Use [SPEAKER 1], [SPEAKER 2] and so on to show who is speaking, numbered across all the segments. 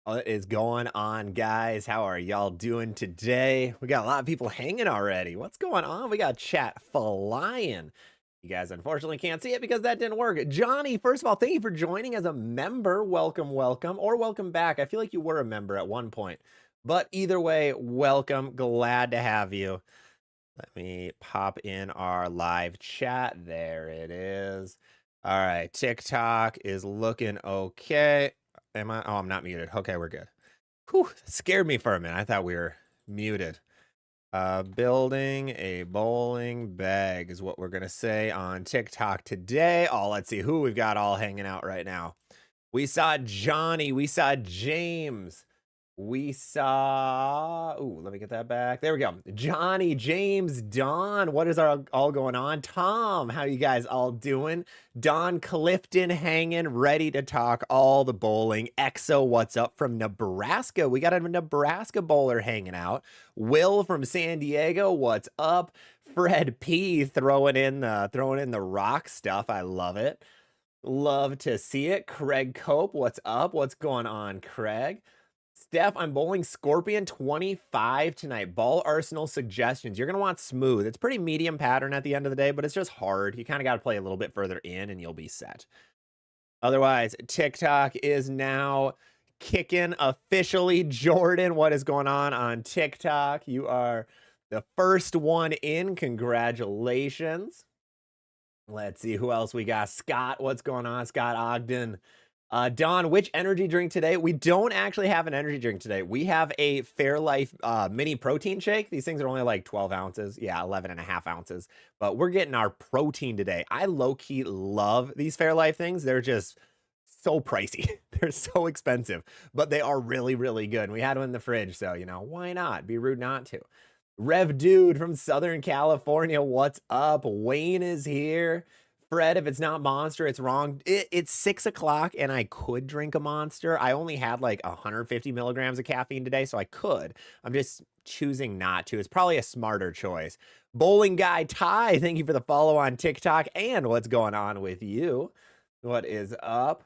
[SPEAKER 1] What is going on, guys? How are y'all doing today? We got a lot of people hanging already. What's going on? We got chat flying. You guys unfortunately can't see it because that didn't work. Johnny, first of all, thank you for joining as a member. Welcome, welcome, or welcome back. I feel like you were a member at one point. But either way, welcome. Glad to have you. Let me pop in our live chat. There it is. All right, TikTok is looking okay. Am I? Oh, I'm not muted. Okay, we're good. Whew, scared me for a minute. I thought we were muted. Building a bowling bag is what we're gonna say on TikTok today. Oh, let's see who we've got all hanging out right now. We saw Johnny. We saw James. We saw, ooh, let me get that back. There we go. Johnny, James, Don, what is all going on? Tom, how you guys all doing? Don Clifton hanging, ready to talk all the bowling. EXO, what's up from Nebraska? We got a Nebraska bowler hanging out. Will from San Diego, what's up? Fred P throwing in the rock stuff. I love it. Love to see it. Craig Cope, what's up? What's going on, Craig? Steph, I'm bowling Scorpion 25 tonight. Ball arsenal suggestions. You're going to want smooth. It's pretty medium pattern at the end of the day, but it's just hard. You kind of got to play a little bit further in and you'll be set. Otherwise, TikTok is now kicking officially. Jordan, what is going on TikTok? You are the first one in. Congratulations. Let's see who else we got. Scott, what's going on? Scott Ogden. Don, which energy drink today? We don't actually have an energy drink today. We have a Fairlife mini protein shake. These things are only like 12 ounces. Yeah, 11 and a half ounces. But we're getting our protein today. I low-key love these Fairlife things. They're just so pricey. They're so expensive. But they are really, really good. And we had them in the fridge. So, you know, why not? Be rude not to. Rev Dude from Southern California, what's up? Wayne is here. Fred, if it's not Monster, it's wrong. It's 6 o'clock and I could drink a Monster. I only had like 150 milligrams of caffeine today, so I could. I'm just choosing not to. It's probably a smarter choice. Bowling Guy Ty, thank you for the follow on TikTok. And what's going on with you? What is up?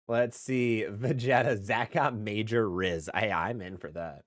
[SPEAKER 1] Let's see. Vegeta, Zach got major Riz. I'm in for that.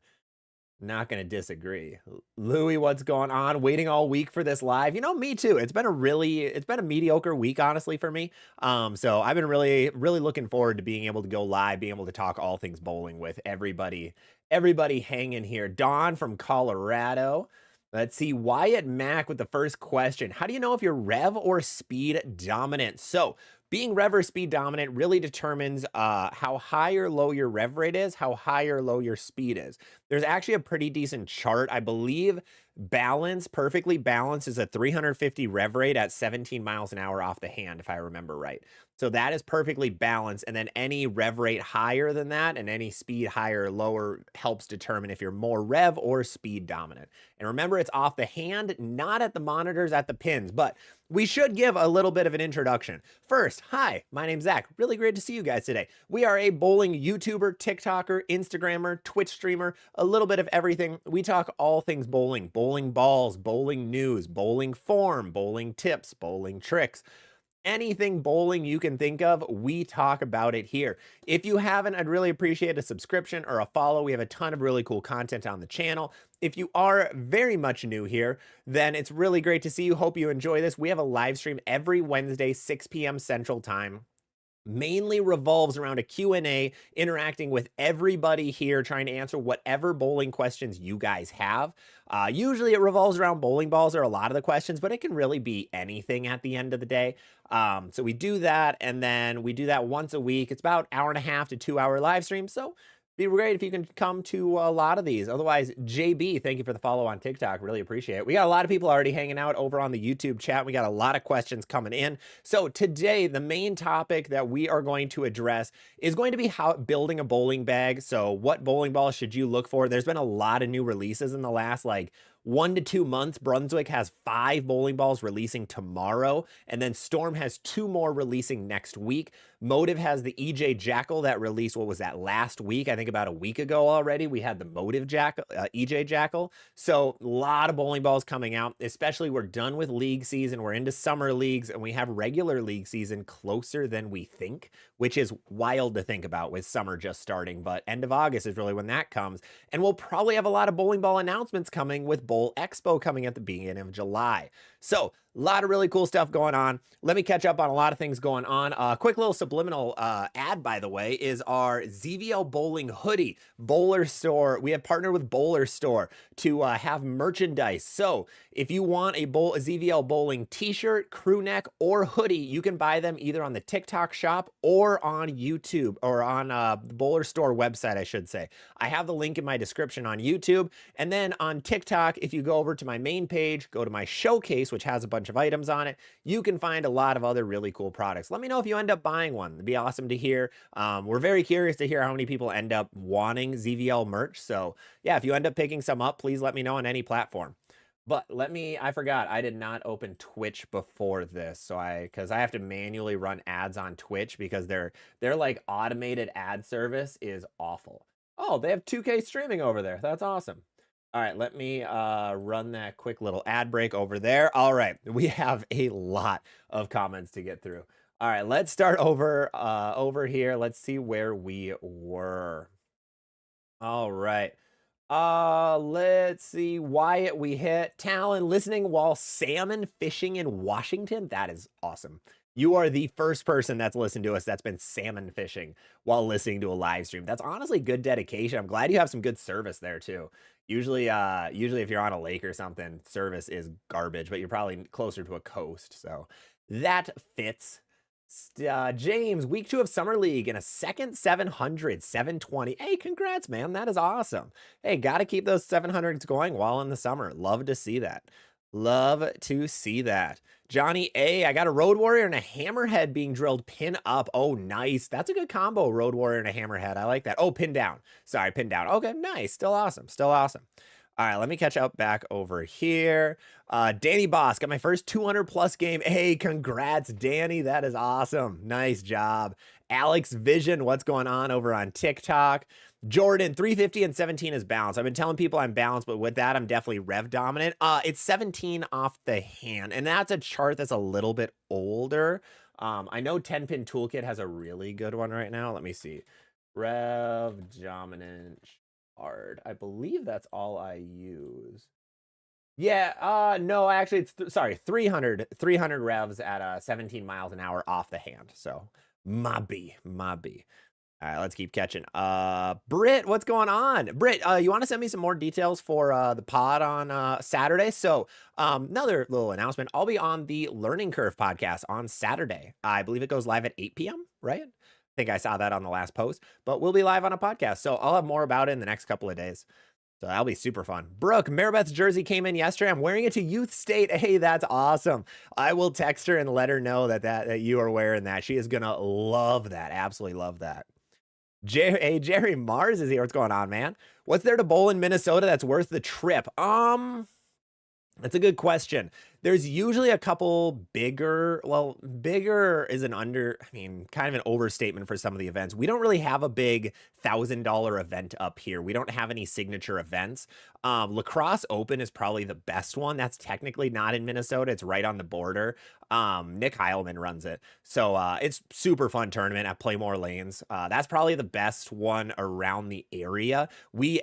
[SPEAKER 1] Not going to disagree. Louie, what's going on? Waiting all week for this live. You know, me too. It's been a mediocre week, honestly, for me. So I've been really, really looking forward to being able to go live, being able to talk all things bowling with everybody hanging here. Don from Colorado. Let's see. Wyatt Mack with the first question. How do you know if you're rev or speed dominant? So being rev or speed dominant really determines how high or low your rev rate is, how high or low your speed is. There's actually a pretty decent chart. I believe perfectly balanced is a 350 rev rate at 17 miles an hour off the hand, if I remember right. So that is perfectly balanced. And then any rev rate higher than that and any speed higher or lower helps determine if you're more rev or speed dominant. And remember, it's off the hand, not at the monitors, at the pins. But we should give a little bit of an introduction. First, hi, my name's Zach. Really great to see you guys today. We are a bowling YouTuber, TikToker, Instagrammer, Twitch streamer, a little bit of everything. We talk all things bowling, bowling balls, bowling news, bowling form, bowling tips, bowling tricks. Anything bowling you can think of, we talk about it here. If you haven't, I'd really appreciate a subscription or a follow. We have a ton of really cool content on the channel. If you are very much new here, then it's really great to see you. Hope you enjoy this. We have a live stream every Wednesday, 6 p.m. Central Time. Mainly revolves around a Q&A, interacting with everybody here, trying to answer whatever bowling questions you guys have. Usually it revolves around bowling balls or a lot of the questions, but it can really be anything at the end of the day. So we do that, and then we do that once a week. It's about an hour and a half to 2 hour live stream. So be great if you can come to a lot of these. Otherwise, JB, thank you for the follow on TikTok. Really appreciate it. We got a lot of people already hanging out over on the YouTube chat. We got a lot of questions coming in. So today, the main topic that we are going to address is going to be how building a bowling bag. So what bowling ball should you look for? There's been a lot of new releases in the last like 1 to 2 months. Brunswick has 5 bowling balls releasing tomorrow, and then Storm has 2 more releasing next week. Motive has the EJ Jackal that released, what was that, last week? I think about a week ago already. We had the Motive Jackal, EJ Jackal. So a lot of bowling balls coming out, especially we're done with league season. We're into summer leagues, and we have regular league season closer than we think, which is wild to think about with summer just starting. But end of August is really when that comes. And we'll probably have a lot of bowling ball announcements coming with Bowl Expo coming at the beginning of July. So a lot of really cool stuff going on. Let me catch up on a lot of things going on. Quick little subliminal ad, by the way, is our ZVL Bowling hoodie. Bowler Store. We have partnered with Bowler Store to have merchandise. So if you want a ZVL Bowling t-shirt, crew neck, or hoodie, you can buy them either on the TikTok shop or on YouTube, or on the Bowler Store website, I should say. I have the link in my description on YouTube. And then on TikTok, if you go over to my main page, go to my showcase, which has a bunch of items on it, you can find a lot of other really cool products. Let me know if you end up buying one. It'd be awesome to hear. We're very curious to hear how many people end up wanting ZVL merch. So yeah, if you end up picking some up, please let me know on any platform. But I forgot, I did not open Twitch before this. So because I have to manually run ads on Twitch because their like automated ad service is awful. Oh, they have 2K streaming over there. That's awesome. All right, let me run that quick little ad break over there. All right, we have a lot of comments to get through. All right, let's start over here. Let's see where we were. All right. Let's see. Wyatt, we hit. Talon, listening while salmon fishing in Washington. That is awesome. You are the first person that's listened to us that's been salmon fishing while listening to a live stream. That's honestly good dedication. I'm glad you have some good service there too. Usually if you're on a lake or something, service is garbage, but you're probably closer to a coast. So that fits. James, week 2 of Summer League in a second 700, 720. Hey, congrats, man. That is awesome. Hey, got to keep those 700s going while in the summer. Love to see that. Love to see that. Johnny A, I got a Road Warrior and a Hammerhead being drilled pin up. Oh, nice. That's a good combo, Road Warrior and a Hammerhead. I like that. Oh, pin down. Sorry, pin down. Okay, nice. Still awesome. Still awesome. All right, let me catch up back over here. Danny Boss, got my first 200 plus game. Hey, congrats, Danny. That is awesome. Nice job. Alex Vision, what's going on over on TikTok? Jordan, 350 and 17 is balanced. I've been telling people I'm balanced, but with that, I'm definitely rev dominant. It's 17 off the hand, and that's a chart that's a little bit older. I know 10-pin toolkit has a really good one right now. Let me see. Rev dominant chart. I believe that's all I use. Yeah, no, actually, it's sorry, 300 revs at 17 miles an hour off the hand. So, my B. All right, let's keep catching. Britt, what's going on? Britt, you want to send me some more details for the pod on Saturday? So, another little announcement. I'll be on the Learning Curve podcast on Saturday. I believe it goes live at 8 p.m., right? I think I saw that on the last post, but we'll be live on a podcast. So I'll have more about it in the next couple of days. So that'll be super fun. Brooke, Maribeth's jersey came in yesterday. I'm wearing it to Youth State. Hey, that's awesome. I will text her and let her know that you are wearing that. She is going to love that. Absolutely love that. Jerry Mars is here. What's going on, man? What's there to bowl in Minnesota that's worth the trip? That's a good question. There's usually a couple bigger is kind of an overstatement for some of the events. We don't really have a big $1,000 event up here. We don't have any signature events. Lacrosse Open is probably the best one. That's technically not in Minnesota. It's right on the border. Nick Heilman runs it. So it's super fun tournament at Playmore Lanes. That's probably the best one around the area.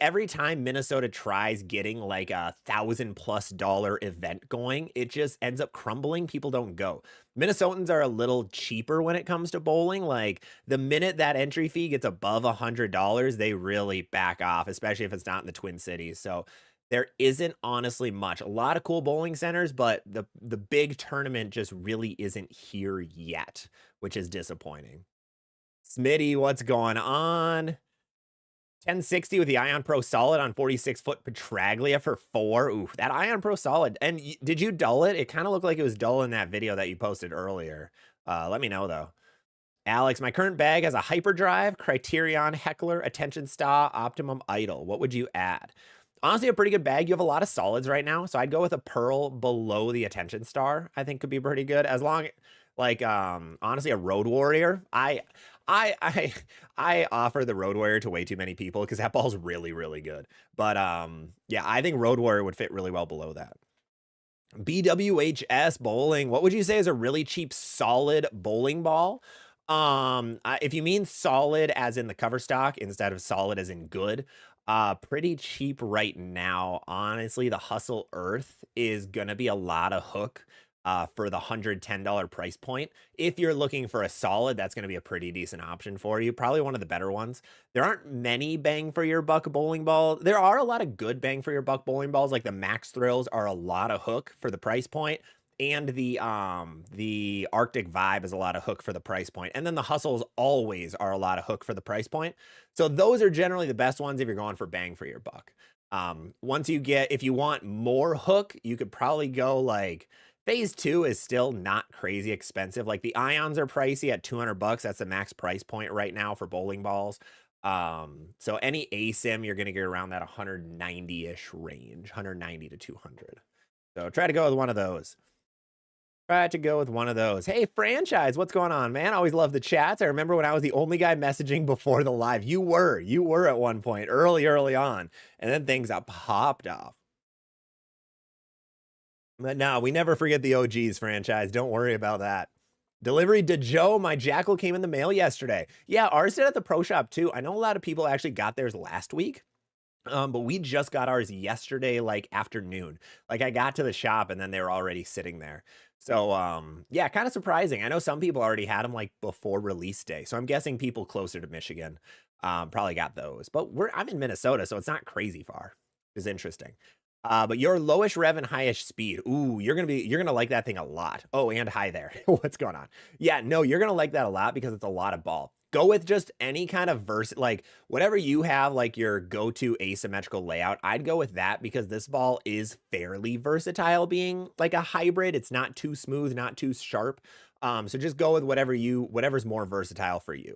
[SPEAKER 1] Every time Minnesota tries getting like $1,000+ event going, it just ends up crumbling. People don't go. Minnesotans are a little cheaper when it comes to bowling. Like the minute that entry fee gets above $100, they really back off, especially if it's not in the Twin Cities. So there isn't honestly much. A lot of cool bowling centers, but the big tournament just really isn't here yet, which is disappointing. Smitty, what's going on? 1060 with the Ion Pro Solid on 46-foot Petraglia for 4. Ooh, that Ion Pro Solid. And did you dull it? It kind of looked like it was dull in that video that you posted earlier. Let me know, though. Alex, my current bag has a Hyperdrive, Criterion, Heckler, Attention Star, Optimum Idol. What would you add? Honestly, a pretty good bag. You have a lot of solids right now, so I'd go with a pearl below the attention star. I think could be pretty good. As long, like, honestly, a road warrior. I, I, I offer the road warrior to way too many people because that ball's really, really good. But yeah, I think road warrior would fit really well below that. BWHS bowling. What would you say is a really cheap, solid bowling ball? If you mean solid as in the cover stock instead of solid as in good, pretty cheap right now. Honestly, the Hustle Earth is gonna be a lot of hook for the $110 price point. If you're looking for a solid, that's gonna be a pretty decent option for you. Probably one of the better ones. There aren't many bang for your buck bowling balls. There are a lot of good bang for your buck bowling balls, like the Max Thrills are a lot of hook for the price point, and the Arctic Vibe is a lot of hook for the price point. And then the Hustles always are a lot of hook for the price point. So those are generally the best ones if you're going for bang for your buck. Once you get, if you want more hook, you could probably go like Phase 2 is still not crazy expensive. Like the Ions are pricey at 200 bucks. That's the max price point right now for bowling balls. So any ASIM, you're going to get around that 190-ish range, 190 to 200. So try to go with one of those. Try to go with one of those. Hey, Franchise, what's going on, man? I always love the chats. I remember when I was the only guy messaging before the live. You were at one point, early on. And then things got popped off. But no, we never forget the OGs, Franchise. Don't worry about that. Delivery to Joe. My Jackal came in the mail yesterday. Yeah, ours did at the pro shop too. I know a lot of people actually got theirs last week. But we just got ours yesterday, like afternoon. Like I got to the shop and then they were already sitting there. So yeah, kind of surprising. I know some people already had them like before release day. So I'm guessing people closer to Michigan probably got those. But I'm in Minnesota, so it's not crazy far. It's interesting. But your lowish rev and highish speed. Ooh, you're gonna like that thing a lot. Oh, and hi there. What's going on? Yeah, no, you're gonna like that a lot because it's a lot of ball. Go with just any kind of like whatever you have, like your go-to asymmetrical layout. I'd go with that because this ball is fairly versatile, being like a hybrid. It's not too smooth, not too sharp. So just go with whatever's more versatile for you.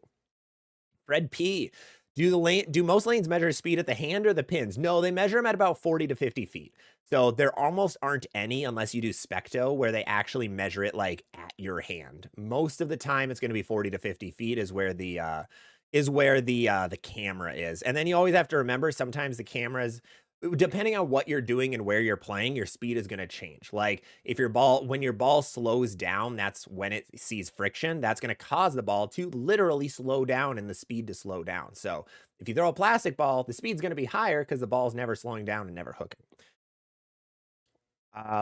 [SPEAKER 1] Fred P. Do most lanes measure speed at the hand or the pins? No, they measure them at about 40 to 50 feet. So there almost aren't any unless you do Specto where they actually measure it like at your hand. Most of the time it's going to be 40 to 50 feet is where the camera is. And then you always have to remember sometimes the cameras, depending on what you're doing and where you're playing, your speed is going to change. Like if when your ball slows down, that's when it sees friction. That's going to cause the ball to literally slow down and the speed to slow down. So if you throw a plastic ball, the speed's going to be higher because the ball's never slowing down and never hooking.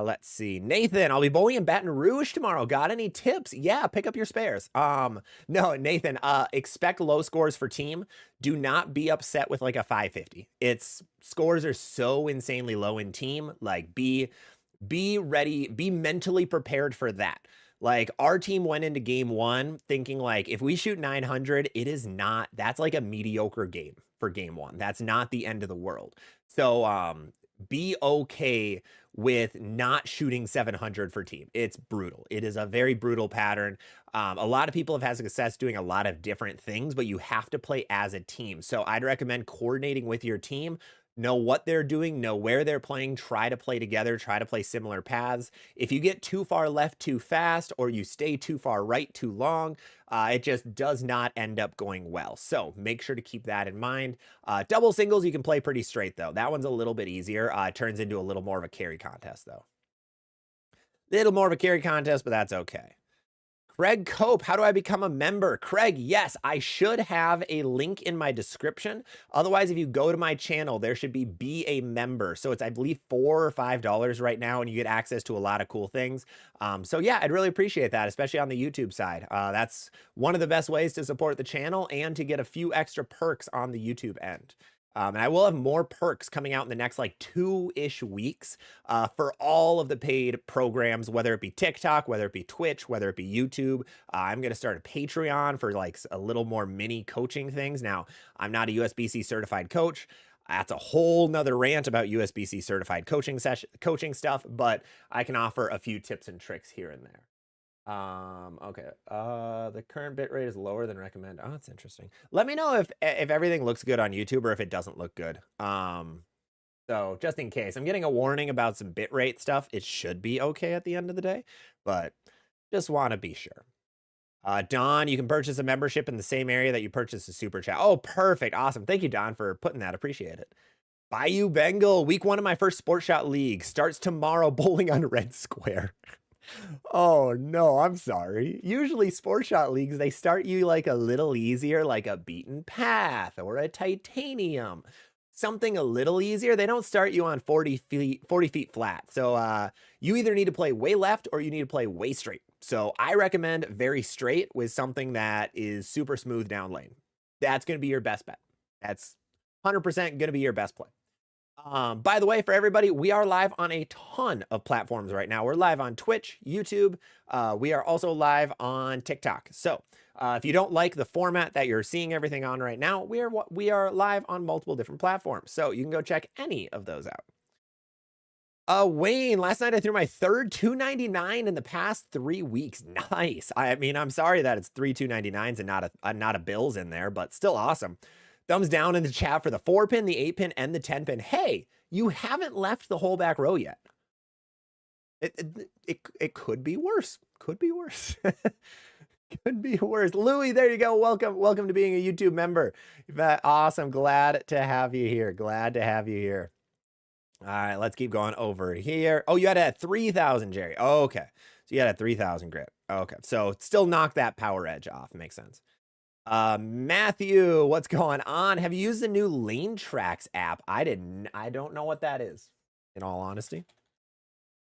[SPEAKER 1] Let's see. Nathan, I'll be bowling in Baton Rouge tomorrow. Got any tips? Yeah, pick up your spares. No, Nathan, expect low scores for team. Do not be upset with like a 550. Scores are so insanely low in team. Like be ready, be mentally prepared for that. Like our team went into game 1 thinking like if we shoot 900, that's like a mediocre game for game 1. That's not the end of the world. So be okay with not shooting 700 for team. It's brutal. It is a very brutal pattern. A lot of people have had success doing a lot of different things, but you have to play as a team. So I'd recommend coordinating with your team, know what they're doing, know where they're playing, try to play together, try to play similar paths. If you get too far left too fast or you stay too far right too long, it just does not end up going well. So make sure to keep that in mind. Double singles, you can play pretty straight though. That one's a little bit easier. It turns into a little more of a carry contest though. Little more of a carry contest, but that's okay. Craig Cope, how do I become a member? Craig, yes, I should have a link in my description. Otherwise, if you go to my channel, there should be a member. So it's, I believe, $4 or $5 right now, and you get access to a lot of cool things. So yeah, I'd really appreciate that, especially on the YouTube side. That's one of the best ways to support the channel and to get a few extra perks on the YouTube end. And I will have more perks coming out in the next like 2-ish weeks for all of the paid programs, whether it be TikTok, whether it be Twitch, whether it be YouTube. I'm going to start a Patreon for like a little more mini coaching things. Now, I'm not a USBC certified coach. That's a whole nother rant about USBC certified coaching stuff, but I can offer a few tips and tricks here and there. Okay. The current bitrate is lower than recommend. Oh, that's interesting. Let me know if everything looks good on YouTube or if it doesn't look good. So just in case, I'm getting a warning about some bitrate stuff. It should be okay at the end of the day, but just want to be sure. Don, you can purchase a membership in the same area that you purchased a super chat. Oh, perfect. Awesome. Thank you, Don, for putting that. Appreciate it. Bayou Bengal, week 1 of my first Sport Shot League. Starts tomorrow, bowling on Red Square. Oh, no, I'm sorry. Usually Sport Shot Leagues, they start you like a little easier, like a beaten path or a titanium. Something a little easier. They don't start you on 40 feet flat. So you either need to play way left or you need to play way straight. So I recommend very straight with something that is super smooth down lane. That's going to be your best bet. That's 100% going to be your best play. By the way, for everybody, we are live on a ton of platforms right now. We're live on Twitch, YouTube. We are also live on TikTok. So if you don't like the format that you're seeing everything on right now, we are live on multiple different platforms. So you can go check any of those out. Wayne, last night I threw my third 299 in the past 3 weeks. Nice. I mean, I'm sorry that it's 3 299s and not a Bills in there, but still awesome. Thumbs down in the chat for the 4-pin, the 8-pin, and the 10-pin. Hey, you haven't left the whole back row yet. It could be worse. Could be worse. Could be worse. Louis, there you go. Welcome to being a YouTube member. Awesome. Glad to have you here. Glad to have you here. All right, let's keep going over here. Oh, you had a 3,000, Jerry. Oh, okay. So you had a 3,000 grip. Okay. So still knock that power edge off. Makes sense. Matthew, what's going on? Have you used the new Lane Tracks app? I don't know what that is, in all honesty.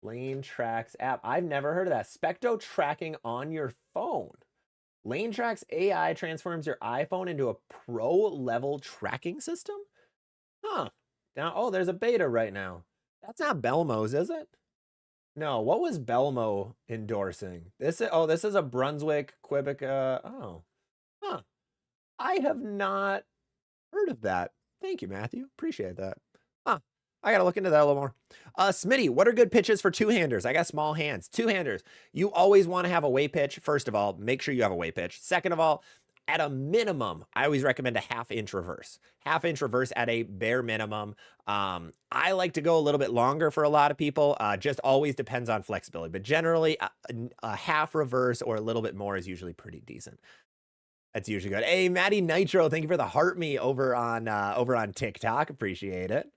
[SPEAKER 1] Lane Tracks app. I've never heard of that. Specto tracking on your phone. Lane Tracks AI transforms your iPhone into a pro level tracking system? Huh. Now, oh, there's a beta right now. That's not Belmo's, is it? No, what was Belmo endorsing? This is a Brunswick Quebec. Oh. Huh. I have not heard of that. Thank you, Matthew. Appreciate that. Huh. I got to look into that a little more. Smitty, what are good pitches for two-handers? I got small hands. Two-handers. You always want to have a way pitch. First of all, make sure you have a way pitch. Second of all, at a minimum, I always recommend a half-inch reverse. Half-inch reverse at a bare minimum. I like to go a little bit longer for a lot of people. Just always depends on flexibility. But generally, a half reverse or a little bit more is usually pretty decent. That's usually good. Hey, Maddie Nitro, thank you for the heart me over on TikTok. Appreciate it.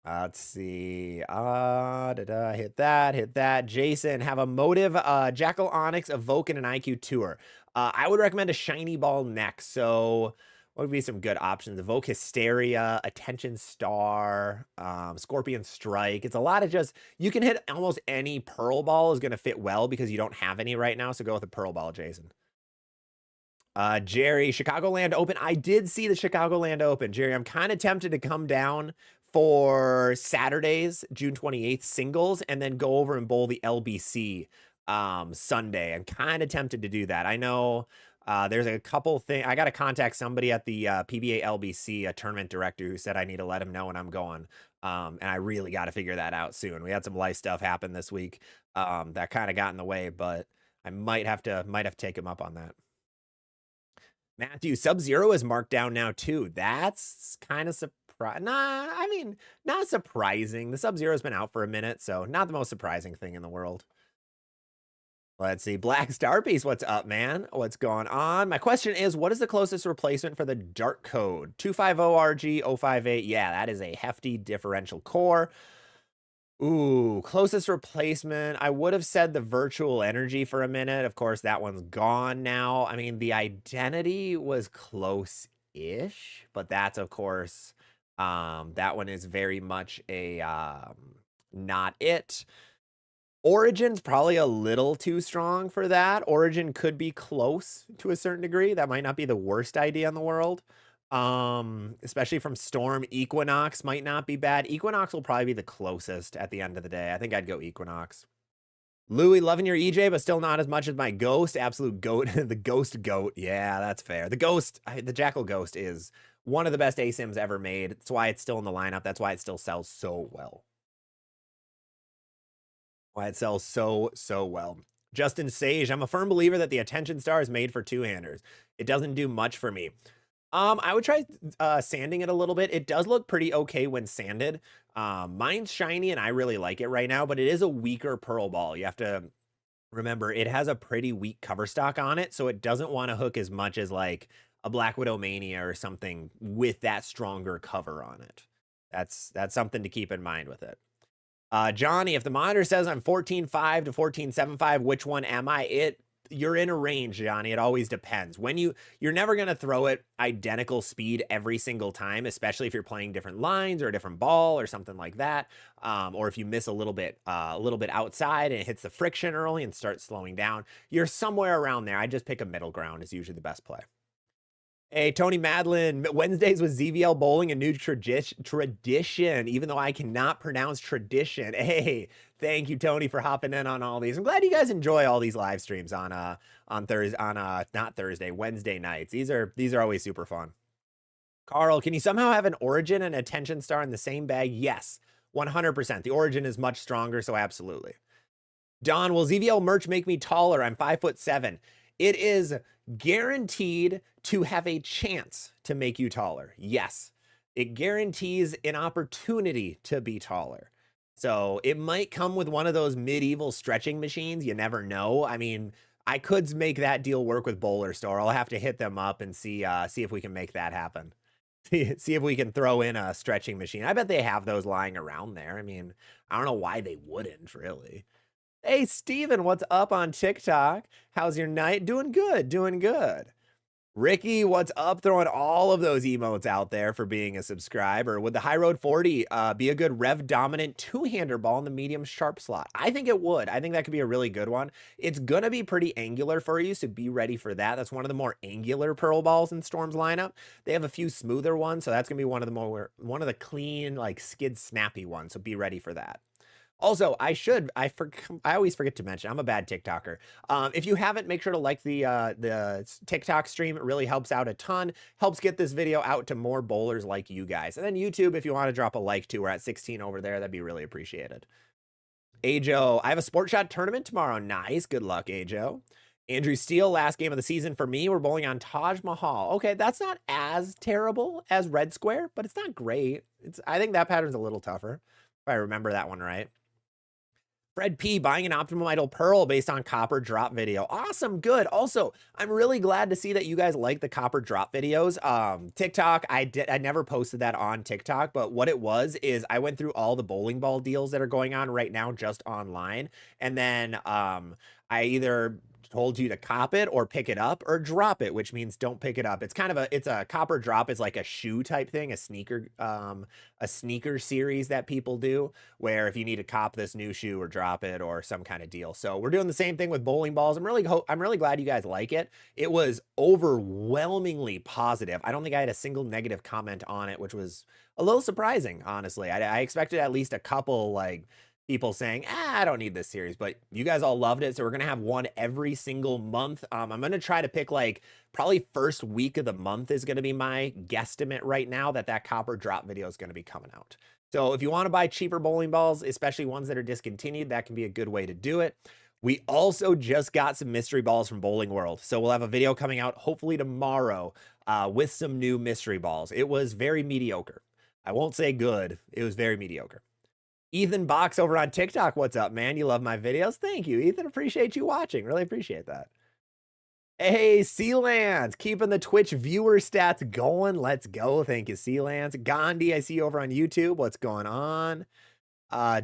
[SPEAKER 1] Let's see. Hit that. Jason, have a motive, Jackal Onyx, Evoke, and an IQ Tour. I would recommend a Shiny Ball next. So what would be some good options? Evoke Hysteria, Attention Star, Scorpion Strike. It's a lot of just, you can hit almost any Pearl Ball is going to fit well because you don't have any right now. So go with a Pearl Ball, Jason. Jerry, Chicagoland Open. I did see the Chicagoland Open. Jerry, I'm kind of tempted to come down for Saturday's June 28th singles and then go over and bowl the LBC Sunday. I'm kind of tempted to do that. I know there's a couple things. I got to contact somebody at the PBA LBC, a tournament director, who said I need to let him know when I'm going. And I really got to figure that out soon. We had some life stuff happen this week that kind of got in the way, but I might have to take him up on that. Matthew, Sub-Zero is marked down now too. That's kind of surprising. Nah, I mean, not surprising. The Sub-Zero has been out for a minute, so not the most surprising thing in the world. Let's see. Black Star Piece, what's up, man? What's going on? My question is, what is the closest replacement for the Dark Code? 250RG 058. Yeah, that is a hefty differential core. Ooh, closest replacement. I would have said the Virtual Energy for a minute. Of course, that one's gone now. I mean, the Identity was close-ish, but that's, of course, that one is very much a not it. Origin's probably a little too strong for that. Origin could be close to a certain degree. That might not be the worst idea in the world. Especially from Storm. Equinox might not be bad. Equinox will probably be the closest at the end of the day. I think I'd go Equinox. Louis, loving your EJ, but still not as much as my Ghost. Absolute goat. The Ghost goat. Yeah, that's fair. The Ghost, the Jackal Ghost is one of the best ASIMs ever made. That's why it's still in the lineup. That's why it still sells so well. Why it sells so well. Justin Sage, I'm a firm believer that the Attention Star is made for two-handers. It doesn't do much for me. I would try sanding it a little bit. It does look pretty okay when sanded. Mine's shiny and I really like it right now, but it is a weaker pearl ball. You have to remember it has a pretty weak cover stock on it, so it doesn't want to hook as much as like a Black Widow Mania or something with that stronger cover on it. That's something to keep in mind with it. Johnny, if the monitor says I'm 14.5 to 14.75, which one am I? You're in a range, Johnny. It always depends. You're never going to throw it identical speed every single time, especially if you're playing different lines or a different ball or something like that. Or if you miss a little bit outside and it hits the friction early and starts slowing down, you're somewhere around there. I just pick a middle ground is usually the best play. Hey, Tony Madlin, Wednesdays with ZVL Bowling, a new tradition, even though I cannot pronounce tradition. Hey, thank you, Tony, for hopping in on all these. I'm glad you guys enjoy all these live streams on Wednesday nights. These are always super fun. Carl, can you somehow have an Origin and Attention Star in the same bag? Yes, 100%. The Origin is much stronger, so absolutely. Don, will ZVL merch make me taller? I'm 5'7". It is guaranteed to have a chance to make you taller. Yes, it guarantees an opportunity to be taller. So it might come with one of those medieval stretching machines. You never know. I mean, I could make that deal work with Bowler Store. I'll have to hit them up and see if we can make that happen. See if we can throw in a stretching machine. I bet they have those lying around there. I mean, I don't know why they wouldn't, really. Hey, Steven, what's up on TikTok? How's your night? Doing good, doing good. Ricky, what's up? Throwing all of those emotes out there for being a subscriber. Would the High Road 40 be a good rev-dominant two-hander ball in the medium sharp slot? I think it would. I think that could be a really good one. It's going to be pretty angular for you, so be ready for that. That's one of the more angular pearl balls in Storm's lineup. They have a few smoother ones, so that's going to be one of the clean, like skid snappy ones, so be ready for that. Also, I always forget to mention, I'm a bad TikToker. If you haven't, make sure to like the TikTok stream. It really helps out a ton, helps get this video out to more bowlers like you guys. And then YouTube, if you want to drop a like too, we're at 16 over there. That'd be really appreciated. Ajo, I have a Sport Shot tournament tomorrow. Nice. Good luck, Ajo. Andrew Steele, last game of the season for me. We're bowling on Taj Mahal. Okay, that's not as terrible as Red Square, but it's not great. I think that pattern's a little tougher, if I remember that one right. Fred P, buying an Optimum Idol Pearl based on Copper Drop video. Awesome, good. Also, I'm really glad to see that you guys like the Copper Drop videos. TikTok, I never posted that on TikTok, but what it was is I went through all the bowling ball deals that are going on right now just online, and then I either told you to cop it or pick it up or drop it, which means don't pick it up. It's kind of it's a Copper Drop is like a shoe type thing, a sneaker series that people do, where if you need to cop this new shoe or drop it or some kind of deal. So we're doing the same thing with bowling balls. I'm really glad you guys like it. It was overwhelmingly positive. I don't think I had a single negative comment on it, which was a little surprising, honestly. I expected at least a couple like people saying, I don't need this series, but you guys all loved it. So we're going to have one every single month. I'm going to try to pick like probably first week of the month is going to be my guesstimate right now that Copper Drop video is going to be coming out. So if you want to buy cheaper bowling balls, especially ones that are discontinued, that can be a good way to do it. We also just got some mystery balls from Bowling World. So we'll have a video coming out hopefully tomorrow with some new mystery balls. It was very mediocre. I won't say good. It was very mediocre. Ethan Box over on TikTok. What's up, man? You love my videos? Thank you, Ethan. Appreciate you watching. Really appreciate that. Hey, Sealands, keeping the Twitch viewer stats going. Let's go. Thank you, Sealands. Gandhi, I see you over on YouTube. What's going on?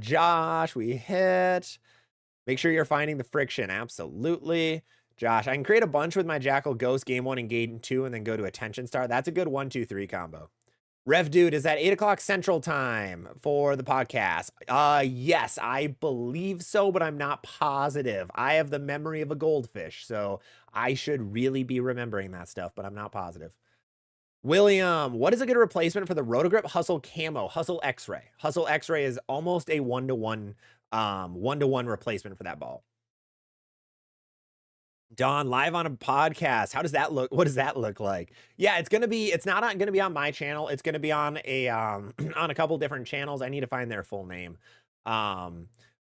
[SPEAKER 1] Josh, we hit. Make sure you're finding the friction. Absolutely. Josh, I can create a bunch with my Jackal Ghost game 1 and game 2 and then go to Attention Star. That's a good 1-2-3 combo. Rev Dude, is that 8 o'clock Central Time for the podcast? Yes, I believe so, but I'm not positive. I have the memory of a goldfish, so I should really be remembering that stuff, but I'm not positive. William, what is a good replacement for the Rotogrip Hustle Camo? Hustle X-Ray. Hustle X-Ray is almost a one-to-one replacement for that ball. Don, live on a podcast. How does that look? What does that look like? Yeah, it's not going to be on my channel. It's going to be on a on a couple different channels. I need to find their full name.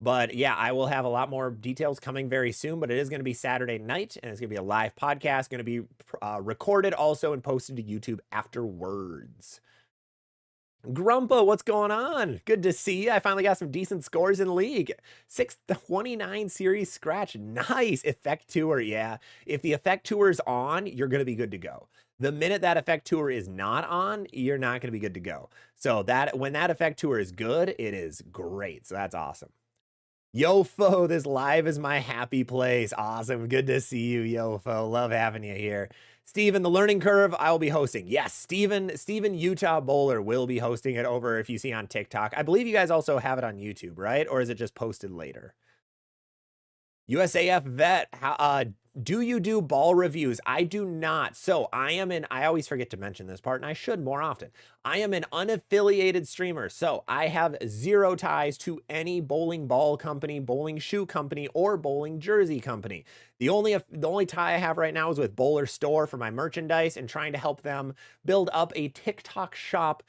[SPEAKER 1] But yeah, I will have a lot more details coming very soon, but it is going to be Saturday night and it's going to be a live podcast, going to be recorded also and posted to YouTube afterwards. Grumpa, what's going on? Good to see you. I finally got some decent scores in League. 629 series scratch. Nice. Effect Tour, yeah. If the Effect Tour is on, you're going to be good to go. The minute that Effect Tour is not on, you're not going to be good to go. So that when that Effect Tour is good, it is great. So that's awesome. Yofo, this live is my happy place. Awesome. Good to see you, Yofo. Love having you here. Steven, the learning curve, I will be hosting. Yes, Steven Utah Bowler will be hosting it over if you see on TikTok. I believe you guys also have it on YouTube, right? Or is it just posted later? USAF vet, do you do ball reviews? I do not. So I always forget to mention this part, and I should more often. I am an unaffiliated streamer, so I have zero ties to any bowling ball company, bowling shoe company, or bowling jersey company. The only tie I have right now is with Bowler Store for my merchandise and trying to help them build up a TikTok shop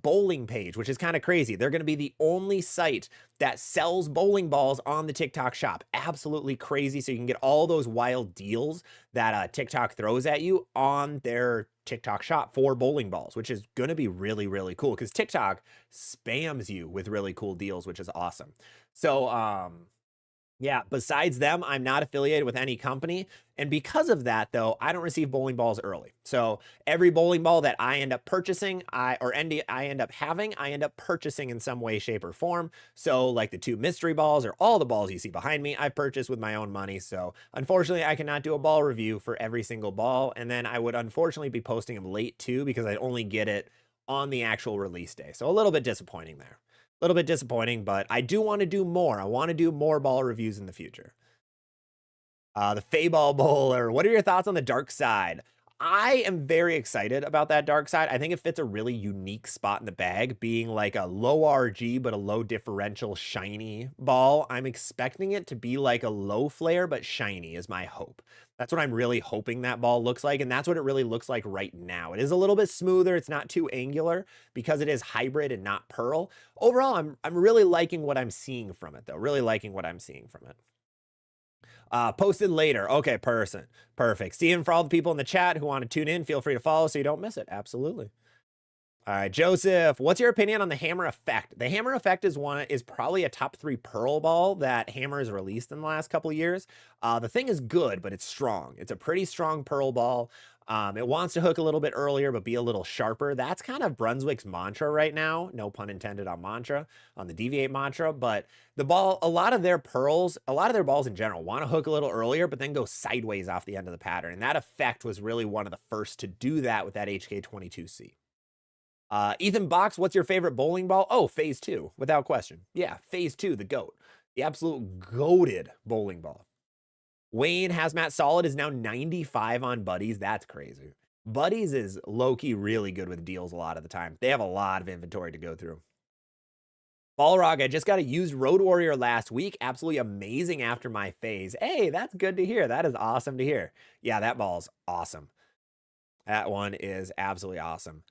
[SPEAKER 1] bowling page, which is kind of crazy. They're going to be the only site that sells bowling balls on the TikTok shop. Absolutely crazy. So you can get all those wild deals that TikTok throws at you on their TikTok shop for bowling balls, which is going to be really, really cool because TikTok spams you with really cool deals, which is awesome. So, yeah, besides them, I'm not affiliated with any company. And because of that, though, I don't receive bowling balls early. So every bowling ball that I end up purchasing, I end up purchasing in some way, shape, or form. So like the 2 mystery balls or all the balls you see behind me, I purchased with my own money. So unfortunately, I cannot do a ball review for every single ball. And then I would unfortunately be posting them late too because I only get it on the actual release day. So a little bit disappointing there. A little bit disappointing, but I do want to do more. I want to do more ball reviews in the future. The Fayball Bowler. What are your thoughts on the dark side? I am very excited about that dark side. I think it fits a really unique spot in the bag, being like a low RG but a low differential shiny ball. I'm expecting it to be like a low flare but shiny is my hope. That's what I'm really hoping that ball looks like, and that's what it really looks like right now. It is a little bit smoother. It's not too angular because it is hybrid and not pearl. Overall, I'm really liking what I'm seeing from it, though. Really liking what I'm seeing from it. Posted later. Okay, perfect. Steven, for all the people in the chat who want to tune in, feel free to follow so you don't miss it. Absolutely. All right, Joseph, what's your opinion on the Hammer Effect? The Hammer Effect is probably a top 3 pearl ball that Hammer has released in the last couple of years. The thing is good, but it's strong. It's a pretty strong pearl ball. It wants to hook a little bit earlier, but be a little sharper. That's kind of Brunswick's mantra right now. No pun intended on mantra, on the Deviate mantra. But the ball, a lot of their balls in general want to hook a little earlier, but then go sideways off the end of the pattern. And that effect was really one of the first to do that with that HK22C. Ethan Box, what's your favorite bowling ball? Oh, phase 2, without question. Yeah, phase 2, the GOAT. The absolute goated bowling ball. Wayne Hazmat Solid is now 95 on Buddies. That's crazy. Buddies is low-key really good with deals a lot of the time. They have a lot of inventory to go through. Balrog, I just got a used Road Warrior last week. Absolutely amazing after my phase. Hey, that's good to hear. That is awesome to hear. Yeah, that ball's awesome. That one is absolutely awesome.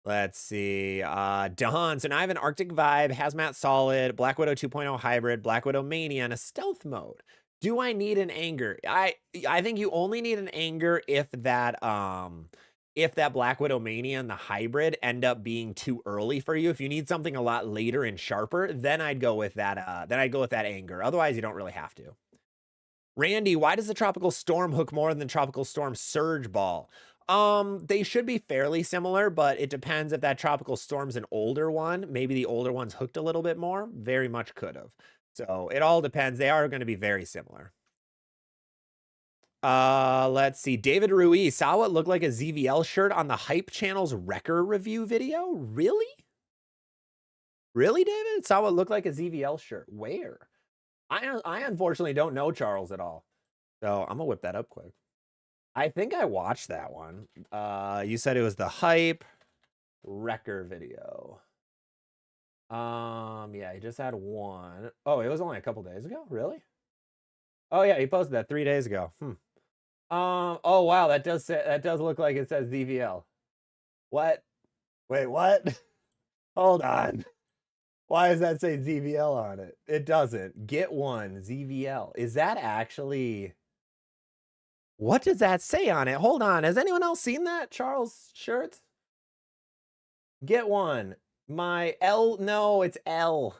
[SPEAKER 1] Let's see. Dahan. So now I have an Arctic Vibe, Hazmat Solid, Black Widow 2.0 Hybrid, Black Widow Mania, and a Stealth Mode. Do I need an Anger? I think you only need an Anger if that Black Widow Mania and the Hybrid end up being too early for you. If you need something a lot later and sharper, then I'd go with that. Anger. Otherwise, you don't really have to. Randy, why does the Tropical Storm hook more than the Tropical Storm Surge Ball? They should be fairly similar, but it depends if that Tropical Storm's an older one. Maybe the older one's hooked a little bit more. Very much could have. So it all depends. They are going to be very similar. Let's see. David Ruiz saw what looked like a ZVL shirt on the Hype Channel's Wrecker review video. Really? Really, David? Saw what looked like a ZVL shirt. Where? I unfortunately don't know Charles at all. So I'm gonna whip that up quick. I think I watched that one. You said it was the Hype Wrecker video. Yeah, he just had one. Oh, it was only a couple days ago? Really? Oh yeah, he posted that 3 days ago. Oh wow, that does look like it says ZVL. What? Wait, what? Hold on. Why does that say ZVL on it? It doesn't. Get one, ZVL. Is that actually... What does that say on it? Hold on. Has anyone else seen that? Charles shirts? Get one. My L... No, it's L.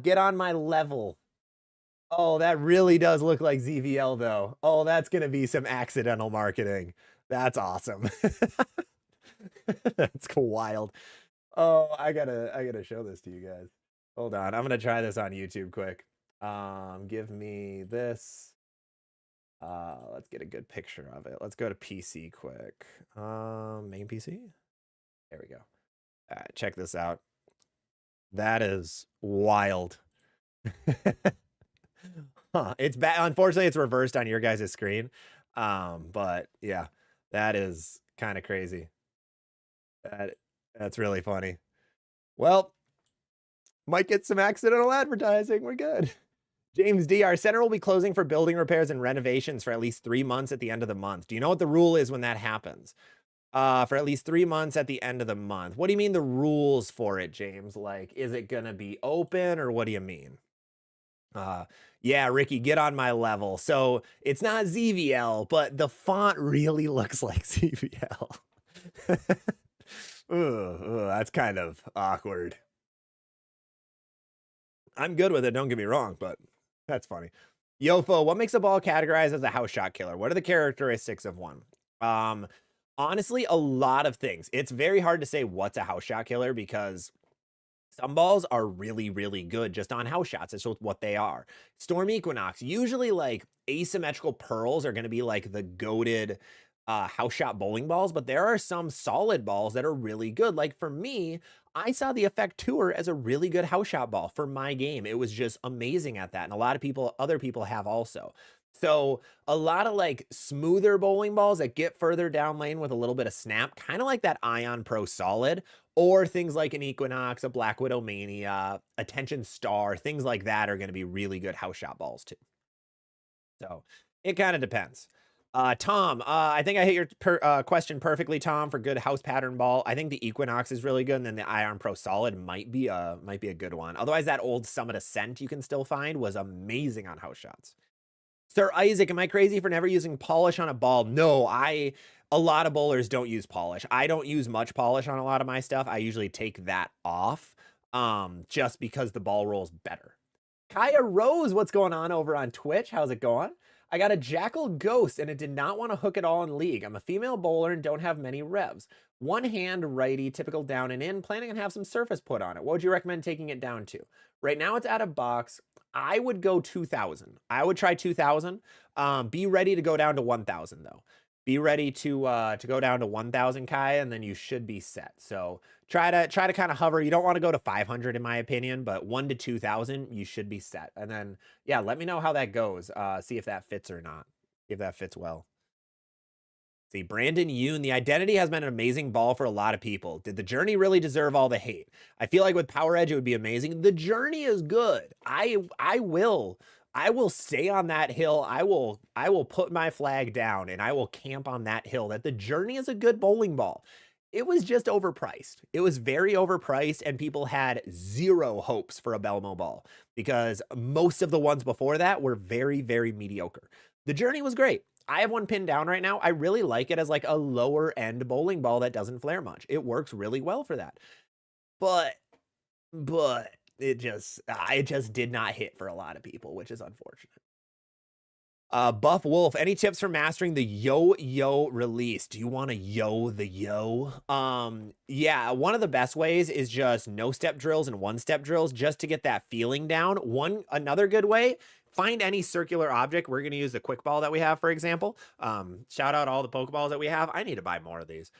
[SPEAKER 1] Get on my level. Oh, that really does look like ZVL, though. Oh, that's going to be some accidental marketing. That's awesome. That's wild. Oh, I gotta show this to you guys. Hold on. I'm going to try this on YouTube quick. Give me this. Let's get a good picture of it. Let's go to PC quick. Main PC. There we go. All right, check this out. That is wild. Huh. It's bad. Unfortunately, it's reversed on your guys' screen. But yeah, that is kind of crazy. That's really funny. Well, might get some accidental advertising. We're good. James D. Our center will be closing for building repairs and renovations for at least 3 months at the end of the month. Do you know what the rule is when that happens? For at least 3 months at the end of the month. What do you mean the rules for it, James? Like, is it going to be open or what do you mean? Yeah, Ricky, get on my level. So it's not ZVL, but the font really looks like ZVL. That's kind of awkward. I'm good with it, don't get me wrong, but that's funny. Yofo, what makes a ball categorized as a house shot killer? What are the characteristics of one? Honestly, a lot of things. It's very hard to say what's a house shot killer because some balls are really, really good just on house shots. It's just what they are. Storm Equinox, usually like asymmetrical pearls are going to be like the goated house shot bowling balls, but there are some solid balls that are really good. Like for me, I saw the Effect Tour as a really good house shot ball for my game. It was just amazing at that. And a lot of people, other people have also. So a lot of like smoother bowling balls that get further down lane with a little bit of snap, kind of like that Ion Pro Solid, or things like an Equinox, a Black Widow Mania, Attention Star, things like that are going to be really good house shot balls too. So it kind of depends. Tom, I think I hit your question perfectly, Tom, for good house pattern ball. I think the Equinox is really good, and then the Ion Pro Solid might be a good one. Otherwise, that old Summit Ascent you can still find was amazing on house shots. Sir Isaac, am I crazy for never using polish on a ball? No, a lot of bowlers don't use polish. I don't use much polish on a lot of my stuff. I usually take that off, just because the ball rolls better. Kaya Rose, what's going on over on Twitch? How's it going? I got a Jackal Ghost, and it did not want to hook it all in League. I'm a female bowler and don't have many revs. One hand righty, typical down and in, planning on have some surface put on it. What would you recommend taking it down to? Right now it's out of box. I would go 2,000. I would try 2,000. Be ready to go down to 1,000 though. Be ready to go down to 1,000, Kai, and then you should be set. So try to kind of hover. You don't want to go to 500 in my opinion, but 1 to 2,000 you should be set. And then yeah, let me know how that goes. See if that fits or not. If that fits well. See, Brandon Yoon, the Identity has been an amazing ball for a lot of people. Did the Journey really deserve all the hate? I feel like with Power Edge, it would be amazing. The Journey is good. I will stay on that hill. I will put my flag down and I will camp on that hill that the Journey is a good bowling ball. It was just overpriced. It was very overpriced and people had zero hopes for a Belmo ball because most of the ones before that were very, very mediocre. The Journey was great. I have one pinned down right now. I really like it as like a lower end bowling ball that doesn't flare much. It works really well for that. But it just did not hit for a lot of people, which is unfortunate. Buff Wolf, any tips for mastering the yo-yo release? Do you want to yo the yo? Yeah, one of the best ways is just no step drills and one step drills just to get that feeling down. Another good way, find any circular object. We're going to use the quick ball that we have, for example. Shout out all the Pokeballs that we have. I need to buy more of these.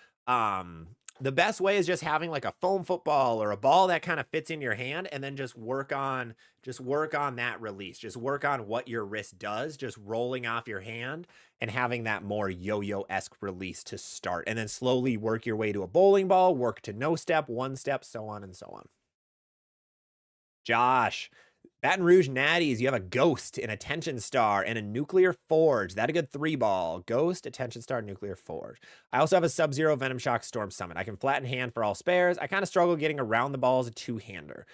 [SPEAKER 1] The best way is just having like a foam football or a ball that kind of fits in your hand and then just work on that release. Just work on what your wrist does, just rolling off your hand and having that more yo-yo-esque release to start. And then slowly work your way to a bowling ball, work to no step, one step, so on and so on. Josh, Baton Rouge Natties, you have a Ghost, an Attention Star, and a Nuclear Forge. That a good 3-ball. Ghost, Attention Star, Nuclear Forge. I also have a Sub-Zero Venom Shock Storm Summon. I can flatten hand for all spares. I kind of struggle getting around the ball as a two-hander.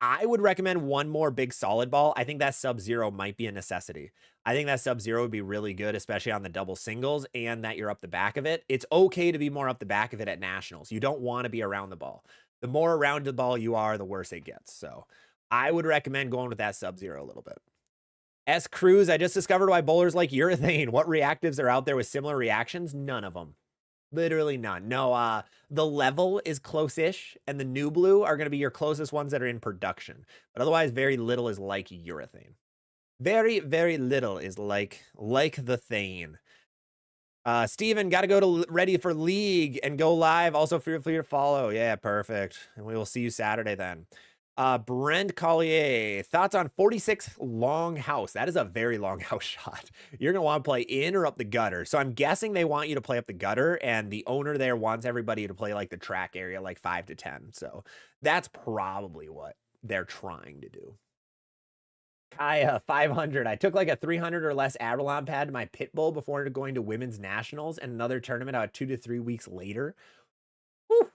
[SPEAKER 1] I would recommend one more big solid ball. I think that Sub-Zero might be a necessity. I think that Sub-Zero would be really good, especially on the double singles, and that you're up the back of it. It's okay to be more up the back of it at nationals. You don't want to be around the ball. The more around the ball you are, the worse it gets. So I would recommend going with that Sub-Zero a little bit. S. Cruz, I just discovered why bowlers like urethane. What reactives are out there with similar reactions? None of them. Literally none. No, the level is close-ish, and the new blue are going to be your closest ones that are in production. But otherwise, very little is like urethane. Very, very little is like the thane. Steven, got to go to ready for league and go live. Also, feel free to follow. Yeah, perfect. And we will see you Saturday then. Brent Collier, thoughts on 46 long house? That is a very long house shot. You're going to want to play in or up the gutter. So I'm guessing they want you to play up the gutter, and the owner there wants everybody to play like the track area, like 5 to 10. So that's probably what they're trying to do. Kaya, 500. I took like a 300 or less Avalon pad to my pit bull before going to women's nationals and another tournament about 2 to 3 weeks later. Whew.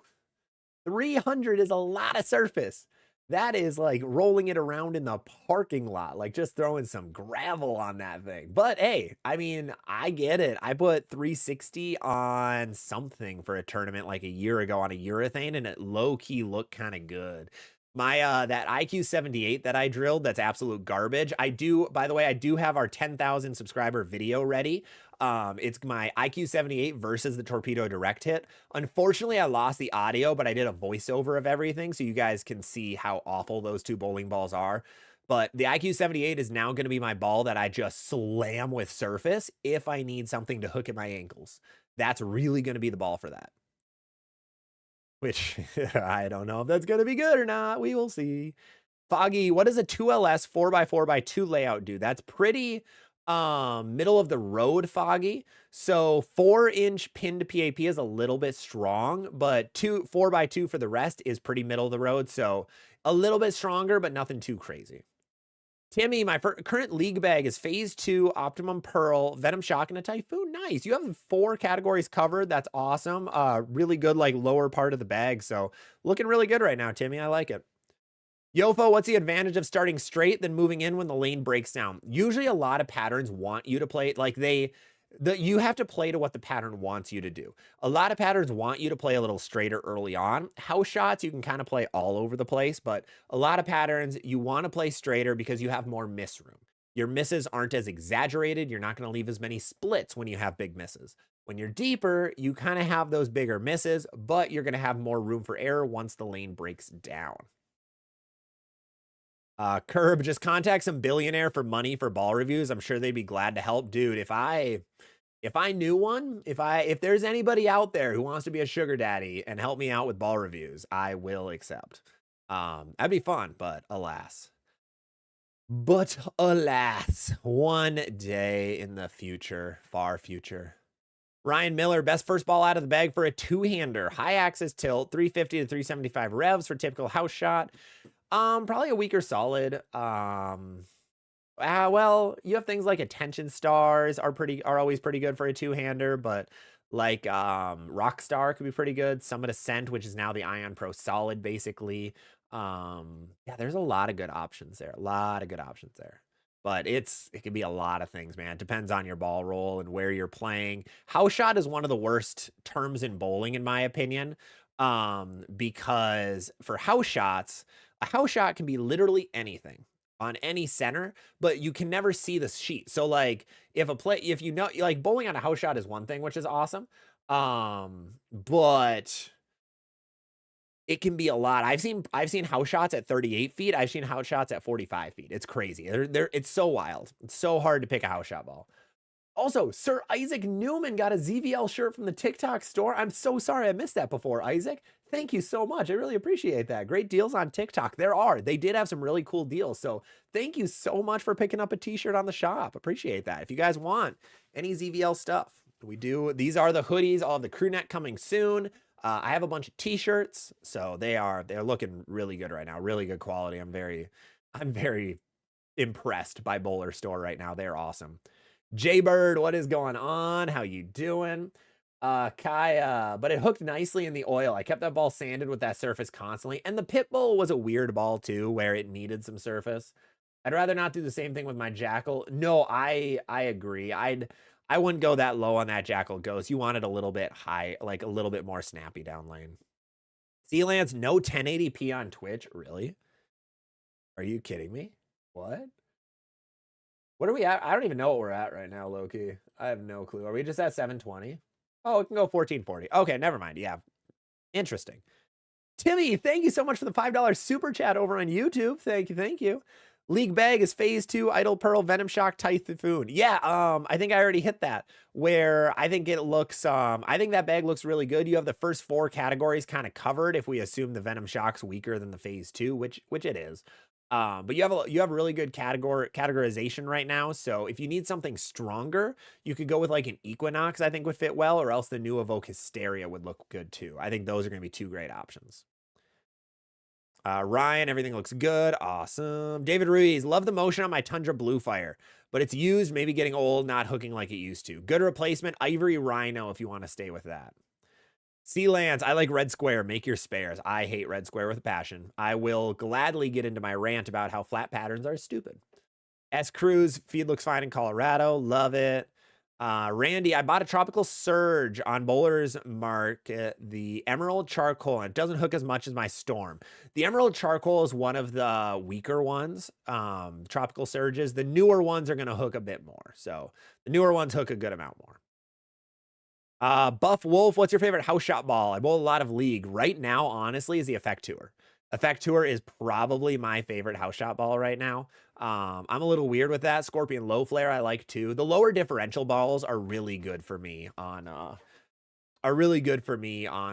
[SPEAKER 1] 300 is a lot of surface. That is like rolling it around in the parking lot, like just throwing some gravel on that thing. But hey, I mean, I get it. I put 360 on something for a tournament like a year ago on a urethane, and it low-key looked kind of good. My that IQ 78 that I drilled, that's absolute garbage. By the way, I do have our 10,000 subscriber video ready. It's my IQ 78 versus the Torpedo Direct Hit. Unfortunately, I lost the audio, but I did a voiceover of everything so you guys can see how awful those two bowling balls are. But the IQ 78 is now going to be my ball that I just slam with surface if I need something to hook at my ankles. That's really going to be the ball for that. Which I don't know if that's going to be good or not. We will see. Foggy, what does a 2LS 4x4x2 layout do? That's pretty middle of the road, Foggy. So 4-inch pin to PAP is a little bit strong, but 4x2 for the rest is pretty middle of the road. So a little bit stronger, but nothing too crazy. Timmy, my current league bag is Phase 2, Optimum Pearl, Venom Shock, and a Typhoon. Nice. You have 4 categories covered. That's awesome. Really good, like, lower part of the bag. So looking really good right now, Timmy. I like it. Yofo, what's the advantage of starting straight then moving in when the lane breaks down? Usually a lot of patterns want you to play it like you have to play to what the pattern wants you to do. A lot of patterns want you to play a little straighter early on. House shots, you can kind of play all over the place, but a lot of patterns, you want to play straighter because you have more miss room. Your misses aren't as exaggerated. You're not going to leave as many splits when you have big misses. When you're deeper, you kind of have those bigger misses, but you're going to have more room for error once the lane breaks down. Curb, just contact some billionaire for money for ball reviews. I'm sure they'd be glad to help. Dude, if I knew one, if there's anybody out there who wants to be a sugar daddy and help me out with ball reviews, I will accept. That'd be fun, but alas. One day in the future, far future. Ryan Miller, best first ball out of the bag for a two-hander. High axis tilt, 350 to 375 revs for typical house shot. Probably a weaker solid. Well, you have things like attention stars are always pretty good for a two-hander, but like Rockstar could be pretty good. Summit Ascent, which is now the Ion Pro Solid, basically. Yeah, there's a lot of good options there. But it could be a lot of things, man. It depends on your ball roll and where you're playing. House shot is one of the worst terms in bowling, in my opinion. Because for house shots, a house shot can be literally anything on any center, but you can never see the sheet. So like if you know, like bowling on a house shot is one thing, which is awesome. But it can be a lot. I've seen house shots at 38 feet. I've seen house shots at 45 feet. It's crazy. It's so wild. It's so hard to pick a house shot ball. Also, Sir Isaac Newman got a ZVL shirt from the TikTok store. I'm so sorry I missed that before, Isaac. Thank you so much. I really appreciate that. Great deals on TikTok. They did have some really cool deals. So thank you so much for picking up a t-shirt on the shop. Appreciate that. If you guys want any ZVL stuff, these are the hoodies, all of the crew neck coming soon. I have a bunch of t-shirts, so they're looking really good right now. Really good quality. I'm very impressed by Bowler Store right now. They're awesome. Jaybird, what is going on? How you doing? Kaya, but it hooked nicely in the oil. I kept that ball sanded with that surface constantly. And the pit bull was a weird ball too, where it needed some surface. I'd rather not do the same thing with my jackal. No, I agree. I wouldn't go that low on that jackal ghost. You want it a little bit high, like a little bit more snappy down lane. Sealance, no 1080p on Twitch. Really? Are you kidding me? What? What are we at? I don't even know what we're at right now, Loki. I have no clue. Are we just at 720? Oh, it can go 1440. Okay, never mind. Yeah. Interesting. Timmy, thank you so much for the $5 super chat over on YouTube. Thank you, thank you. League Bag is phase 2, Idle Pearl, Venom Shock, Typhoon. Yeah, I think I already hit that. Where I think it looks, I think that bag looks really good. You have the first 4 categories kind of covered if we assume the Venom Shock's weaker than the phase 2, which it is. But you have really good categorization right now. So if you need something stronger, you could go with like an Equinox, I think would fit well, or else the new Evoke Hysteria would look good too. I think those are going to be 2 great options. Ryan, everything looks good. Awesome. David Ruiz, love the motion on my Tundra Blue Fire, but it's used, maybe getting old, not hooking like it used to. Good replacement, Ivory Rhino, if you want to stay with that. Sea Lance, I like Red Square. Make your spares. I hate Red Square with a passion. I will gladly get into my rant about how flat patterns are stupid. S Cruz, feed looks fine in Colorado. Love it. Randy, I bought a Tropical Surge on Bowler's Market, the Emerald Charcoal, and it doesn't hook as much as my Storm. The Emerald Charcoal is one of the weaker ones, Tropical Surges. The newer ones are going to hook a bit more. So the newer ones hook a good amount more. Buff Wolf, what's your favorite house shot ball? I bowl a lot of League. Right now, honestly, is the Effect Tour. Effect Tour is probably my favorite house shot ball right now. I'm a little weird with that. Scorpion Low Flare I like too. The lower differential balls are really good for me on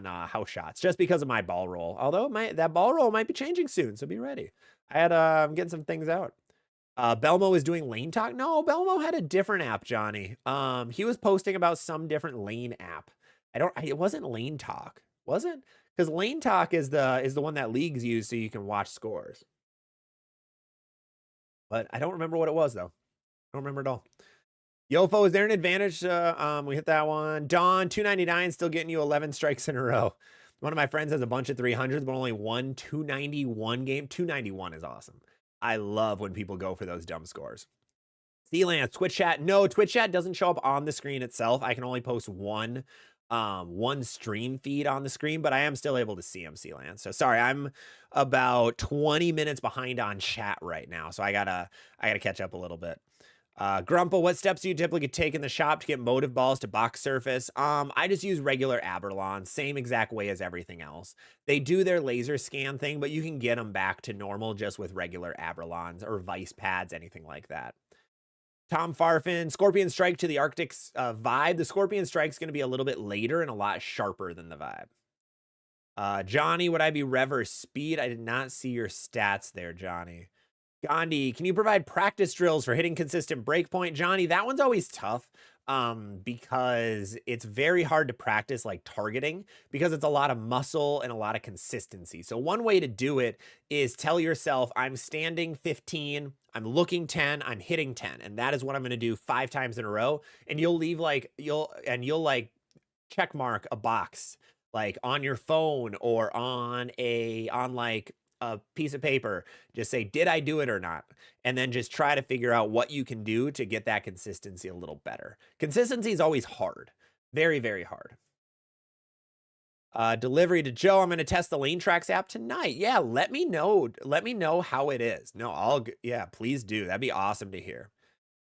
[SPEAKER 1] house shots, just because of my ball roll. Although that ball roll might be changing soon, so be ready. I'm getting some things out. Belmo is doing lane talk. No, Belmo had a different app, Johnny. He was posting about some different lane app. It wasn't lane talk, was it? Because lane talk is the one that leagues use so you can watch scores. But I don't remember what it was though. I don't remember at all. Yofo, is there an advantage? We hit that one. Dawn, 299, still getting you 11 strikes in a row. One of my friends has a bunch of 300s, but only one 291 game. 291 is awesome. I love when people go for those dumb scores. Sealance, Twitch chat. No, Twitch chat doesn't show up on the screen itself. I can only post one stream feed on the screen, but I am still able to see them, Sealance. So sorry, I'm about 20 minutes behind on chat right now, so I gotta catch up a little bit. Grumple, what steps do you typically take in the shop to get motive balls to box surface? I just use regular Aberlon, same exact way as everything else. They do their laser scan thing, but you can get them back to normal just with regular Aberlons or Vice pads, anything like that. Tom Farfin, Scorpion Strike to the Arctic vibe. The Scorpion Strike's going to be a little bit later and a lot sharper than the vibe. Johnny, would I be rev or speed? I did not see your stats there, Johnny. Gandhi, can you provide practice drills for hitting consistent breakpoint? Johnny, that one's always tough because it's very hard to practice like targeting because it's a lot of muscle and a lot of consistency. So one way to do it is tell yourself, I'm standing 15, I'm looking 10, I'm hitting 10. And that is what I'm going to do 5 times in a row. And you'll check mark a box like on your phone or on like a piece of paper, just say, did I do it or not? And then just try to figure out what you can do to get that consistency a little better. Consistency is always hard. Very, very hard. Delivery to Joe. I'm going to test the Lane Tracks app tonight. Yeah, let me know. Let me know how it is. No, yeah, please do. That'd be awesome to hear.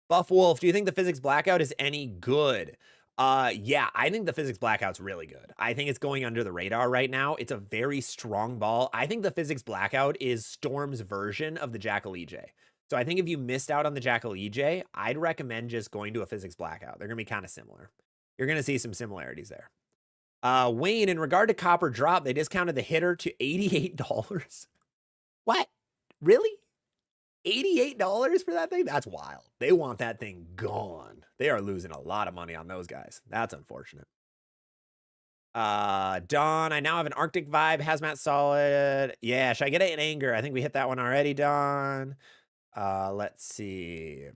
[SPEAKER 1] Buff Wolf, do you think the physics blackout is any good? Yeah, I think the physics blackout's really good. I think it's going under the radar right now. It's a very strong ball. I think the physics blackout is Storm's version of the Jackal EJ. So I think if you missed out on the Jackal EJ, I'd recommend just going to a physics blackout. They're going to be kind of similar. You're going to see some similarities there. Wayne, in regard to Copper Drop, they discounted the hitter to $88. What? Really? $88 for that thing? That's wild. They want that thing gone. They are losing a lot of money on those guys. That's unfortunate. Dawn, I now have an Arctic Vibe, Hazmat Solid. Yeah, should I get it in Anger? I think we hit that one already, Dawn. Let's see.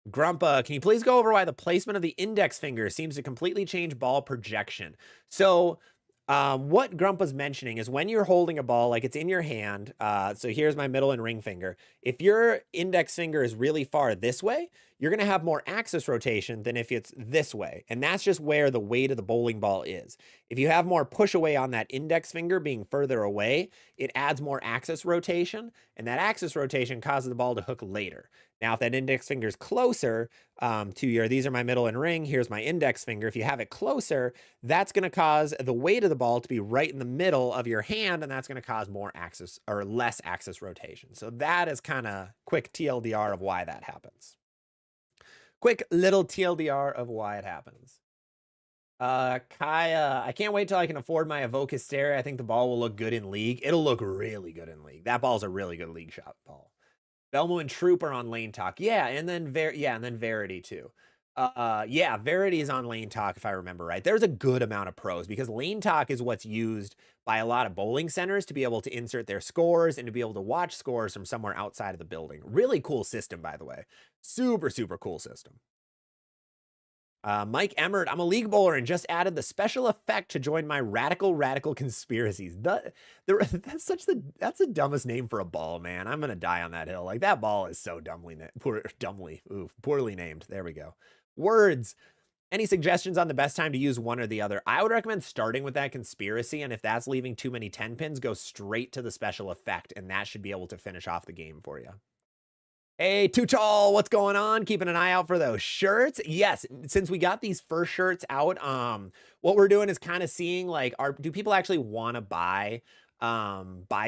[SPEAKER 1] Grumpa, can you please go over why the placement of the index finger seems to completely change ball projection? So what Grumpa's mentioning is when you're holding a ball, like it's in your hand. So here's my middle and ring finger. If your index finger is really far this way, you're going to have more axis rotation than if it's this way. And that's just where the weight of the bowling ball is. If you have more push away on that index finger being further away, it adds more axis rotation. And that axis rotation causes the ball to hook later. Now, if that index finger is closer to these are my middle and ring, here's my index finger. If you have it closer, that's going to cause the weight of the ball to be right in the middle of your hand, and that's going to cause more axis or less axis rotation. So that is kind of quick TLDR of why that happens. Quick little TLDR of why it happens. Kaya, I can't wait till I can afford my Evoke Hysteria. I think the ball will look good in League. It'll look really good in League. That ball's a really good League shot ball. Belmo and Troop are on Lane Talk. Yeah, and then Verity too. Yeah, Verity is on Lane Talk if I remember right. There's a good amount of pros because Lane Talk is what's used by a lot of bowling centers to be able to insert their scores and to be able to watch scores from somewhere outside of the building. Really cool system, by the way. Super, super cool system. Mike Emmert, I'm a League bowler and just added the special effect to join my radical conspiracies. That's the dumbest name for a ball, man. I'm gonna die on that hill. Like that ball is so poorly named. There we go. Words. Any suggestions on the best time to use one or the other? I would recommend starting with that conspiracy, and if that's leaving too many 10 pins, go straight to the special effect, and that should be able to finish off the game for you. Hey, Too Tall, what's going on? Keeping an eye out for those shirts. Yes, since we got these first shirts out, what we're doing is kind of seeing like, do people actually want to buy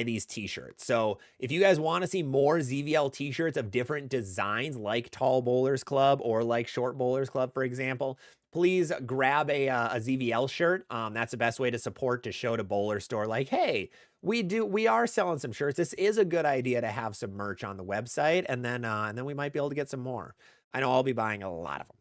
[SPEAKER 1] these t-shirts? So if you guys want to see more ZVL t-shirts of different designs, like Tall Bowlers Club or like Short Bowlers Club, for example, please grab a ZVL shirt. That's the best way to support, to show to Bowler Store like, hey, we are selling some shirts. This is a good idea to have some merch on the website, and then we might be able to get some more. I know I'll be buying a lot of them.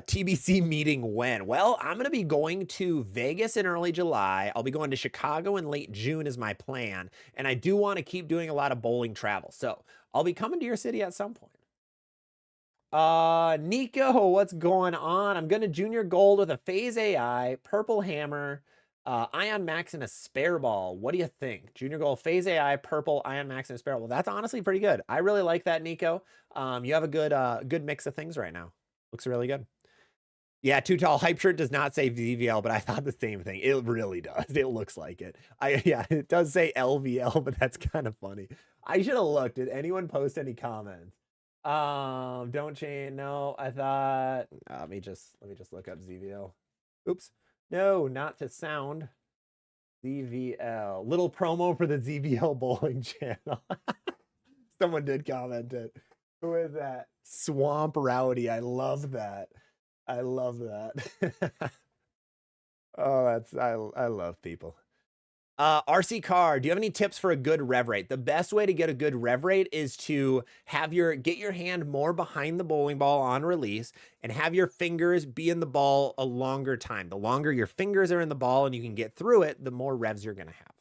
[SPEAKER 1] TBC meeting when? Well, I'm going to be going to Vegas in early July. I'll be going to Chicago in late June is my plan. And I do want to keep doing a lot of bowling travel. So I'll be coming to your city at some point. Nico, what's going on? I'm going to Junior Gold with a Phase AI, Purple Hammer, Ion Max, and a spare ball. What do you think? Junior Gold, Phase AI, Purple, Ion Max, and a spare ball. That's honestly pretty good. I really like that, Nico. You have a good mix of things right now. Looks really good. Yeah, Too Tall. Hype shirt does not say ZVL, but I thought the same thing. It really does. It looks like it. Yeah, it does say LVL, but that's kind of funny. I should have looked. Did anyone post any comments? Don't change. No, I thought. Let me just look up ZVL. Oops. No, not to sound. ZVL. Little promo for the ZVL bowling channel. Someone did comment it. Who is that? Swamp Rowdy. I love that. I love that. Oh, I love people. RC Car, do you have any tips for a good rev rate? The best way to get a good rev rate is to get your hand more behind the bowling ball on release and have your fingers be in the ball a longer time. The longer your fingers are in the ball and you can get through it, the more revs you're going to have.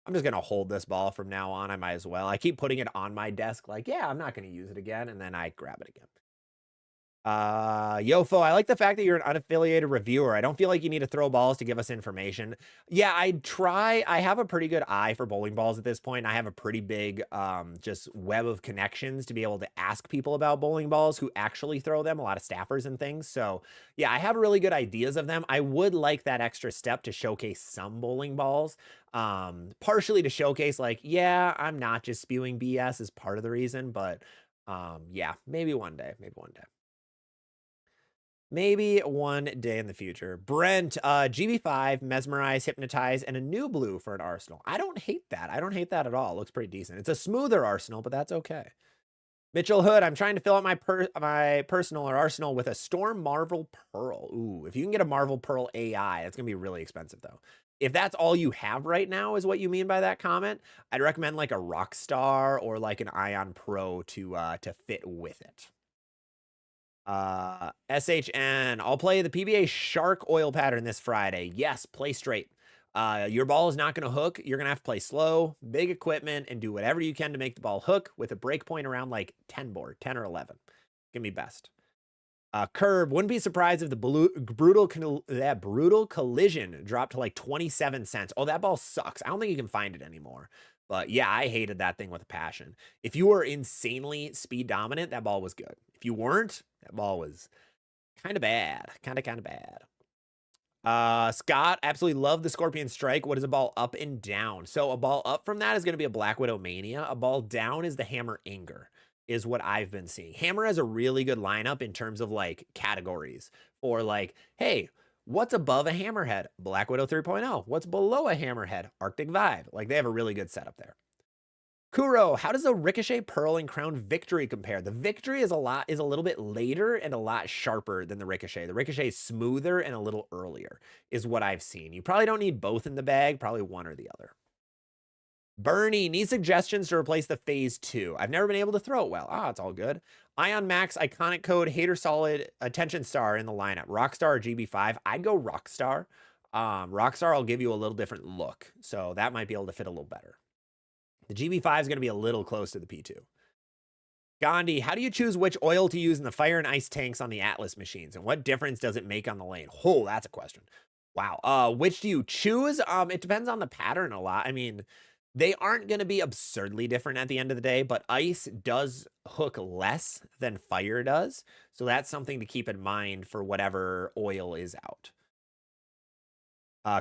[SPEAKER 1] I'm just going to hold this ball from now on. I might as well. I keep putting it on my desk like, yeah, I'm not going to use it again. And then I grab it again. Yofo, I like the fact that you're an unaffiliated reviewer. I don't feel like you need to throw balls to give us information. Yeah, I have a pretty good eye for bowling balls at this point. I have a pretty big just web of connections to be able to ask people about bowling balls who actually throw them, a lot of staffers and things. So yeah, I have really good ideas of them. I would like that extra step to showcase some bowling balls, partially to showcase like, yeah, I'm not just spewing BS is part of the reason, but yeah, maybe one day. Maybe one day in the future. Brent, GB5, Mesmerize, Hypnotize, and a new blue for an Arsenal. I don't hate that. I don't hate that at all. It looks pretty decent. It's a smoother Arsenal, but that's okay. Mitchell Hood, I'm trying to fill out my personal or Arsenal with a Storm Marvel Pearl. Ooh, if you can get a Marvel Pearl AI, that's going to be really expensive, though. If that's all you have right now is what you mean by that comment, I'd recommend like a Rockstar or like an Ion Pro to fit with it. SHN, I'll play the PBA Shark oil pattern this Friday. Yes, play straight. Your ball is not going to hook. You're going to have to play slow, big equipment, and do whatever you can to make the ball hook with a break point around like 10 board, 10 or 11. Give me best. Curb, wouldn't be surprised if the brutal collision dropped to like 27 cents. Oh, that ball sucks. I don't think you can find it anymore. But yeah, I hated that thing with a passion. If you were insanely speed dominant, that ball was good. If you weren't, that ball was kind of bad. Kind of bad. Scott, absolutely love the Scorpion Strike. What is a ball up and down? So a ball up from that is going to be a Black Widow Mania. A ball down is the Hammer Anger, is what I've been seeing. Hammer has a really good lineup in terms of like categories for like, hey, what's above a Hammerhead? Black Widow 3.0. What's below a Hammerhead? Arctic Vibe. Like they have a really good setup there. Kuro, how does the Ricochet, Pearl, and Crown Victory compare? The Victory is a little bit later and a lot sharper than the Ricochet. The Ricochet is smoother and a little earlier, is what I've seen. You probably don't need both in the bag, probably one or the other. Bernie, need suggestions to replace the Phase 2. I've never been able to throw it well. It's all good. Ion Max, Iconic Code, Hater Solid, Attention Star in the lineup. Rockstar or GB5? I'd go Rockstar. Rockstar will give you a little different look, so that might be able to fit a little better. The GB5 is going to be a little close to the P2. Gandhi, how do you choose which oil to use in the fire and ice tanks on the Atlas machines? And what difference does it make on the lane? Oh, that's a question. Wow. Which do you choose? It depends on the pattern a lot. I mean, they aren't going to be absurdly different at the end of the day, but ice does hook less than fire does. So that's something to keep in mind for whatever oil is out.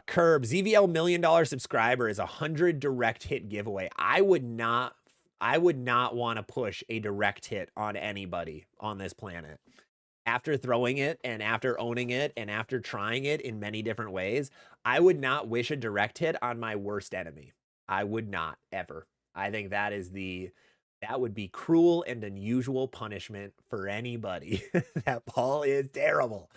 [SPEAKER 1] Curb, ZVL $1 million subscriber is 100 direct hit giveaway. I would not want to push a direct hit on anybody on this planet. After throwing it and after owning it and after trying it in many different ways, I would not wish a direct hit on my worst enemy. I would not ever. I think that would be cruel and unusual punishment for anybody. That ball is terrible.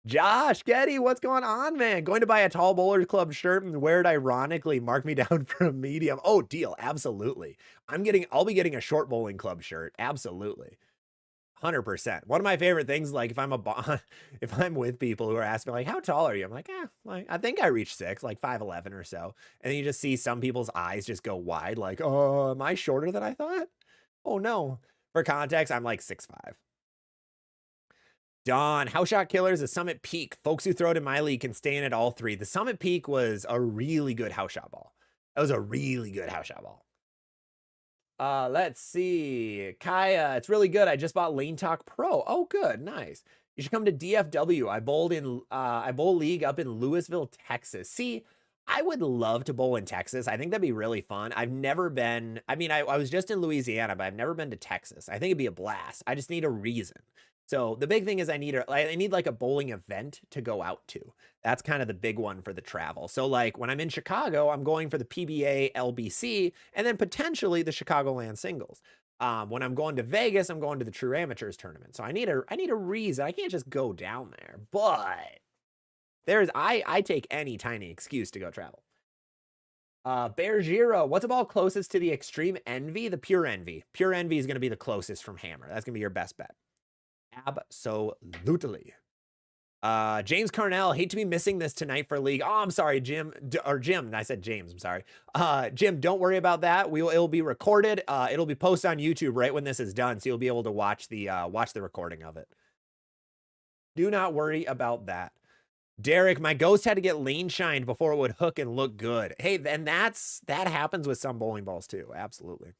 [SPEAKER 1] Josh, Getty, what's going on, man? Going to buy a Tall Bowlers Club shirt and wear it ironically. Mark me down for a medium. Oh, deal. Absolutely. I'll be getting a Short Bowling Club shirt. Absolutely. 100%. One of my favorite things, like if I'm with people who are asking like, how tall are you? I'm like, I think I reach 6, like 5'11" or so. And then you just see some people's eyes just go wide, like, oh, am I shorter than I thought? Oh no. For context, I'm like 6'5". Don, House Shot Killers, the Summit Peak. Folks who throw it in my league can stay in at all 3. The Summit Peak was a really good house shot ball. That was a really good house shot ball. Let's see. Kaya, it's really good. I just bought Lane Talk Pro. Oh, good. Nice. You should come to DFW. I bowl league up in Louisville, Texas. See, I would love to bowl in Texas. I think that'd be really fun. I've never been, I mean, I was just in Louisiana, but I've never been to Texas. I think it'd be a blast. I just need a reason. So the big thing is I need like a bowling event to go out to. That's kind of the big one for the travel. So like when I'm in Chicago, I'm going for the PBA LBC and then potentially the Chicagoland singles. When I'm going to Vegas, I'm going to the True Amateurs tournament. So I need a reason. I can't just go down there, but I take any tiny excuse to go travel. Bear Giro, what's a ball closest to the Extreme Envy? The Pure Envy. Pure Envy is going to be the closest from Hammer. That's going to be your best bet. Absolutely. James Carnell, hate to be missing this tonight for league. Oh, I'm sorry, Jim. I said James, I'm sorry. Jim, don't worry about that. It'll be recorded. It'll be posted on YouTube right when this is done, so you'll be able to watch the recording of it. Do not worry about that. Derek, my ghost had to get lane shined before it would hook and look good. Hey, and that happens with some bowling balls too. Absolutely.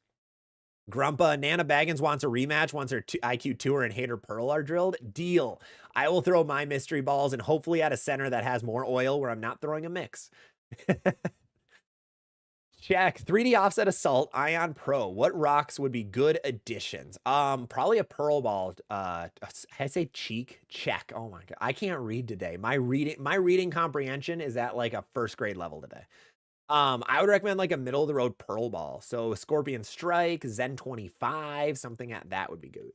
[SPEAKER 1] Grumpa, Nana Baggins wants a rematch once her IQ Tour and Hater Pearl are drilled. Deal. I will throw my mystery balls and hopefully at a center that has more oil where I'm not throwing a mix. Check. 3D Offset Assault, Ion Pro. What rocks would be good additions? Probably a Pearl ball. I say cheek. Check. Oh my God. I can't read today. My reading comprehension is at like a first grade level today. I would recommend like a middle of the road Pearl ball. So Scorpion Strike, Zen 25, something at that would be good.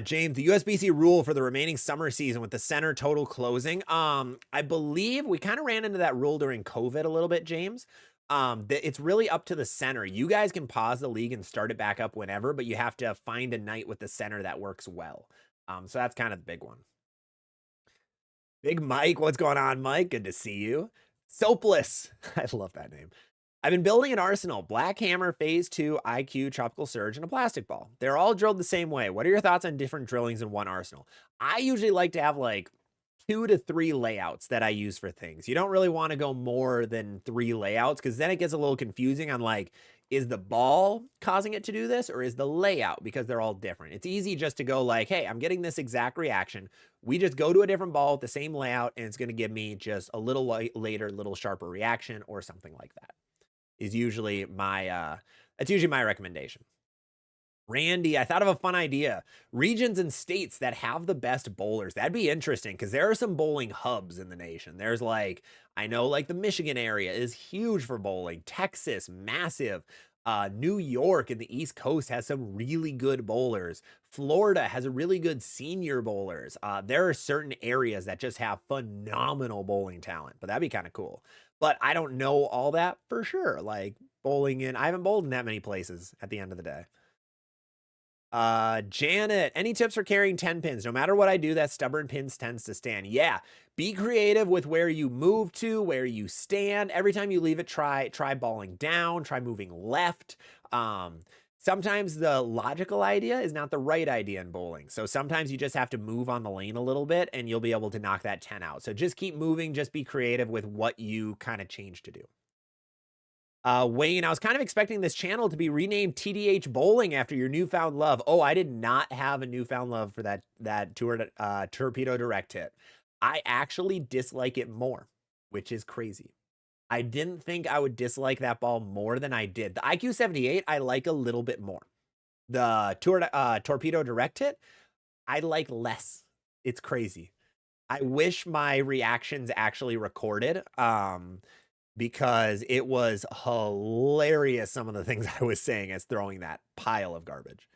[SPEAKER 1] James, the USBC rule for the remaining summer season with the center total closing. I believe we kind of ran into that rule during COVID a little bit, James. It's really up to the center. You guys can pause the league and start it back up whenever, but you have to find a night with the center that works well. So that's kind of the big one. Big Mike, what's going on, Mike? Good to see you. Soapless. I love that name. I've been building an arsenal, Black Hammer, Phase 2, IQ, Tropical Surge, and a plastic ball. They're all drilled the same way. What are your thoughts on different drillings in one arsenal? I usually like to have like 2 to 3 layouts that I use for things. You don't really want to go more than 3 layouts because then it gets a little confusing on like, is the ball causing it to do this or is the layout, because they're all different. It's easy just to go like, hey, I'm getting this exact reaction. We just go to a different ball with the same layout and it's going to give me just a little later, little sharper reaction or something like that. Is usually my that's usually my recommendation. Randy, I thought of a fun idea. Regions and states that have the best bowlers. That'd be interesting because there are some bowling hubs in the nation. There's like, I know like the Michigan area is huge for bowling. Texas, massive. New York and the East Coast has some really good bowlers. Florida has a really good senior bowlers. There are certain areas that just have phenomenal bowling talent, but that'd be kind of cool. But I don't know all that for sure. Like bowling in, I haven't bowled in that many places at the end of the day. Janet, any tips for carrying 10 pins? No matter what I do, that stubborn pins tends to stand. Yeah, be creative with where you move to, where you stand. Every time you leave it, try balling down, try moving left. Sometimes the logical idea is not the right idea in bowling. So sometimes you just have to move on the lane a little bit and you'll be able to knock that 10 out. So just keep moving, just be creative with what you kind of change to do. Wayne, I was kind of expecting this channel to be renamed TDH Bowling after your newfound love. Oh, I did not have a newfound love for that torpedo direct hit. I actually dislike it more, which is crazy. I didn't think I would dislike that ball more than I did. The IQ 78, I like a little bit more. The torpedo direct hit, I like less. It's crazy. I wish my reactions actually recorded. Because it was hilarious, some of the things I was saying as throwing that pile of garbage.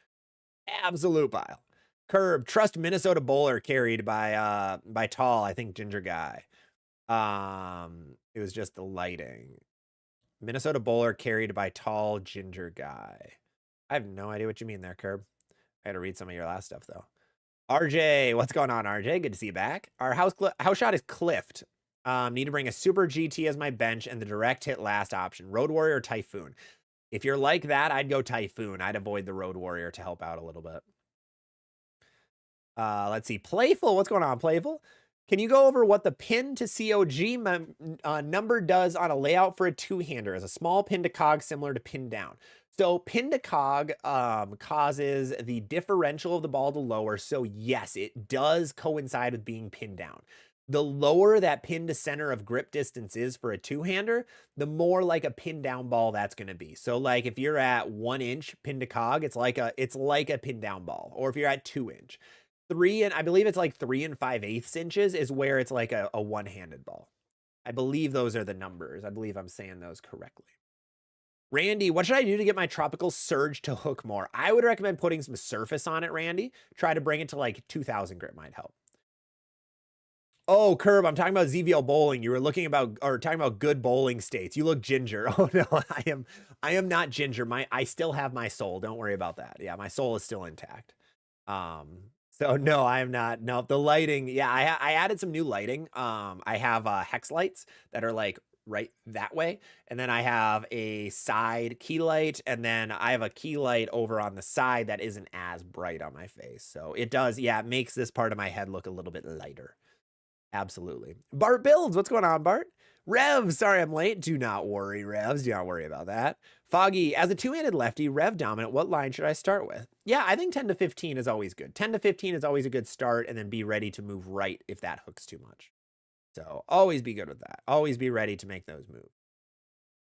[SPEAKER 1] Absolute pile. Curb, trust Minnesota bowler carried by tall, I think ginger guy. It was just the lighting. Minnesota bowler carried by tall ginger guy. I have no idea what you mean there, Curb. I had to read some of your last stuff though. RJ, what's going on, RJ? Good to see you back. Our house shot is cliffed. Need to bring a super GT as my bench and the direct hit last option. Road Warrior or Typhoon. If you're like that, I'd go Typhoon. I'd avoid the Road Warrior to help out a little bit. Let's see. Playful. What's going on, Playful? Can you go over what the pin to COG number does on a layout for a two-hander as a small pin to cog similar to pin down? So pin to cog causes the differential of the ball to lower. So yes, it does coincide with being pinned down. The lower that pin to center of grip distance is for a two-hander, the more like a pin down ball that's going to be. So like if you're at 1 inch pin to cog, it's like a pin down ball. Or if you're at 2 inch, I believe it's like 3 5/8 inches is where it's like a one-handed ball. I believe those are the numbers. I believe I'm saying those correctly. Randy, what should I do to get my tropical surge to hook more? I would recommend putting some surface on it, Randy. Try to bring it to like 2,000 grit might help. Oh, Curb, I'm talking about ZVL bowling. You were talking about good bowling states. You look ginger. Oh no, I am not ginger. I still have my soul. Don't worry about that. Yeah, my soul is still intact. So no, I am not. No, the lighting. Yeah, I added some new lighting. I have hex lights that are like right that way, and then I have a side key light, and then I have a key light over on the side that isn't as bright on my face. So it does, yeah, it makes this part of my head look a little bit lighter. Absolutely. Bart Builds, what's going on, Bart? Rev, sorry I'm late. Do not worry, Revs. Do not worry about that. Foggy, as a two-handed lefty, Rev dominant, what line should I start with? Yeah, I think 10 to 15 is always good. 10 to 15 is always a good start, and then be ready to move right if that hooks too much. So always be good with that. Always be ready to make those moves.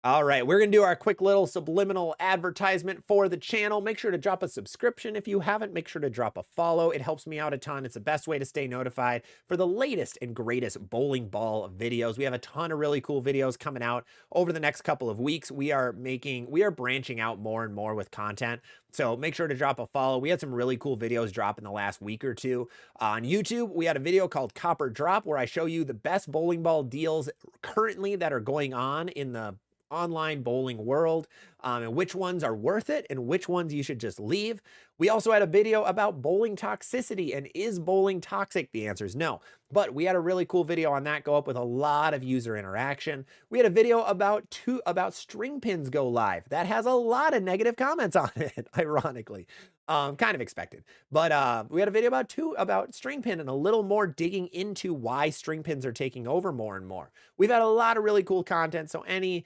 [SPEAKER 1] All right, we're going to do our quick little subliminal advertisement for the channel. Make sure to drop a subscription if you haven't. Make sure to drop a follow. It helps me out a ton. It's the best way to stay notified for the latest and greatest bowling ball videos. We have a ton of really cool videos coming out over the next couple of weeks. We are branching out more and more with content. So make sure to drop a follow. We had some really cool videos drop in the last week or two. On YouTube, we had a video called Copper Drop where I show you the best bowling ball deals currently that are going on in the online bowling world, and which ones are worth it and which ones you should just leave. We also had a video about bowling toxicity, and is bowling toxic? The answer is no. But we had a really cool video on that go up with a lot of user interaction. We had a video about string pins go live. That has a lot of negative comments on it, ironically. Kind of expected. But we had a video about string pin and a little more digging into why string pins are taking over more and more. We've had a lot of really cool content, so any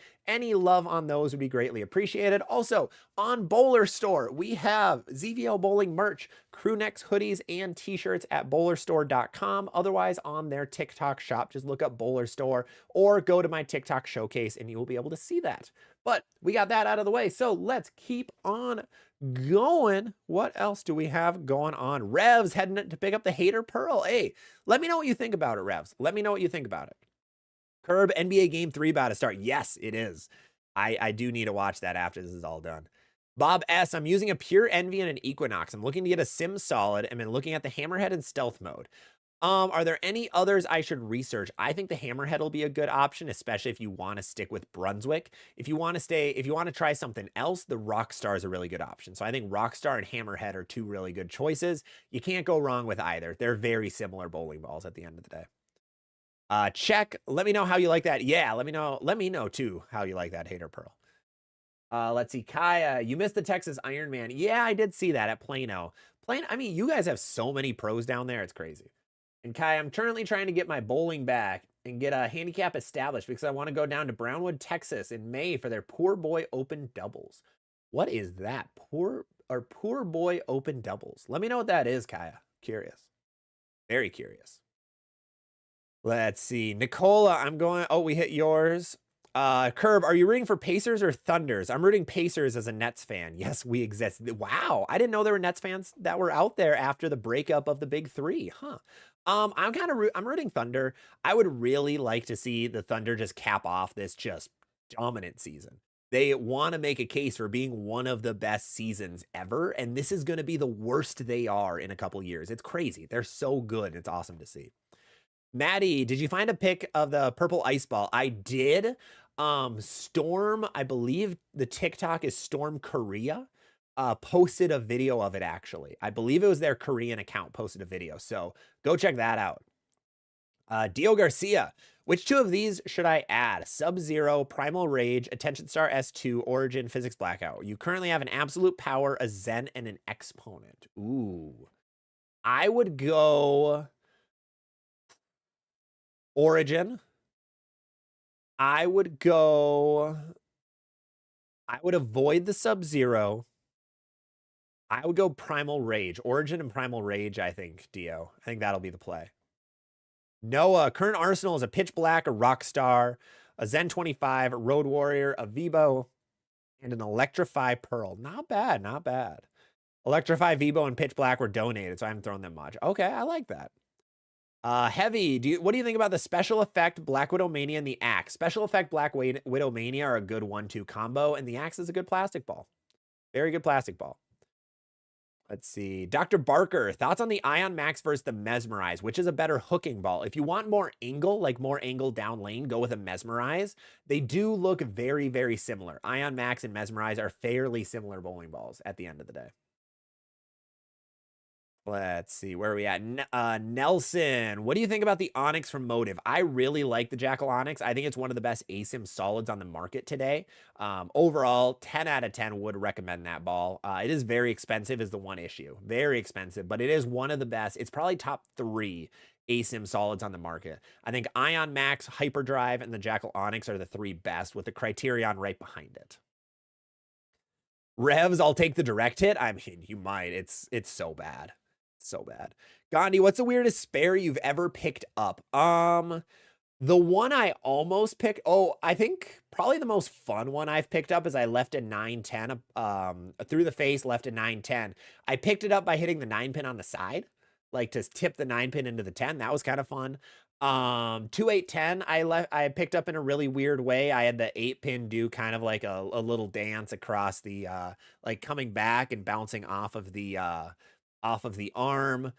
[SPEAKER 1] love on those would be greatly appreciated. Also, on Bowler Store, we have ZVL Bowling merch, crew necks, hoodies, and t-shirts at bowlerstore.com. Otherwise, on their TikTok shop, just look up Bowler Store or go to my TikTok showcase and you will be able to see that. But we got that out of the way, so let's keep on going. What else do we have going on? Revs heading to pick up the Hater Pearl. Hey, let me know what you think about it, Revs. Let me know what you think about it. Curb, NBA Game 3 about to start. Yes, it is. I do need to watch that after this is all done. Bob S., I'm using a Pure Envy and an Equinox. I'm looking to get a Sim Solid and been looking at the Hammerhead and Stealth mode. Are there any others I should research? I think the Hammerhead will be a good option, especially if you want to stick with Brunswick. If you want to try something else, the Rockstar is a really good option. So I think Rockstar and Hammerhead are two really good choices. You can't go wrong with either. They're very similar bowling balls at the end of the day. Check. Let me know how you like that. Yeah, let me know too how you like that Hater Pearl. Let's see. Kaya, you missed the Texas Ironman. Yeah, I did see that at Plano. I mean, you guys have so many pros down there. It's crazy. And Kai, I'm currently trying to get my bowling back and get a handicap established because I want to go down to Brownwood, Texas in May for their Poor Boy Open Doubles. What is that? Poor Boy Open Doubles. Let me know what that is, Kaya. Curious. Very curious. Let's see. Nicola, we hit yours. Curb, are you rooting for Pacers or Thunders? I'm rooting Pacers as a Nets fan. Yes, we exist. Wow, I didn't know there were Nets fans that were out there after the breakup of the Big Three, huh? I'm rooting Thunder. I would really like to see the Thunder just cap off this just dominant season. They want to make a case for being one of the best seasons ever, and this is going to be the worst they are in a couple years. It's crazy. They're so good. It's awesome to see. Maddie, did you find a pic of the purple ice ball? I did. Storm, I believe the TikTok is Storm Korea, posted a video of it actually. I believe it was their Korean account posted a video. So go check that out. Dio Garcia, which two of these should I add? Sub-Zero, Primal Rage, Attention Star S2, Origin, Physics Blackout. You currently have an Absolute Power, a Zen, and an Exponent. Ooh. I would go Origin. I would avoid the Sub-Zero. I would go Primal Rage. Origin and Primal Rage, I think, Dio. I think that'll be the play. Noah, current arsenal is a Pitch Black, a Rockstar, a Zen 25, a Road Warrior, a Vibo, and an Electrify Pearl. Not bad, not bad. Electrify, Vibo, and Pitch Black were donated, so I haven't thrown them much. Okay, I like that. Heavy, what do you think about the Special Effect Black Widow Mania and the Axe? Special Effect Black Widow Mania are a good 1-2 combo, and the Axe is a good plastic ball. Very good plastic ball. Let's see. Dr. Barker, thoughts on the Ion Max versus the Mesmerize? Which is a better hooking ball? If you want more angle, like more angle down lane, go with a Mesmerize. They do look very, very similar. Ion Max and Mesmerize are fairly similar bowling balls at the end of the day. Let's see, where are we at? Nelson, what do you think about the Onyx from Motive? I really like the Jackal Onyx. I think it's one of the best ASIM solids on the market today. Overall, 10 out of 10 would recommend that ball. It is very expensive is the one issue. Very expensive, but it is one of the best. It's probably top 3 ASIM solids on the market. I think Ion Max, Hyperdrive, and the Jackal Onyx are the 3 best with the Criterion right behind it. Revs, I'll take the direct hit. I mean, you might. It's so bad. So bad. Gandhi, what's the weirdest spare you've ever picked up? The one I almost picked, I think probably the most fun one I've picked up is I left a 9-10, through the face, left a 9-10. I picked it up by hitting the 9-pin on the side, like to tip the 9-pin into the 10. That was kind of fun. 2-8-10, I picked up in a really weird way. I had the 8-pin do kind of like a little dance across the, like coming back and bouncing off of the arm.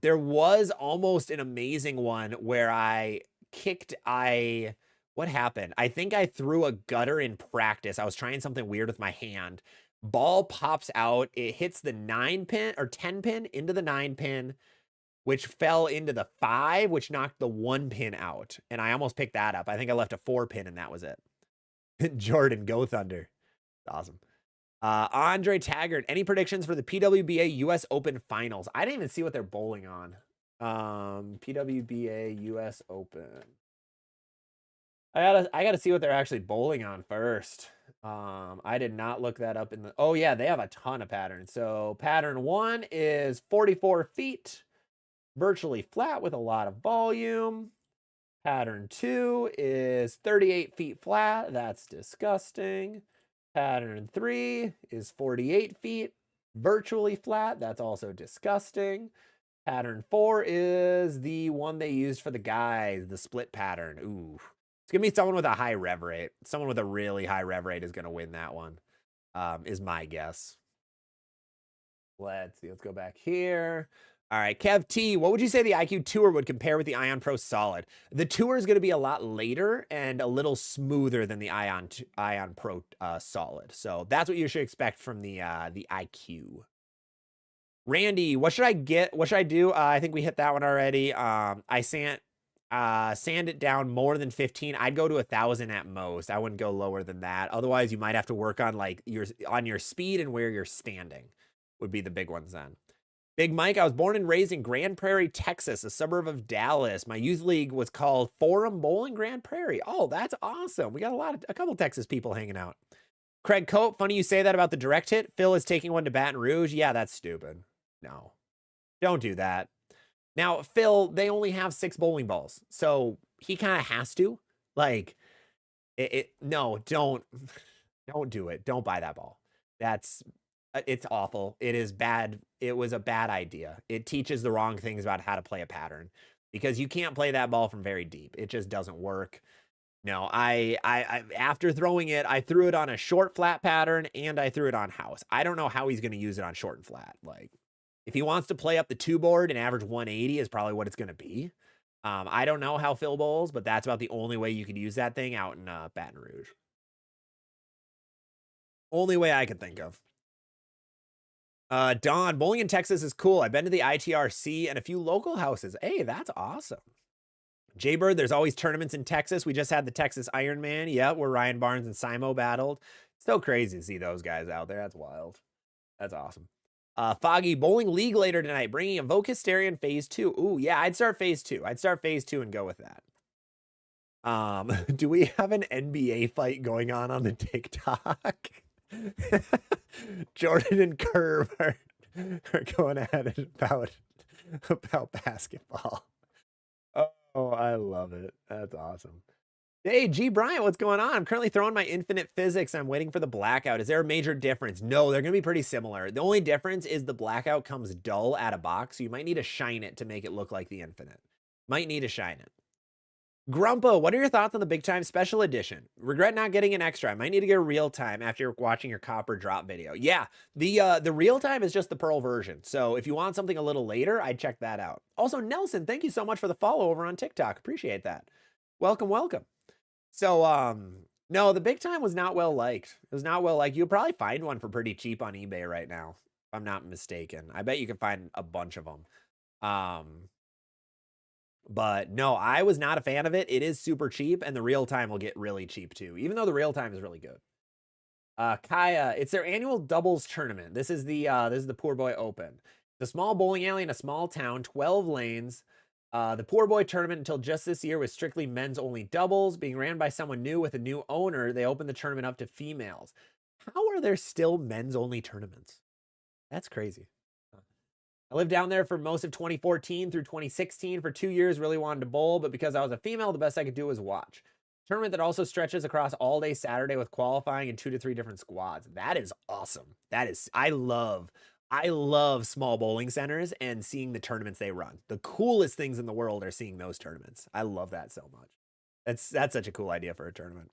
[SPEAKER 1] There was almost an amazing one where I What happened? I think I threw a gutter in practice. I was trying something weird with my hand. Ball pops out. It hits the 9 pin or 10 pin into the 9 pin, which fell into the 5, which knocked the 1 pin out. And I almost picked that up. I think I left a 4 pin and that was it. Jordan, go Thunder. Awesome. Andre Taggart, any predictions for the PWBA US Open Finals? I didn't even see what they're bowling on. PWBA US Open. I gotta see what they're actually bowling on first. I did not look that up in the. Oh yeah, they have a ton of patterns. So pattern 1 is 44 feet, virtually flat with a lot of volume. Pattern 2 is 38 feet flat. That's disgusting. Pattern 3 is 48 feet, virtually flat. That's also disgusting. Pattern 4 is the one they used for the guys, the split pattern. Ooh. It's going to be someone with a high rev rate. Someone with a really high rev rate is going to win that one, is my guess. Let's see. Let's go back here. All right, Kev T, what would you say the IQ Tour would compare with the Ion Pro Solid? The Tour is going to be a lot later and a little smoother than the Ion Pro Solid. So that's what you should expect from the IQ. Randy, what should I get? What should I do? I think we hit that one already. I sand it down more than 15. I'd go to 1,000 at most. I wouldn't go lower than that. Otherwise, you might have to work on like your speed and where you're standing would be the big ones then. Big Mike, I was born and raised in Grand Prairie, Texas, a suburb of Dallas. My youth league was called Forum Bowling Grand Prairie. Oh, that's awesome. We got a couple Texas people hanging out. Craig Cope, funny you say that about the direct hit. Phil is taking one to Baton Rouge. Yeah, that's stupid. No, don't do that. Now, Phil, they only have 6 bowling balls, so he kind of has to. Like, no, don't do it. Don't buy that ball. It's awful. It is bad. It was a bad idea. It teaches the wrong things about how to play a pattern because you can't play that ball from very deep. It just doesn't work. No, I after throwing it, I threw it on a short flat pattern and I threw it on house. I don't know how he's going to use it on short and flat. Like, if he wants to play up the 2 board and average 180 is probably what it's going to be. I don't know how Phil bowls, but that's about the only way you could use that thing out in Baton Rouge. Only way I could think of. Don, bowling in Texas is cool. I've been to the ITRC and a few local houses. Hey, that's awesome. Jaybird, there's always tournaments in Texas. We just had the Texas Ironman. Yeah, where Ryan Barnes and Simo battled. So crazy to see those guys out there. That's wild. That's awesome. Foggy, bowling league later tonight, bringing a Voke Hysteria in phase 2. Ooh, yeah, I'd start phase 2. I'd start phase 2 and go with that. Do we have an NBA fight going on the TikTok? Jordan and Curve are going at it about basketball. Oh, I love it. That's awesome. Hey, G. Bryant, what's going on? I'm currently throwing my infinite physics. I'm waiting for the blackout. Is there a major difference? No, they're going to be pretty similar. The only difference is the blackout comes dull out of box. So you might need to shine it to make it look like the infinite. Might need to shine it. Grumpo, what are your thoughts on the Big Time Special Edition? Regret not getting an extra. I might need to get a real time after watching your copper drop video. Yeah, the real time is just the Pearl version. So if you want something a little later, I'd check that out. Also, Nelson, thank you so much for the follow over on TikTok. Appreciate that. Welcome, welcome. So, no, the Big Time was not well liked. It was not well liked. You'll probably find one for pretty cheap on eBay right now, if I'm not mistaken. I bet you can find a bunch of them. But no, I was not a fan of it. It is super cheap, and the real time will get really cheap too, even though the real time is really good. Kaya, it's their annual doubles tournament. This is the Poor Boy Open. The small bowling alley in a small town, 12 lanes. The Poor Boy tournament until just this year was strictly men's only doubles, being ran by someone new with a new owner. They opened the tournament up to females. How are there still men's only tournaments? That's crazy. I lived down there for most of 2014 through 2016 for 2 years, really wanted to bowl, but because I was a female, the best I could do was watch. Tournament that also stretches across all day Saturday with qualifying in 2 to 3 different squads. That is awesome. I love small bowling centers and seeing the tournaments they run. The coolest things in the world are seeing those tournaments. I love that so much. That's such a cool idea for a tournament.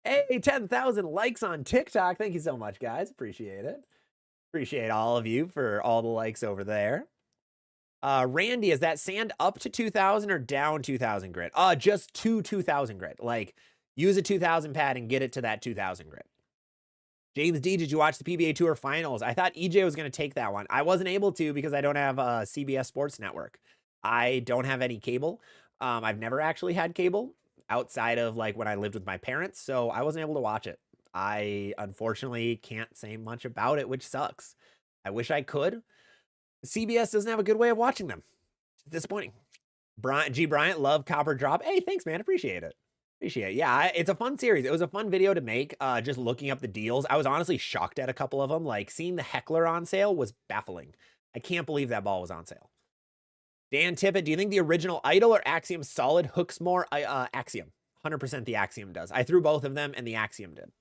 [SPEAKER 1] Hey, 10,000 likes on TikTok. Thank you so much, guys. Appreciate it. Appreciate all of you for all the likes over there. Randy, is that sand up to 2,000 or down 2,000 grit? Just to 2,000 grit. Like, Use a 2000 pad and get it to that 2000 grip. James D, did you watch the PBA Tour Finals? I thought EJ was going to take that one. I wasn't able to because I don't have a CBS Sports Network. I don't have any cable. I've never actually had cable outside of like when I lived with my parents, so I wasn't able to watch it. I unfortunately can't say much about it, which sucks. I wish I could. CBS doesn't have a good way of watching them. It's disappointing. Bryant, love Copper Drop. Hey, thanks, man. Appreciate it. Appreciate it. Yeah, it's a fun series. It was a fun video to make, just looking up the deals. I was honestly shocked at a couple of them. Like, seeing the Heckler on sale was baffling. I can't believe that ball was on sale. Dan Tippett, do you think the original Idol or Axiom Solid hooks more? Axiom. 100% the Axiom does. I threw both of them, and the Axiom did.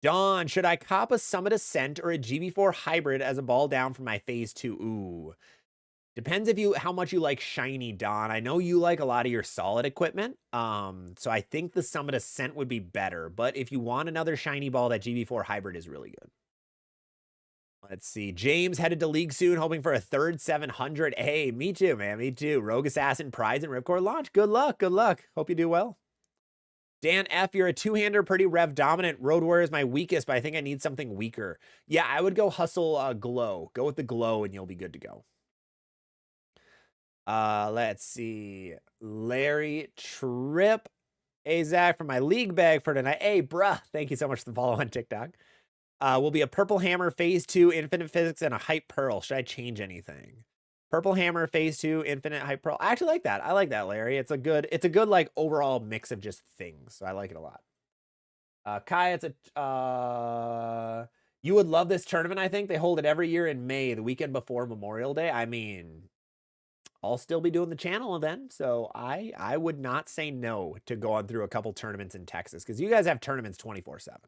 [SPEAKER 1] Dawn, should I cop a Summit Ascent or a GB4 Hybrid as a ball down from my Phase 2? Ooh. Depends how much you like shiny, Don. I know you like a lot of your solid equipment. So I think the Summit Ascent would be better. But if you want another shiny ball, that GB4 Hybrid is really good. Let's see. James headed to League soon, hoping for a third 700. Hey, me too, man. Me too. Rogue Assassin, Prize, and Ripcord launch. Good luck. Good luck. Hope you do well. Dan F, you're a two-hander, pretty rev dominant. Road Warrior is my weakest, but I think I need something weaker. Yeah, I would go hustle Glow. Go with the Glow, and you'll be good to go. Let's see. Larry Tripp. Hey, Zach, for my league bag for tonight. Hey, bruh. Thank you so much for the follow on TikTok. Will be a Purple Hammer, Phase 2, Infinite Physics, and a Hype Pearl. Should I change anything? Purple Hammer, Phase 2, Infinite, Hype Pearl. I actually like that. I like that, Larry. It's a good like overall mix of just things. So I like it a lot. Kai, it's a you would love this tournament, I think. They hold it every year in May, the weekend before Memorial Day. I mean, I'll still be doing the channel then, so I would not say no to going through a couple tournaments in Texas, because you guys have tournaments 24/7.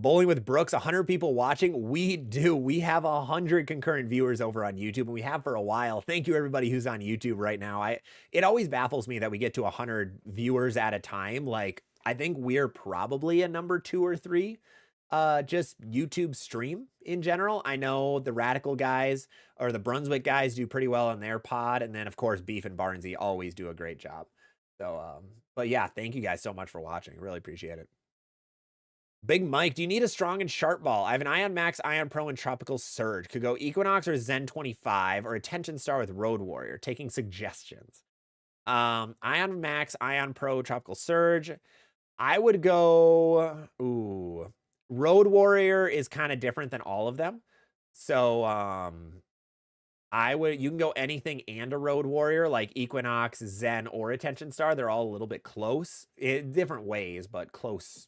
[SPEAKER 1] Bowling with Brooks, 100 people watching. We do. We have 100 concurrent viewers over on YouTube, and we have for a while. Thank you, everybody who's on YouTube right now. It always baffles me that we get to 100 viewers at a time. Like, I think we're probably a number 2 or 3 just YouTube stream in general. I know the Radical guys or the Brunswick guys do pretty well on their pod, and then of course Beef and Barnsey always do a great job. So but yeah, thank you guys so much for watching. Really appreciate it. Big Mike, do you need a strong and sharp ball? I have an Ion Max, Ion Pro, and Tropical Surge. Could go Equinox or Zen 25 or Attention Star with Road Warrior. Taking suggestions. Ion Max, Ion Pro, Tropical Surge. I would go, Road Warrior is kind of different than all of them. So you can go anything and a Road Warrior, like Equinox, Zen, or Attention Star. They're all a little bit close in different ways, but close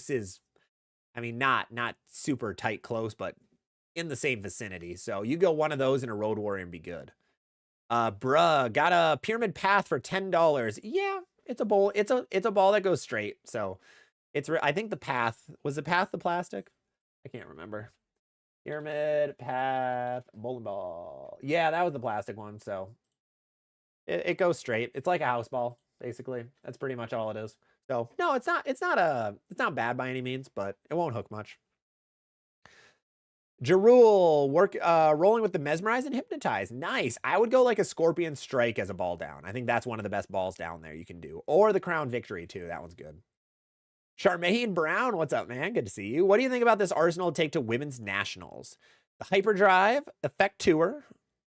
[SPEAKER 1] is, I mean, not super tight close, but in the same vicinity. So you go one of those in a Road Warrior and be good. Bruh, got a Pyramid Path for $10. Yeah, it's a bowl. It's a ball that goes straight. So I think the Path, was the Path the plastic? I can't remember. Pyramid Path bowling ball. Yeah, that was the plastic one. So it goes straight. It's like a house ball, basically. That's pretty much all it is. So no, it's not bad by any means, but it won't hook much. Jarul, rolling with the Mesmerize and Hypnotize. Nice. I would go like a Scorpion Strike as a ball down. I think that's one of the best balls down there you can do. Or the Crown Victory too. That one's good. Charmaine Brown, what's up, man? Good to see you. What do you think about this Arsenal take to Women's Nationals? The Hyperdrive, Effect Tour.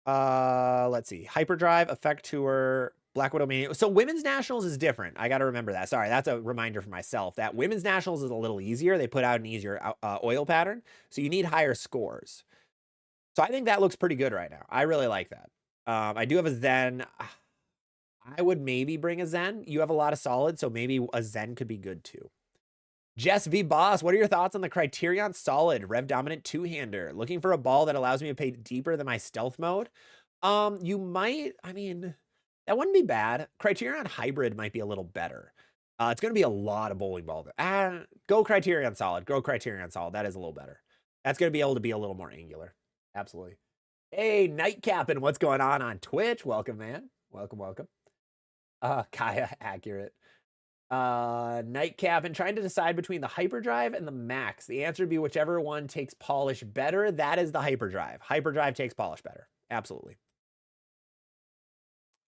[SPEAKER 1] Let's see. Hyperdrive, Effect Tour, Black Widow Mania. So Women's Nationals is different. I got to remember that. Sorry, that's a reminder for myself. That Women's Nationals is a little easier. They put out an easier oil pattern. So you need higher scores. So I think that looks pretty good right now. I really like that. I do have a Zen. I would maybe bring a Zen. You have a lot of solid, so maybe a Zen could be good too. Jess V. Boss, what are your thoughts on the Criterion Solid Rev Dominant two-hander? Looking for a ball that allows me to pay deeper than my stealth mode? You might, I mean, that wouldn't be bad. Criterion Hybrid might be a little better. It's going to be a lot of bowling ball. Go Criterion Solid. Go Criterion Solid. That is a little better. That's going to be able to be a little more angular. Absolutely. Hey, Nightcappin', what's going on Twitch? Welcome, man. Welcome. Kaya, accurate. Nightcappin', trying to decide between the Hyperdrive and the Max. The answer would be whichever one takes polish better. That is the Hyperdrive. Hyperdrive takes polish better. Absolutely.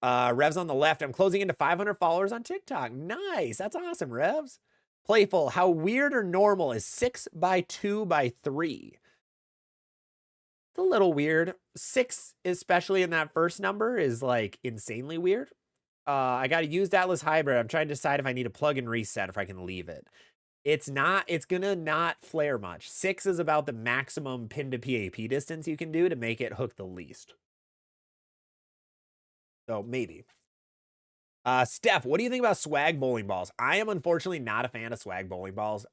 [SPEAKER 1] Revs on the left. I'm closing into 500 followers on TikTok. Nice. That's awesome, Revs. Playful. How weird or normal is 6 by 2 by 3? It's a little weird. 6, especially in that first number, is like insanely weird. I got a used Atlas Hybrid. I'm trying to decide if I need a plug and reset, if I can leave it. It's gonna not flare much. 6 is about the maximum pin to PAP distance you can do to make it hook the least. So maybe. Steph, what do you think about swag bowling balls? I am unfortunately not a fan of swag bowling balls.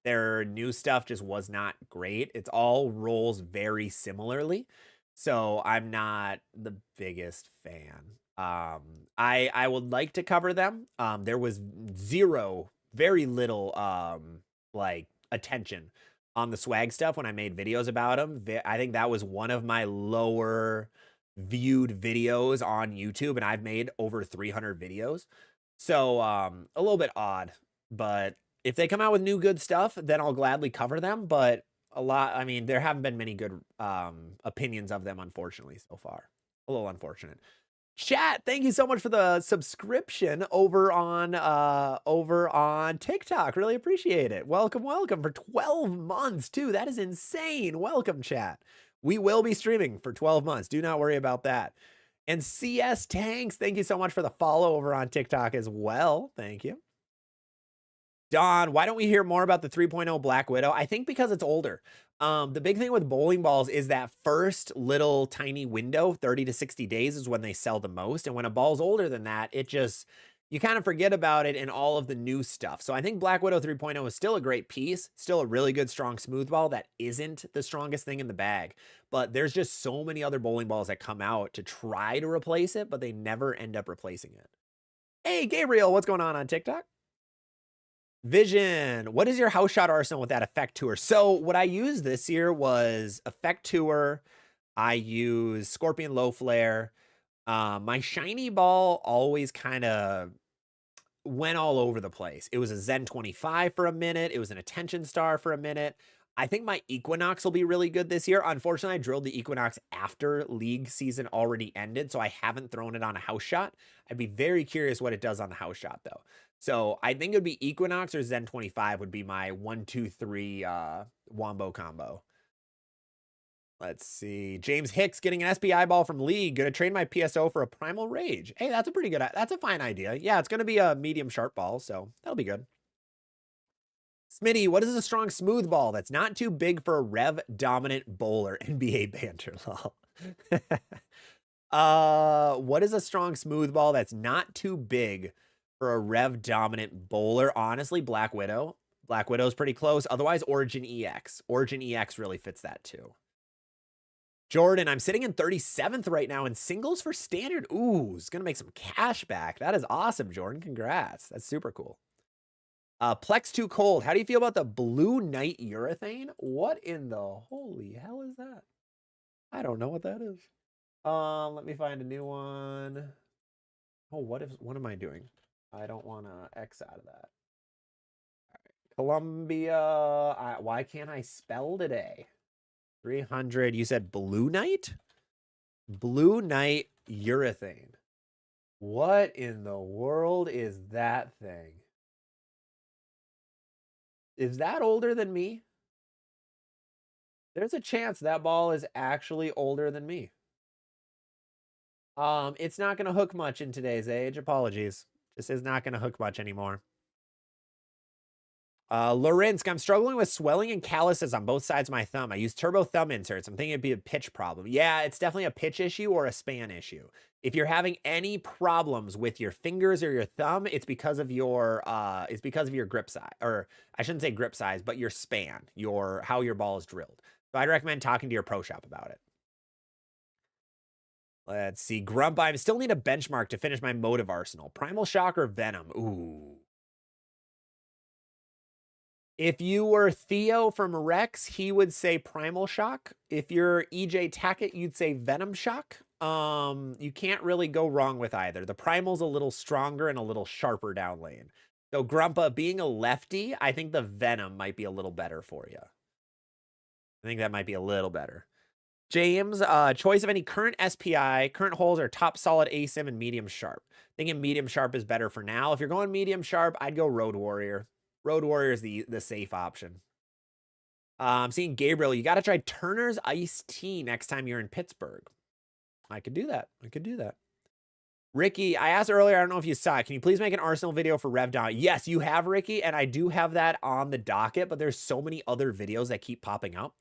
[SPEAKER 1] Their new stuff just was not great. It's all rolls very similarly. So I'm not the biggest fan. I would like to cover them. There was very little like attention on the swag stuff when I made videos about them. I think that was one of my lower viewed videos on YouTube, and I've made over 300 videos. So a little bit odd, but if they come out with new good stuff, then I'll gladly cover them. But I mean, there haven't been many good opinions of them, unfortunately, so far. A little unfortunate. Chat, thank you so much for the subscription over on TikTok. Really appreciate it. Welcome for 12 months too. That is insane. Welcome, chat. We will be streaming for 12 months. Do not worry about that. And CS Tanks, thank you so much for the follow over on TikTok as well. Thank you. Don, why don't we hear more about the 3.0 Black Widow? I think because it's older. The big thing with bowling balls is that first little tiny window, 30 to 60 days, is when they sell the most. And when a ball's older than that, you kind of forget about it in all of the new stuff. So I think Black Widow 3.0 is still a great piece, still a really good, strong smooth ball that isn't the strongest thing in the bag. But there's just so many other bowling balls that come out to try to replace it, but they never end up replacing it. Hey, Gabriel, what's going on TikTok? Vision, what is your house shot arsenal with that effect tour? So what I used this year was effect tour. I used Scorpion Low Flare. My shiny ball always kind of went all over the place. It was a Zen 25 for a minute. It was an Attention Star for a minute. I think my Equinox will be really good this year. Unfortunately, I drilled the Equinox after league season already ended, so I haven't thrown it on a house shot. I'd be very curious what it does on the house shot, though. So I think it would be Equinox or Zen 25 would be my 1, 2, 3 Wombo combo. Let's see. James Hicks getting an SBI ball from League. Gonna trade my PSO for a Primal Rage. Hey, that's a fine idea. Yeah, it's gonna be a medium sharp ball, so that'll be good. Smitty, what is a strong smooth ball that's not too big for a rev dominant bowler? NBA banter, lol. What is a strong smooth ball that's not too big for a rev dominant bowler? Honestly, Black Widow. Black Widow's pretty close. Otherwise, Origin EX. Origin EX really fits that too. Jordan, I'm sitting in 37th right now in singles for standard. Ooh, it's gonna make some cash back. That is awesome, Jordan. Congrats. That's super cool. Plex Too Cold. How do you feel about the Blue Knight Urethane? What in the holy hell is that? I don't know what that is. Let me find a new one. Oh, what am I doing? I don't want to X out of that. All right. Columbia. Why can't I spell today? 300. You said Blue Knight? Blue Knight Urethane. What in the world is that thing? Is that older than me? There's a chance that ball is actually older than me. It's not going to hook much in today's age. Apologies. This is not going to hook much anymore. Lorensk, I'm struggling with swelling and calluses on both sides of my thumb. I use turbo thumb inserts. I'm thinking it'd be a pitch problem. Yeah, it's definitely a pitch issue or a span issue. If you're having any problems with your fingers or your thumb, it's because of your grip size, or I shouldn't say grip size, but your span, how your ball is drilled. So I'd recommend talking to your pro shop about it. Let's see. Grump, I still need a benchmark to finish my motive arsenal. Primal Shock or Venom? Ooh. If you were Theo from Rex, he would say Primal Shock. If you're EJ Tackett, you'd say Venom Shock. You can't really go wrong with either. The Primal's a little stronger and a little sharper down lane. So Grumpa, being a lefty, I think the Venom might be a little better for you. I think that might be a little better. James, choice of any current SPI. Current holes are top solid ASIM and medium sharp. Thinking medium sharp is better for now. If you're going medium sharp, I'd go Road Warrior. Road Warrior is the safe option. I'm seeing Gabriel. You got to try Turner's Iced Tea next time you're in Pittsburgh. I could do that. I could do that. Ricky, I asked earlier, I don't know if you saw it. Can you please make an Arsenal video for Rev Down? Yes, you have, Ricky, and I do have that on the docket, but there's so many other videos that keep popping up.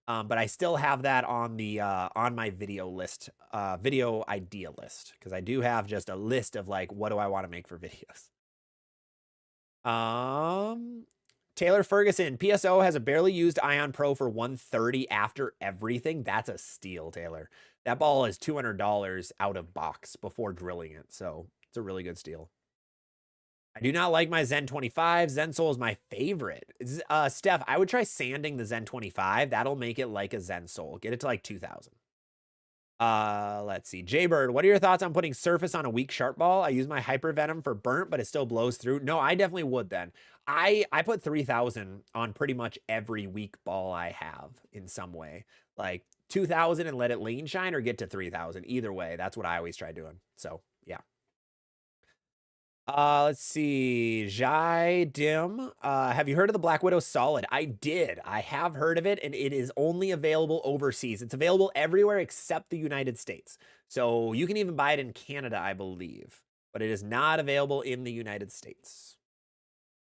[SPEAKER 1] But I still have that on the on my video list, video idea list, because I do have just a list of like, what do I want to make for videos? Taylor Ferguson, PSO has a barely used Ion Pro for 130 after everything. That's a steal, Taylor. That ball is $200 out of box before drilling it, so it's a really good steal. I do not like my Zen 25. Zen Soul is my favorite. Steph, I would try sanding the Zen 25. That'll make it like a Zen Soul. Get it to like 2,000. Let's see. Jaybird, what are your thoughts on putting surface on a weak sharp ball? I use my Hyper Venom for burnt, but it still blows through. No, I definitely would then. I put 3,000 on pretty much every weak ball I have in some way. Like 2,000 and let it lane shine, or get to 3,000. Either way, that's what I always try doing. So, yeah. Let's see. Jai Dim. Have you heard of the Black Widow Solid? I did. I have heard of it, and it is only available overseas. It's available everywhere except the United States. So you can even buy it in Canada, I believe. But it is not available in the United States.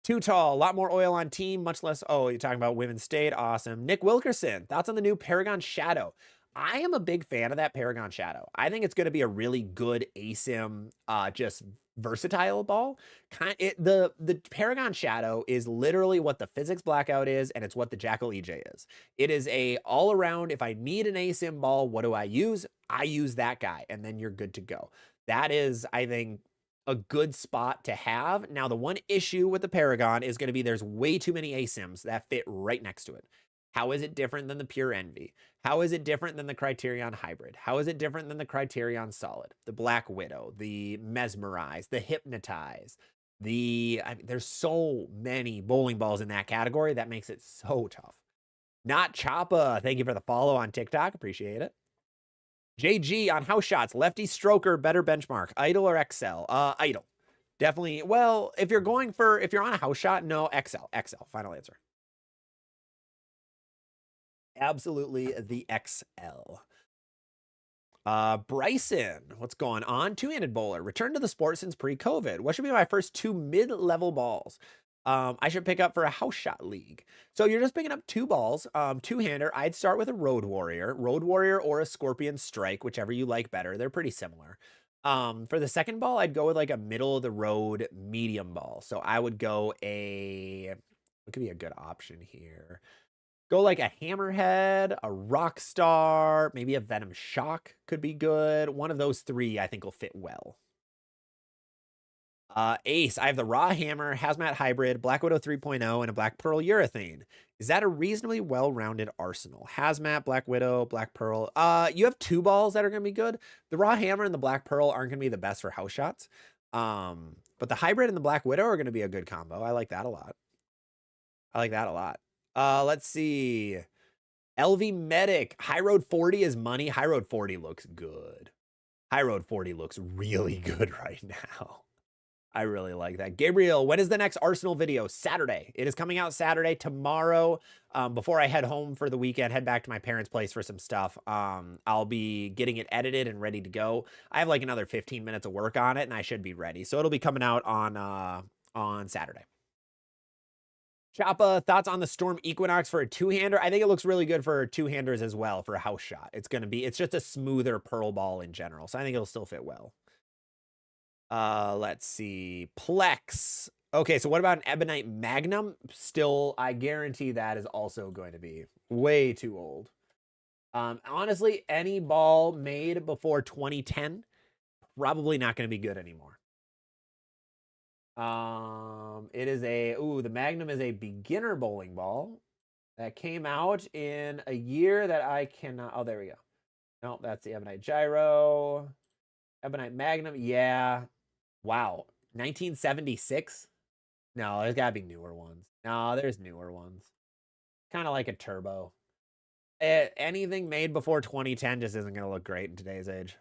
[SPEAKER 1] Too tall. A lot more oil on team, much less. Oh, you're talking about Women's State. Awesome. Nick Wilkerson. Thoughts on the new Paragon Shadow? I am a big fan of that Paragon Shadow. I think it's going to be a really good ASIM, just versatile ball. The Paragon Shadow is literally what the Physics Blackout is, and it's what the Jackal EJ is. It is a all around, if I need an ASIM ball, what do I use? I use that guy, and then you're good to go. That is, I think, a good spot to have. Now, the one issue with the Paragon is going to be there's way too many ASIMs that fit right next to it. How is it different than the Pure Envy? How is it different than the Criterion Hybrid? How is it different than the Criterion Solid? The Black Widow, the Mesmerize, the Hypnotize, there's so many bowling balls in that category that makes it so tough. Not Choppa, thank you for the follow on TikTok, appreciate it. JG on house shots, lefty stroker, better benchmark, Idle or XL? Idle. Definitely, well, if you're on a house shot, no, XL, final answer. Absolutely the XL. Bryson, what's going on? Two-handed bowler. Returned to the sport since pre-COVID. What should be my first two mid-level balls? I should pick up for a house shot league. So you're just picking up two balls, two-hander. I'd start with a Road Warrior or a Scorpion Strike, whichever you like better. They're pretty similar. For the second ball, I'd go with like a middle-of-the-road medium ball. So I would go what could be a good option here? Go like a Hammerhead, a Rockstar, maybe a Venom Shock could be good. One of those three I think will fit well. Ace, I have the Raw Hammer, Hazmat Hybrid, Black Widow 3.0, and a Black Pearl Urethane. Is that a reasonably well-rounded arsenal? Hazmat, Black Widow, Black Pearl. You have two balls that are going to be good. The Raw Hammer and the Black Pearl aren't going to be the best for house shots. But the Hybrid and the Black Widow are going to be a good combo. I like that a lot. Let's see. LV Medic. High Road 40 is money. High Road 40 looks good. High Road 40 looks really good right now. I really like that. Gabriel, when is the next Arsenal video? Saturday. It is coming out Saturday. Tomorrow, before I head home for the weekend, head back to my parents' place for some stuff. I'll be getting it edited and ready to go. I have like another 15 minutes of work on it, and I should be ready. So it'll be coming out on Saturday. Choppa, thoughts on the Storm Equinox for a two-hander? I think it looks really good for two-handers as well for a house shot. It's just a smoother pearl ball in general, so I think it'll still fit well. Let's see. Plex. Okay, so what about an Ebonite Magnum? Still, I guarantee that is also going to be way too old. Honestly, any ball made before 2010, probably not going to be good anymore. It is the Magnum is a beginner bowling ball that came out in a year that I cannot. Oh, there we go. No, that's the Ebonite Gyro. Ebonite Magnum. Yeah. Wow. 1976? No, there's got to be newer ones. No, there's newer ones. Kind of like a turbo. Anything made before 2010 just isn't going to look great in today's age.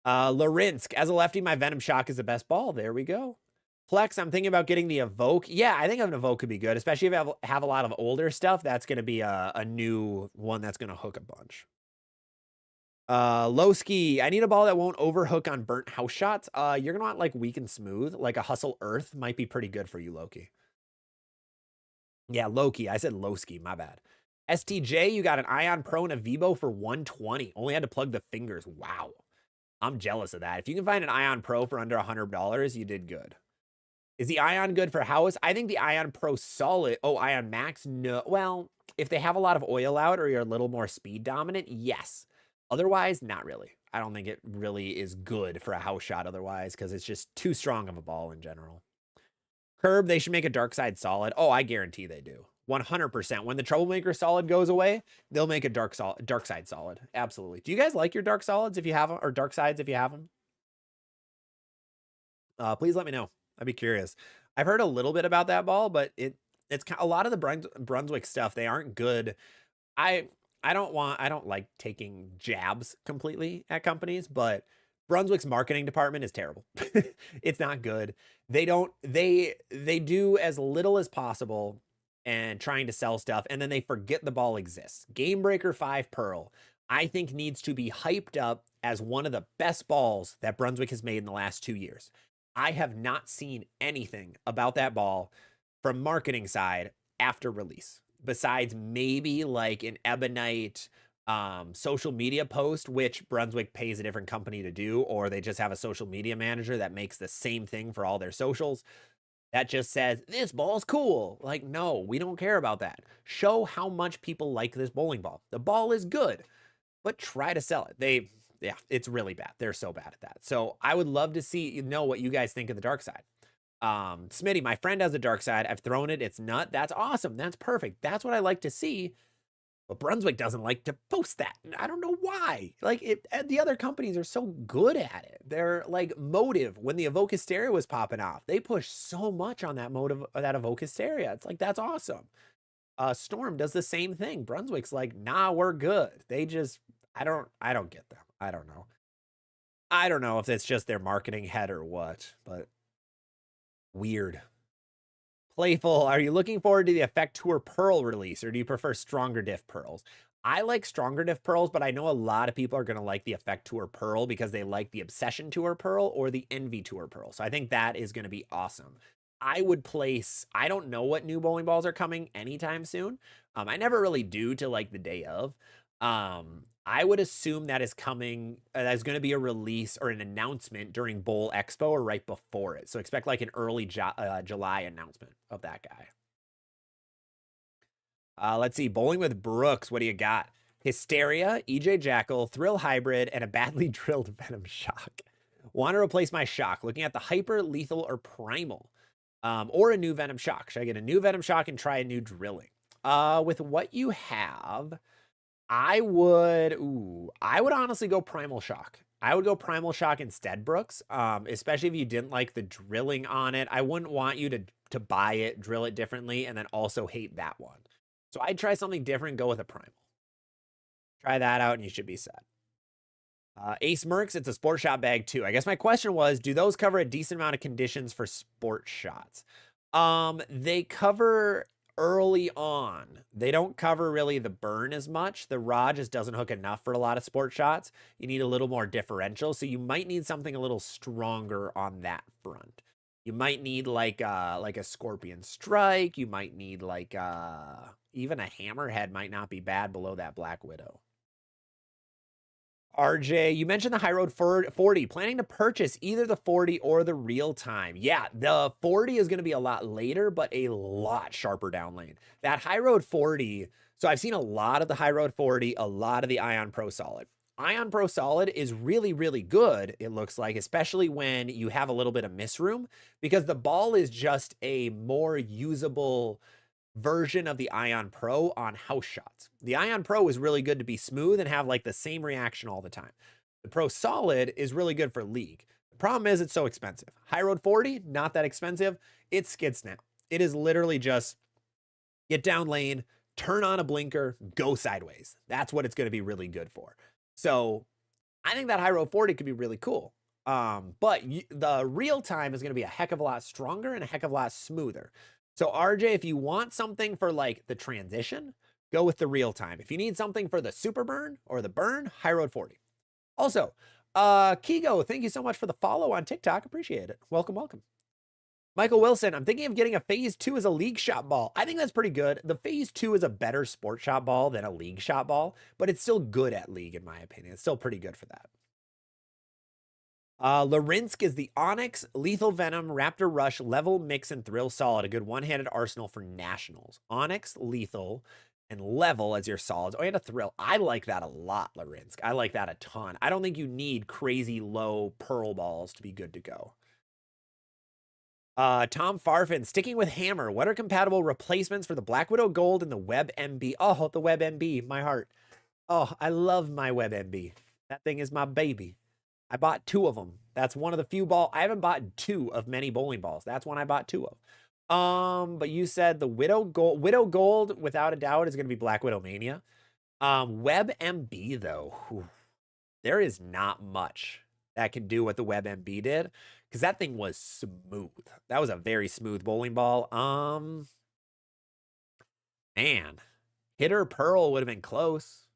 [SPEAKER 1] Larinsk, as a lefty, my Venom Shock is the best ball. There we go. Plex, I'm thinking about getting the Evoke. Yeah, I think an Evoke could be good, especially if you have a lot of older stuff. That's going to be a new one that's going to hook a bunch. Lowski, I need a ball that won't overhook on burnt house shots. You're going to want like weak and smooth. Like a Hustle Earth might be pretty good for you, Loki. Yeah, Loki. I said Lowski. My bad. STJ, you got an Ion Pro and a Vibo for 120. Only had to plug the fingers. Wow. I'm jealous of that. If you can find an Ion Pro for under $100, you did good. Is the Ion good for house? I think the Ion Pro Solid. Oh, Ion Max? No. Well, if they have a lot of oil out or you're a little more speed dominant, yes. Otherwise, not really. I don't think it really is good for a house shot otherwise because it's just too strong of a ball in general. Curb, they should make a Dark Side Solid. Oh, I guarantee they do. 100%. When the Troublemaker Solid goes away, they'll make a Dark Side Solid. Absolutely. Do you guys like your Dark Solids if you have them, or Dark Sides if you have them? Please let me know. I'd be curious. I've heard a little bit about that ball, but it's a lot of the Brunswick stuff. They aren't good. I don't like taking jabs completely at companies, but Brunswick's marketing department is terrible. It's not good. They do as little as possible and trying to sell stuff, and then they forget the ball exists. Game Breaker 5 Pearl, I think, needs to be hyped up as one of the best balls that Brunswick has made in the last 2 years. I have not seen anything about that ball from marketing side after release, besides maybe like an Ebonite social media post, which Brunswick pays a different company to do, or they just have a social media manager that makes the same thing for all their socials. That just says, this ball's cool. Like, no, we don't care about that. Show how much people like this bowling ball. The ball is good, but try to sell it. Yeah, it's really bad. They're so bad at that. So I would love to know what you guys think of the Dark Side. Smitty, my friend has a Dark Side. I've thrown it. It's nut. That's awesome. That's perfect. That's what I like to see. But Brunswick doesn't like to post that. I don't know why. Like, the other companies are so good at it. They're like Motive. When the Evoke Hysteria was popping off, they pushed so much on that Motive, that Evoke Hysteria. It's like, that's awesome. Storm does the same thing. Brunswick's like, nah, we're good. They just, I don't get them. I don't know. I don't know if it's just their marketing head or what, but weird. Playful, are you looking forward to the Effect Tour Pearl release, or do you prefer Stronger Diff Pearls? I like Stronger Diff Pearls, but I know a lot of people are going to like the Effect Tour Pearl because they like the Obsession Tour Pearl or the Envy Tour Pearl. So I think that is going to be awesome. I don't know what new bowling balls are coming anytime soon. I never really do till like the day of. I would assume that is coming, there's going to be a release or an announcement during Bowl Expo or right before it. So expect like an early July announcement of that guy. Let's see. Bowling with Brooks. What do you got? Hysteria, EJ Jackal, Thrill Hybrid, and a badly drilled Venom Shock. Want to replace my Shock. Looking at the Hyper, Lethal, or Primal. Or a new Venom Shock. Should I get a new Venom Shock and try a new drilling? With what you have, I would honestly go Primal Shock. I would go Primal Shock instead, Brooks. Especially if you didn't like the drilling on it. I wouldn't want you to buy it, drill it differently, and then also hate that one. So I'd try something different, go with a Primal. Try that out and you should be set. Ace Mercs, it's a sport shot bag too. I guess my question was, do those cover a decent amount of conditions for sport shots? They cover early on. They don't cover really the burn as much. The rod just doesn't hook enough for a lot of sport shots. You need a little more differential. So you might need something a little stronger on that front. You might need like a Scorpion Strike. You might need like even a Hammerhead might not be bad below that Black Widow. RJ, you mentioned the High Road 40. Planning to purchase either the 40 or the Real Time. Yeah, the 40 is going to be a lot later, but a lot sharper down lane. That High Road 40, so I've seen a lot of the High Road 40, a lot of the Ion Pro Solid. Ion Pro Solid is really, really good, it looks like, especially when you have a little bit of miss room, because the ball is just a more usable version of the Ion Pro on house shots. The Ion Pro is really good to be smooth and have like the same reaction all the time. The Pro Solid is really good for league. The problem is it's so expensive. High Road 40, not that expensive. It's skid snap. It is literally just get down lane, turn on a blinker, go sideways. That's what it's going to be really good for. So I think that high road 40 could be really cool. But the real time is going to be a heck of a lot stronger and a heck of a lot smoother. So RJ, if you want something for like the transition, go with the real time. If you need something for the super burn or the burn, high road 40. Also, Kigo, thank you so much for the follow on TikTok. Appreciate it. Welcome, welcome. Michael Wilson, I'm thinking of getting a phase 2 as a league shot ball. I think that's pretty good. The phase 2 is a better sport shot ball than a league shot ball, but it's still good at league in my opinion. It's still pretty good for that. Larinsk is the Onyx, Lethal Venom, Raptor Rush, Level, Mix, and Thrill Solid. A good one-handed arsenal for Nationals. Onyx, Lethal, and Level as your solids. Oh, and a Thrill. I like that a lot, Larinsk. I like that a ton. I don't think you need crazy low Pearl balls to be good to go. Tom Farfin, sticking with Hammer. What are compatible replacements for the Black Widow Gold and the Web MB? Oh, the Web MB, my heart. Oh, I love my Web MB. That thing is my baby. I bought 2 of them. That's one of the few I haven't bought 2 of many bowling balls. That's one I bought 2 of. But you said the Widow Gold, without a doubt, is going to be Black Widow Mania. Web MB, though, there is not much that can do what the Web MB did, because that thing was smooth. That was a very smooth bowling ball. Man, Hitter Pearl would have been close.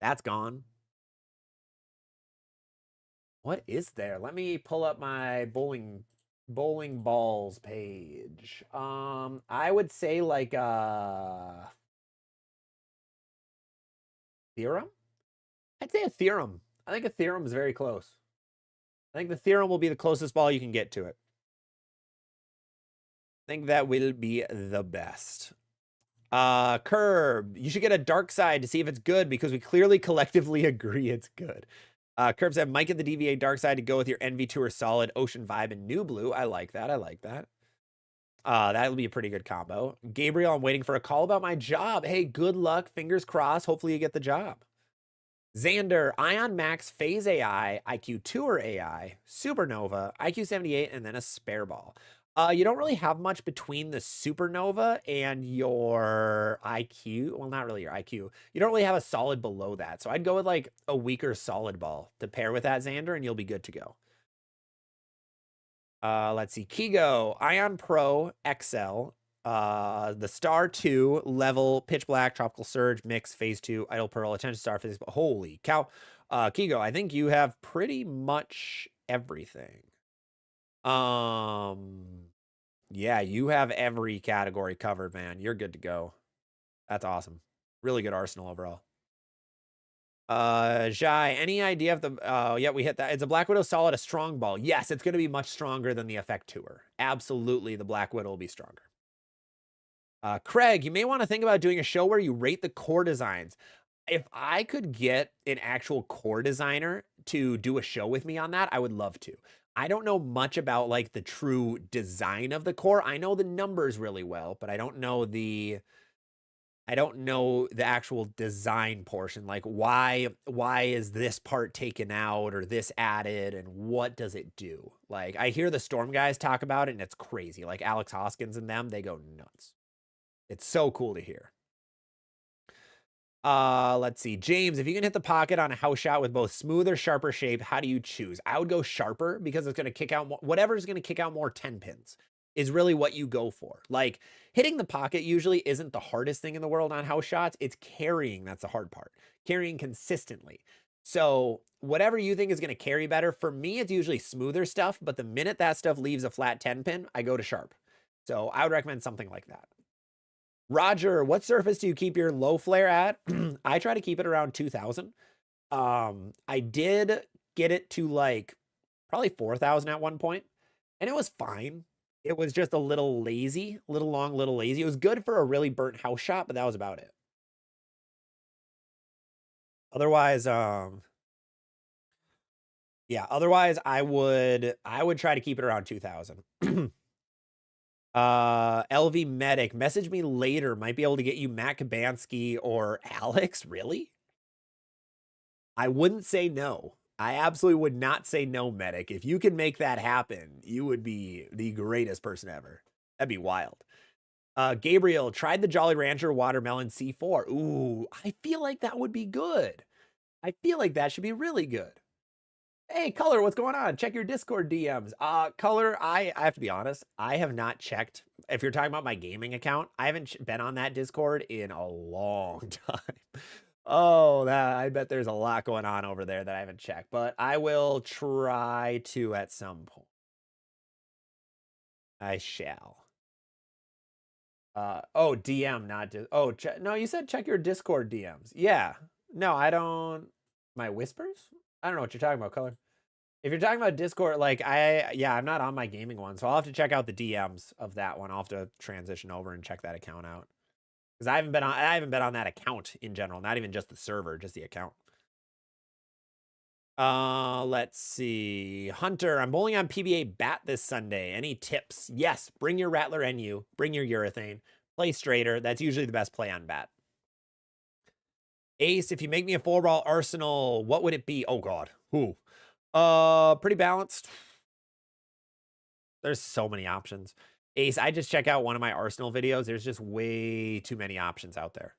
[SPEAKER 1] That's gone. What is there? Let me pull up my bowling balls page. I would say like Theorem? I'd say a Theorem. I think a Theorem is very close. I think the Theorem will be the closest ball you can get to it. I think that will be the best. Curb, you should get a Dark Side to see if it's good, because we clearly collectively agree it's good. Curb said, Mike at the DVA Dark Side to go with your NV Tour Solid, Ocean Vibe, and New Blue. I like that. I like that. That'll be a pretty good combo. Gabriel, I'm waiting for a call about my job. Hey, good luck. Fingers crossed. Hopefully you get the job. Xander, Ion Max, Phase AI, IQ Tour AI, Supernova, IQ 78, and then a spare ball. You don't really have much between the Supernova and your IQ. Well, not really your IQ. You don't really have a solid below that. So I'd go with like a weaker solid ball to pair with that, Xander, and you'll be good to go. Let's see. Kigo, Ion Pro XL, the Star 2, Level, Pitch Black, Tropical Surge, Mix, Phase 2, Idle Pearl, Attention Star Physics. Holy cow. Kigo, I think you have pretty much everything. Yeah, you have every category covered, man. You're good to go. That's awesome. Really good arsenal overall. Jai, any idea if the yeah, we hit that. It's a Black Widow Solid, a strong ball. Yes, it's gonna be much stronger than the Effect Tour. Absolutely, the Black Widow will be stronger. Craig, you may want to think about doing a show where you rate the core designs. If I could get an actual core designer to do a show with me on that, I would love to. I don't know much about like the true design of the core. I know the numbers really well, but I don't know the actual design portion. Like why is this part taken out or this added, and what does it do? Like I hear the Storm guys talk about it and it's crazy. Like Alex Hoskins and them, they go nuts. It's so cool to hear. Let's see. James, if you can hit the pocket on a house shot with both smooth or sharper shape, how do you choose? I would go sharper, because it's going to kick out more, whatever's going to kick out more 10 pins is really what you go for. Like hitting the pocket usually isn't the hardest thing in the world on house shots. It's carrying. That's the hard part. Carrying consistently. So whatever you think is going to carry better, for me, it's usually smoother stuff, but the minute that stuff leaves a flat 10 pin, I go to sharp. So I would recommend something like that. Roger, what surface do you keep your low flare at? I try to keep it around 2000. I did get it to like probably 4000 at one point, and it was fine. It was just a little lazy, little long, little lazy. It was good for a really burnt house shot, but that was about it. Otherwise, yeah, otherwise I would try to keep it around 2000. LV Medic, message me later. Might be able to get you Matt Kabansky or Alex. Really? I wouldn't say no. I absolutely would not say no, Medic. If you can make that happen, you would be the greatest person ever. That'd be wild. Gabriel, tried the Jolly Rancher Watermelon C4. Ooh, I feel like that would be good. I feel like that should be really good. Hey, Color, what's going on? Check your Discord DMs. Color, I have to be honest, I have not checked. If you're talking about my gaming account, I haven't been on that Discord in a long time. Oh, I bet there's a lot going on over there that I haven't checked, but I will try to at some point. I shall. Oh, DM, not just. Oh, no, you said check your Discord DMs. Yeah. No, I don't. My whispers? I don't know what you're talking about, Color. If you're talking about Discord, like I'm not on my gaming one, so I'll have to check out the DMs of that one. I'll have to transition over and check that account out because I haven't been on that account in general, not even just the server, just the account. Let's see. Hunter, I'm bowling on PBA bat this Sunday. Any tips? Yes, bring your Rattler NU, bring your urethane, play straighter. That's usually the best play on bat. Ace, if you make me a 4-ball arsenal, what would it be? Oh God, who? Pretty balanced. There's so many options. Ace, I just check out one of my Arsenal videos. There's just way too many options out there.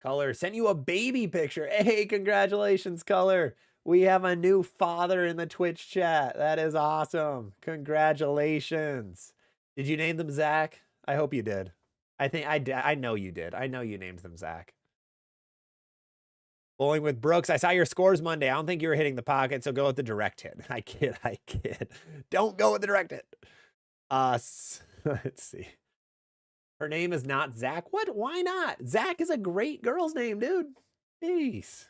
[SPEAKER 1] Color, sent you a baby picture. Hey, congratulations, Color. We have a new father in the Twitch chat. That is awesome. Congratulations. Did you name them Zach? I hope you did. I think I know you did. I know you named them Zach. Bowling with Brooks. I saw your scores Monday. I don't think you were hitting the pocket, so go with the direct hit. I kid. Don't go with the direct hit. Let's see. Her name is not Zach. What? Why not? Zach is a great girl's name, dude. Peace.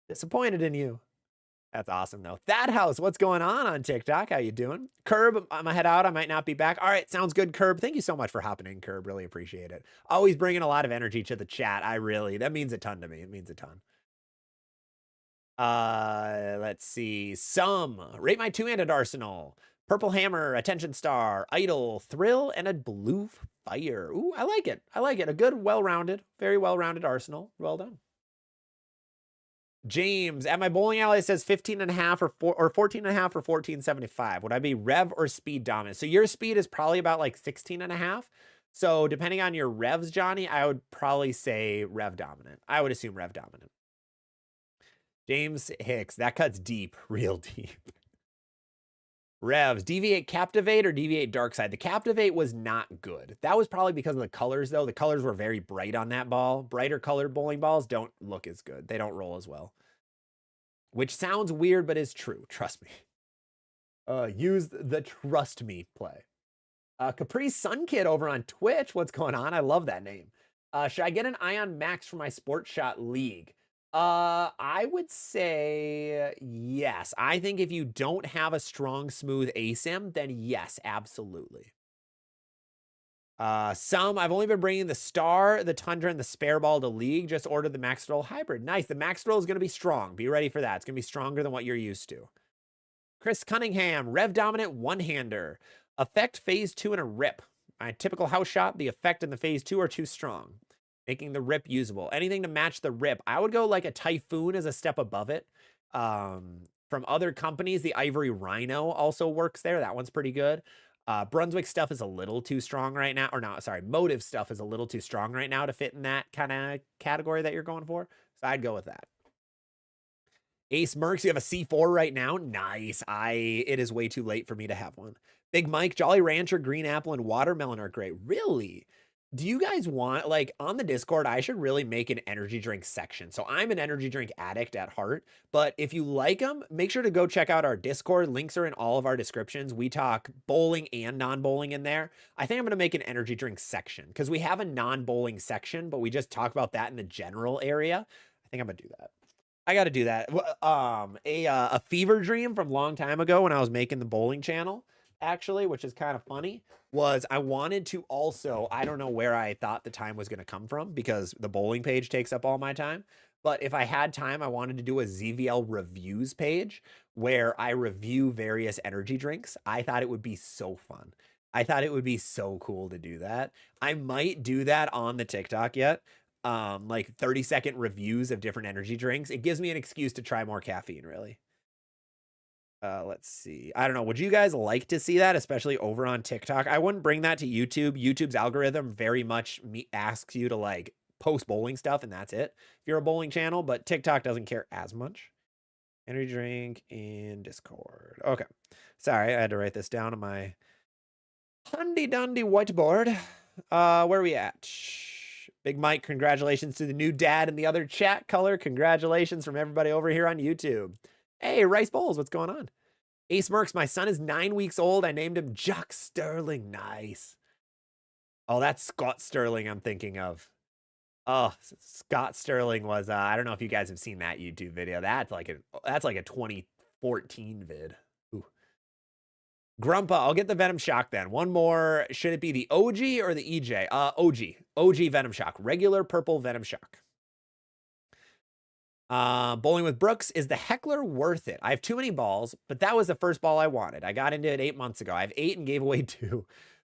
[SPEAKER 1] Disappointed in you. That's awesome, though. That house, what's going on TikTok? How you doing? Curb, I'm gonna head out. I might not be back. All right, sounds good, Curb. Thank you so much for hopping in, Curb. Really appreciate it. Always bringing a lot of energy to the chat. That means a ton to me. It means a ton. Let's see. Rate my two-handed arsenal. Purple Hammer, Attention Star, Idol, Thrill, and a Blue Fire. Ooh, I like it. I like it. A good, well-rounded, very well-rounded arsenal. Well done. James, at my bowling alley, it says 15.5 or 14.5 or 14.75. Would I be rev or speed dominant? So your speed is probably about like 16.5. So depending on your revs, Johnny, I would probably say rev dominant. I would assume rev dominant. James Hicks, that cuts deep, real deep. Revs, deviate captivate or deviate dark side. The captivate was not good. That was probably because of the colors, though. The colors were very bright on that ball. Brighter colored bowling balls don't look as good. They don't roll as well. Which sounds weird, but is true. Trust me. Use the trust me play. Capri Sun Kid over on Twitch. What's going on? I love that name. Should I get an Ion Max for my Sport Shot League? I would say yes. I think if you don't have a strong, smooth ASIM, then yes, absolutely. I've only been bringing the Star, the Tundra, and the Spare Ball to League. Just ordered the Max Roll Hybrid. Nice. The Max Roll is going to be strong. Be ready for that. It's going to be stronger than what you're used to. Chris Cunningham, Rev Dominant One-Hander. Effect Phase 2 and a Rip. My typical house shot, the effect and the Phase 2 are too strong, making the Rip usable. Anything to match the Rip. I would go like a Typhoon as a step above it. From other companies, the Ivory Rhino also works there. That one's pretty good. Brunswick stuff is a little too strong right now. Or no, sorry, Motive stuff is a little too strong right now to fit in that kind of category that you're going for. So I'd go with that. Ace Mercs, you have a C4 right now? Nice. It is way too late for me to have one. Big Mike, Jolly Rancher, Green Apple, and Watermelon are great. Really? Do you guys want, like, on the Discord, I should really make an energy drink section. So I'm an energy drink addict at heart, but if you like them, make sure to go check out our Discord. Links are in all of our descriptions. We talk bowling and non-bowling in there. I think I'm going to make an energy drink section because we have a non-bowling section, but we just talk about that in the general area. I think I'm going to do that. I got to do that. A fever dream from a long time ago when I was making the bowling channel, actually, which is kind of funny, was I wanted to also, I don't know where I thought the time was going to come from because the bowling page takes up all my time. But if I had time, I wanted to do a ZVL reviews page where I review various energy drinks. I thought it would be so fun. I thought it would be so cool to do that. I might do that on the TikTok yet. Like 30-second reviews of different energy drinks. It gives me an excuse to try more caffeine, really. Let's see. I don't know. Would you guys like to see that, especially over on TikTok? I wouldn't bring that to YouTube. YouTube's algorithm very much asks you to like post bowling stuff, and that's it if you're a bowling channel, but TikTok doesn't care as much. Energy drink in Discord. Okay. Sorry, I had to write this down on my hundy-dundy whiteboard. Where are we at? Big Mike, congratulations to the new dad in the other chat color. Congratulations from everybody over here on YouTube. Hey, Rice Bowls, what's going on? Ace Merks, my son is 9 weeks old. I named him Jock Sterling. Nice. Oh, that's Scott Sterling I'm thinking of. Oh, Scott Sterling was, I don't know if you guys have seen that YouTube video. That's like a 2014 vid. Ooh. Grumpa, I'll get the Venom Shock then. One more. Should it be the OG or the EJ? OG Venom Shock. Regular purple Venom Shock. Bowling with Brooks, is the Heckler worth it? I have too many balls, but that was the first ball I wanted. I got into it 8 months ago. I have 8 and gave away 2.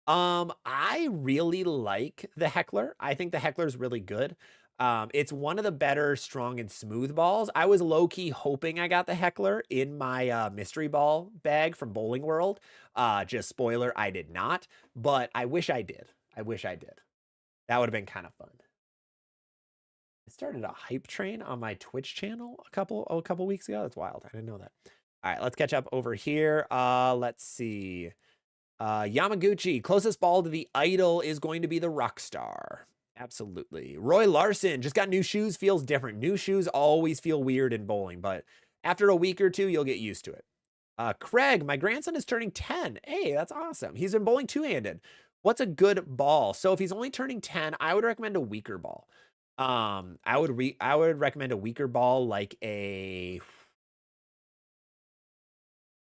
[SPEAKER 1] I really like the Heckler. I think the Heckler is really good. It's one of the better strong and smooth balls. I was low-key hoping I got the Heckler in my mystery ball bag from Bowling World. Just spoiler, I did not, but I wish I did. I wish I did. That would have been kind of fun. I started a hype train on my Twitch channel a couple weeks ago. That's wild. I didn't know that. All right, let's catch up over here. Let's see. Yamaguchi, closest ball to the idol is going to be the Rockstar. Absolutely. Roy Larson, just got new shoes, feels different. New shoes always feel weird in bowling, but after a week or two, you'll get used to it. Craig, my grandson is turning 10. Hey, that's awesome. He's been bowling two-handed. What's a good ball? So if he's only turning 10, I would recommend a weaker ball. I would recommend a weaker ball like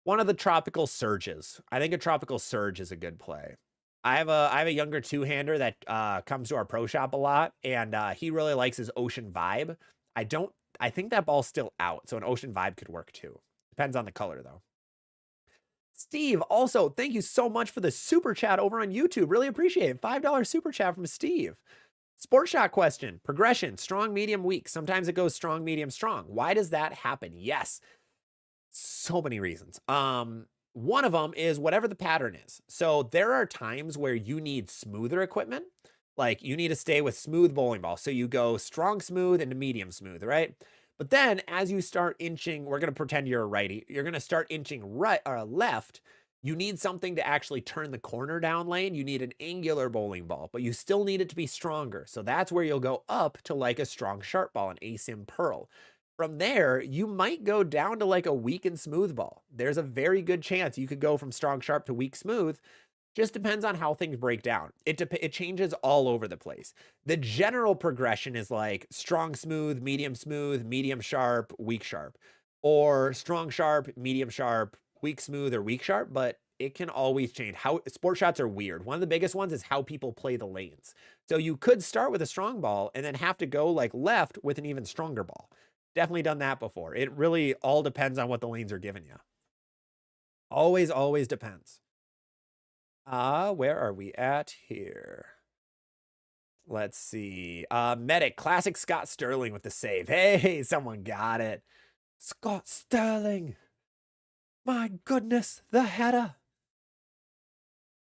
[SPEAKER 1] one of the tropical surges. I think a tropical surge is a good play. I have a younger two-hander that comes to our pro shop a lot, and he really likes his ocean vibe. I think that ball's still out, so an ocean vibe could work too. Depends on the color though. Steve, also, thank you so much for the super chat over on YouTube. Really appreciate it. $5 super chat from Steve. Sport shot question. Progression, strong, medium, weak. Sometimes it goes strong, medium, strong. Why does that happen? Yes. So many reasons. One of them is whatever the pattern is. So there are times where you need smoother equipment. Like you need to stay with smooth bowling ball. So you go strong smooth into medium smooth, right? But then as you start inching, we're going to pretend you're a righty. You're going to start inching right or left. You need something to actually turn the corner down lane. You need an angular bowling ball, but you still need it to be stronger. So that's where you'll go up to like a strong sharp ball, an ASIM Pearl. From there, you might go down to like a weak and smooth ball. There's a very good chance you could go from strong sharp to weak smooth. Just depends on how things break down. It changes all over the place. The general progression is like strong smooth, medium sharp, weak sharp, or strong sharp, medium sharp, weak smooth, or weak sharp, but it can always change. How sport shots are weird. One of the biggest ones is how people play the lanes. So you could start with a strong ball and then have to go like left with an even stronger ball. Definitely done that before. It really all depends on what the lanes are giving you. Always depends. Where are we at here? Let's see. Medic, classic Scott Sterling with the save. Hey, someone got it. Scott Sterling. My goodness, the header.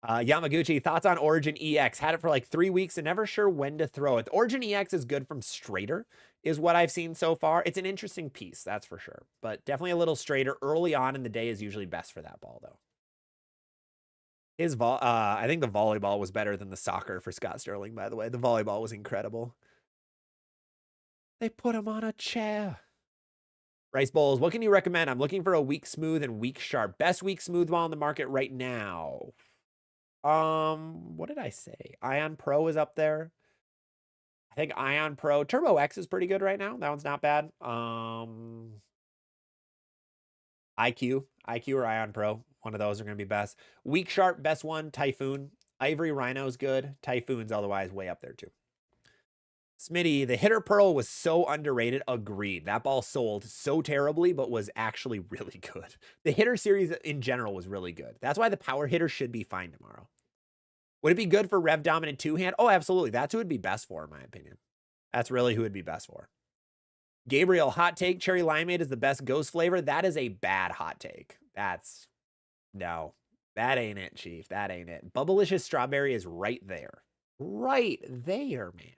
[SPEAKER 1] Yamaguchi, thoughts on Origin EX? Had it for like 3 weeks and never sure when to throw it. The Origin EX is good from straighter, is what I've seen so far. It's an interesting piece, that's for sure. But definitely a little straighter early on in the day is usually best for that ball, though. I think the volleyball was better than the soccer for Scott Sterling, by the way. The volleyball was incredible. They put him on a chair. Rice Bowls, what can you recommend? I'm looking for a weak smooth and weak sharp. Best weak smooth ball on the market right now. What did I say? Ion Pro is up there. I think Ion Pro. Turbo X is pretty good right now. That one's not bad. IQ or Ion Pro. One of those are going to be best. Weak sharp, best one, Typhoon. Ivory Rhino's good. Typhoon's otherwise way up there too. Smitty, the hitter Pearl was so underrated. Agreed. That ball sold so terribly, but was actually really good. The hitter series in general was really good. That's why the power hitter should be fine tomorrow. Would it be good for rev dominant two-hand? Oh, absolutely. That's who it'd be best for, in my opinion. That's really who it'd be best for. Gabriel, hot take, cherry limeade is the best ghost flavor. That is a bad hot take. No, that ain't it, Chief. That ain't it. Bubblicious strawberry is right there. Right there, man.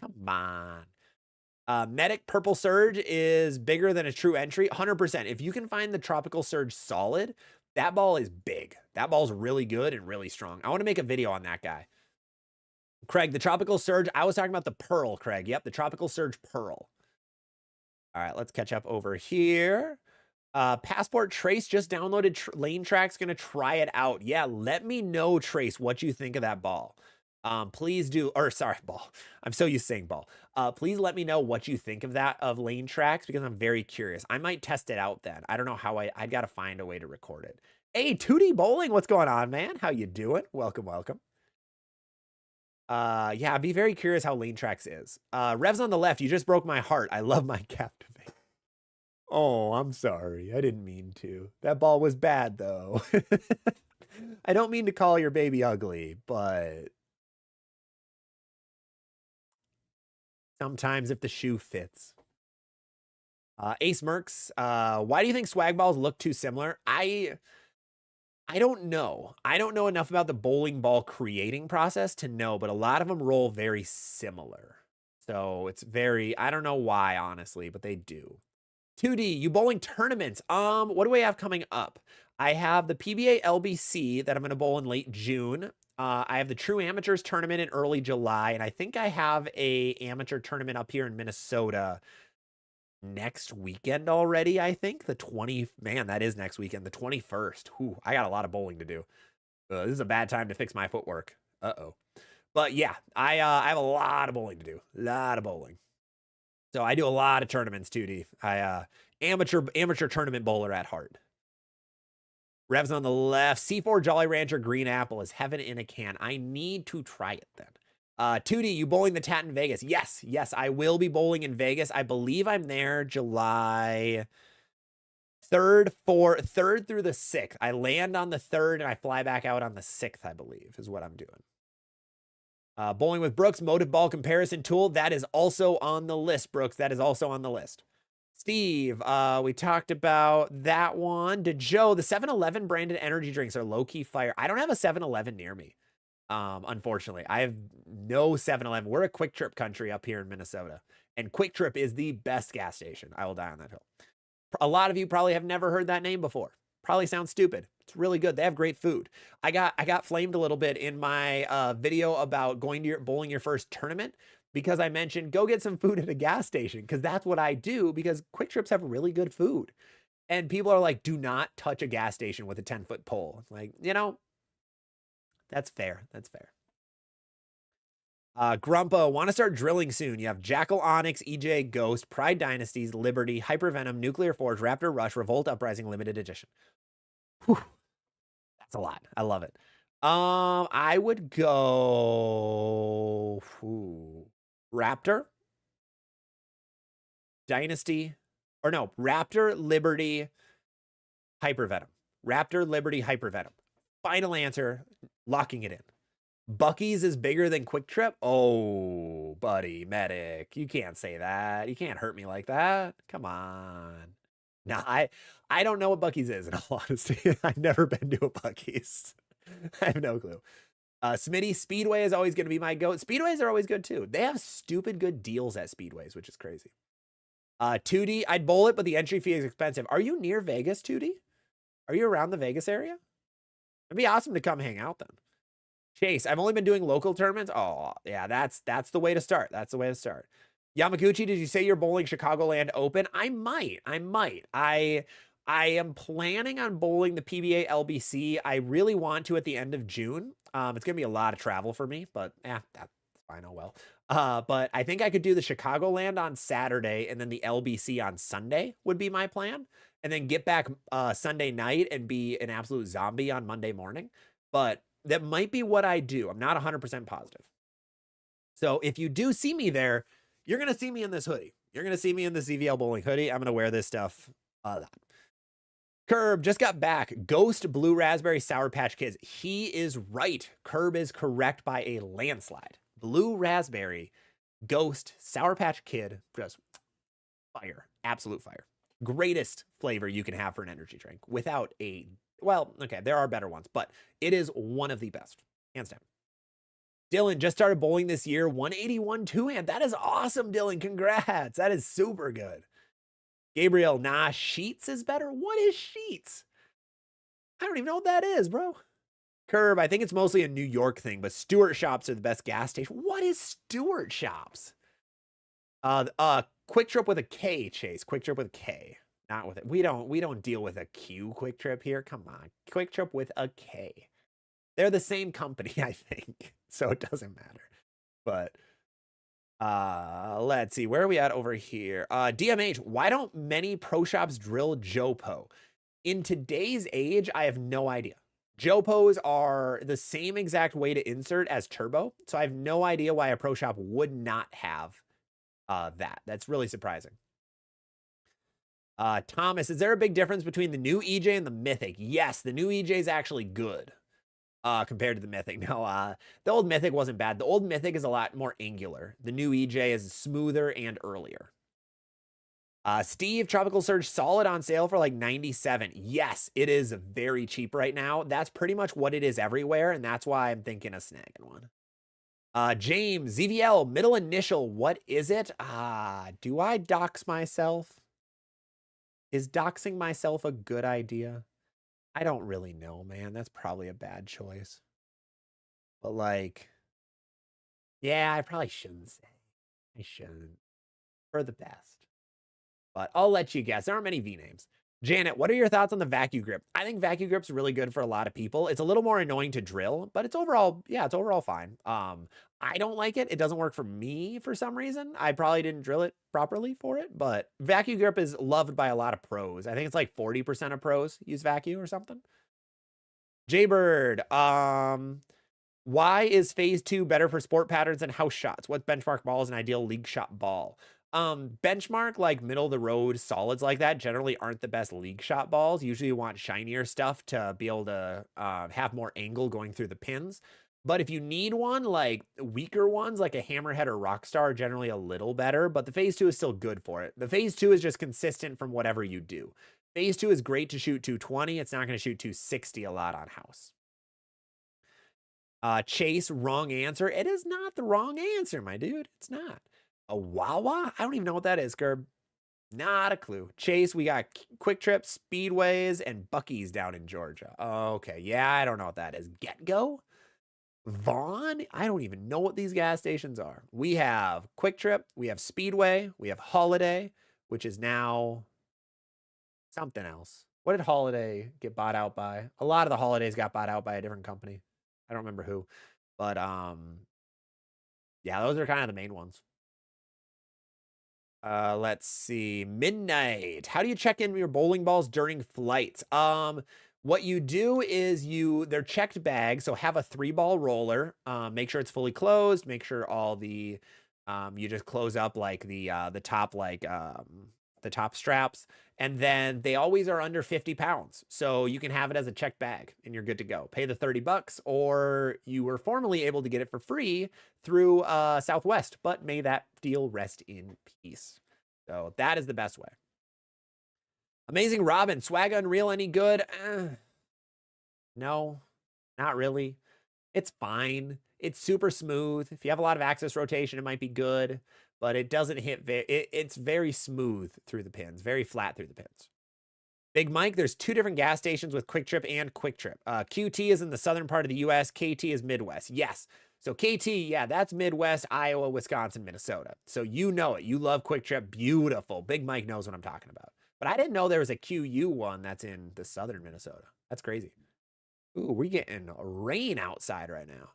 [SPEAKER 1] Come on. Medic Purple Surge is bigger than a true entry. 100%. If you can find the Tropical Surge solid, that ball is big. That ball's really good and really strong. I want to make a video on that guy. Craig, the Tropical Surge. I was talking about the Pearl, Craig. Yep, the Tropical Surge Pearl. All right, let's catch up over here. Passport Trace just downloaded Lane Track's going to try it out. Yeah, let me know, Trace, what you think of that ball. Please do, or sorry, ball. I'm so used to saying ball. Please let me know what you think of that, of Lane Tracks, because I'm very curious. I might test it out then. I don't know how I'd got to find a way to record it. Hey, 2D Bowling, what's going on, man? How you doing? Welcome, welcome. Yeah, I'd be very curious how Lane Tracks is. Revs on the left, you just broke my heart. I love my Captivate. Oh, I'm sorry. I didn't mean to. That ball was bad, though. I don't mean to call your baby ugly, but sometimes if the shoe fits. Ace Mercs, why do you think swag balls look too similar? I don't know. I don't know enough about the bowling ball creating process to know, but a lot of them roll very similar. So it's very, I don't know why, honestly, but they do. 2D, you bowling tournaments. What do we have coming up? I have the PBA LBC that I'm going to bowl in late June. I have the True Amateurs tournament in early July, and I think I have a amateur tournament up here in Minnesota next weekend already. I think man, that is next weekend, the 21st. Whew, I got a lot of bowling to do. This is a bad time to fix my footwork. But yeah, I have a lot of bowling to do. A lot of bowling. So I do a lot of tournaments, 2D. Amateur tournament bowler at heart. Revs on the left. C4 Jolly Rancher Green Apple is heaven in a can. I need to try it then. 2D, you bowling the Tat in Vegas? Yes, I will be bowling in Vegas. I believe I'm there July 3rd through the 6th. I land on the 3rd and I fly back out on the 6th, I believe, is what I'm doing. Bowling with Brooks, motive ball comparison tool. That is also on the list, Brooks. That is also on the list. Steve, we talked about that one. To Joe, the 7-Eleven branded energy drinks are low-key fire. I don't have a 7-Eleven near me. Unfortunately, I have no 7-Eleven. We're a Quick Trip country up here in Minnesota, and Quick Trip is the best gas station. I will die on that hill. A lot of you probably have never heard that name before. Probably sounds stupid. It's really good. They have great food. I got flamed a little bit in my video about going to bowling your first tournament because I mentioned go get some food at a gas station, because that's what I do, because Quick Trips have really good food. And people are like, do not touch a gas station with a 10-foot pole. Like, you know, that's fair. That's fair. Grumpo, want to start drilling soon. You have Jackal Onyx, EJ Ghost, Pride Dynasties, Liberty, Hypervenom, Nuclear Forge, Raptor Rush, Revolt Uprising Limited Edition. Whew. That's a lot. I love it. I would go Raptor, Dynasty, or no, Raptor, Liberty, Hypervenom. Raptor, Liberty, Hypervenom. Final answer, locking it in. Bucky's is bigger than Quick Trip? Oh, buddy, medic. You can't say that. You can't hurt me like that. Come on. No, I don't know what Bucky's is, in all honesty. I've never been to a Bucky's. I have no clue. Smitty, Speedway is always going to be my goat. Speedways are always good, too. They have stupid good deals at Speedways, which is crazy. 2D, I'd bowl it, but the entry fee is expensive. Are you near Vegas, 2D? Are you around the Vegas area? It'd be awesome to come hang out then. Chase, I've only been doing local tournaments. Oh, yeah, that's the way to start. That's the way to start. Yamaguchi, did you say you're bowling Chicagoland Open? I might. I am planning on bowling the PBA LBC. I really want to at the end of June. It's going to be a lot of travel for me, but yeah, that's fine. Oh, well. But I think I could do the Chicagoland on Saturday and then the LBC on Sunday would be my plan. And then get back Sunday night and be an absolute zombie on Monday morning. But that might be what I do. I'm not 100% positive. So if you do see me there, you're going to see me in this hoodie. You're going to see me in the CVL bowling hoodie. I'm going to wear this stuff a lot. Curb just got back. Ghost Blue Raspberry Sour Patch Kids. He is right. Curb is correct by a landslide. Blue Raspberry Ghost Sour Patch Kid. Just fire, absolute fire. Greatest flavor you can have for an energy drink without a, well, okay, there are better ones, but it is one of the best, hands down. Dylan just started bowling this year, 181 two-hand. That is awesome, Dylan. Congrats. That is super good. Gabriel, nah, Sheets is better. What is Sheets? I don't even know what that is, bro. Curb, I think it's mostly a New York thing, but Stewart Shops are the best gas station. What is Stewart Shops? Quick Trip with a K, Chase. Quick Trip with a K. Not with it. We don't deal with a Q Quick Trip here. Come on. Quick Trip with a K. They're the same company, I think. So it doesn't matter. But let's see. Where are we at over here? DMH, why don't many pro shops drill JoPo? In today's age, I have no idea. JoPos are the same exact way to insert as turbo. So I have no idea why a pro shop would not have that. That's really surprising. Thomas, is there a big difference between the new EJ and the Mythic? Yes, the new EJ is actually good compared to the Mythic. No, the old Mythic wasn't bad. The old Mythic is a lot more angular. The new EJ is smoother and earlier. Steve, Tropical Surge solid on sale for like 97. Yes, it is very cheap right now. That's pretty much what it is everywhere, and that's why I'm thinking of snagging one. James, ZVL, middle initial, what is it? Do I dox myself? Is doxing myself a good idea? I don't really know, man. That's probably a bad choice. But like, yeah, I probably shouldn't say. I shouldn't. For the best. But I'll let you guess. There aren't many V names. Janet, what are your thoughts on the vacuum grip? I think vacuum grip's really good for a lot of people. It's a little more annoying to drill, but it's overall, yeah, it's overall fine. I don't like it. It doesn't work for me for some reason. I probably didn't drill it properly for it, but vacuum grip is loved by a lot of pros. I think it's like 40% of pros use vacuum or something. Jaybird, why is phase 2 better for sport patterns and house shots? What benchmark ball is an ideal league shot ball? Benchmark, like middle of the road solids like that generally aren't the best league shot balls. Usually you want shinier stuff to be able to have more angle going through the pins. But if you need one, like weaker ones like a Hammerhead or Rockstar are generally a little better, but the phase 2 is still good for it. The phase 2 is just consistent from whatever you do. Phase 2 is great to shoot 220. It's not going to shoot 260 a lot on house. Chase, wrong answer. It is not the wrong answer, my dude. It's not. A Wawa? I don't even know what that is, Gerb. Not a clue. Chase, we got Quick Trip, Speedways, and Buc-ee's down in Georgia. Okay, yeah, I don't know what that is. Get Go? Vaughn? I don't even know what these gas stations are. We have Quick Trip, we have Speedway, we have Holiday, which is now something else. What did Holiday get bought out by? A lot of the Holidays got bought out by a different company. I don't remember who. But yeah, those are kind of the main ones. Let's see. Midnight. How do you check in your bowling balls during flights? What you do is they're checked bags. So have a 3-ball roller. Make sure it's fully closed. Make sure all the, you just close up like the top, like, the top straps. And then they always are under 50 pounds. So you can have it as a checked bag and you're good to go. Pay the $30 or you were formerly able to get it for free through Southwest, but may that deal rest in peace. So that is the best way. Amazing Robin, swag Unreal any good? No, not really. It's fine. It's super smooth. If you have a lot of axis rotation, it might be good, but it doesn't hit. It's very smooth through the pins, very flat through the pins. Big Mike, there's 2 different gas stations with Quick Trip and Quick Trip. QT is in the southern part of the U.S. KT is Midwest. Yes. So KT, yeah, that's Midwest, Iowa, Wisconsin, Minnesota. So you know it. You love Quick Trip. Beautiful. Big Mike knows what I'm talking about. But I didn't know there was a QU one that's in the southern Minnesota. That's crazy. Ooh, we're getting rain outside right now.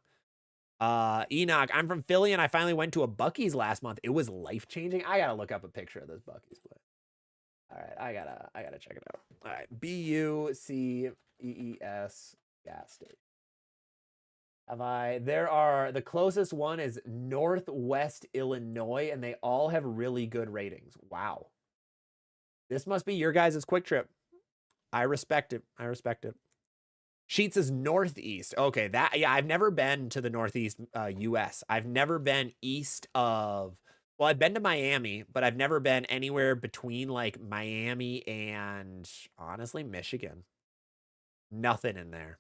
[SPEAKER 1] Enoch, I'm from Philly and I finally went to a Buc-ee's last month. It was life-changing. I gotta look up a picture of this Buc-ee's place. All right, I gotta check it out. All right, Buccees gas station. The closest one is Northwest Illinois, and they all have really good ratings. Wow. This must be your guys' Quick Trip. I respect it. I respect it. Sheets is Northeast. Okay, yeah, I've never been to the Northeast US. I've never been east of, Well, I've been to Miami, but I've never been anywhere between like Miami and honestly Michigan. Nothing in there.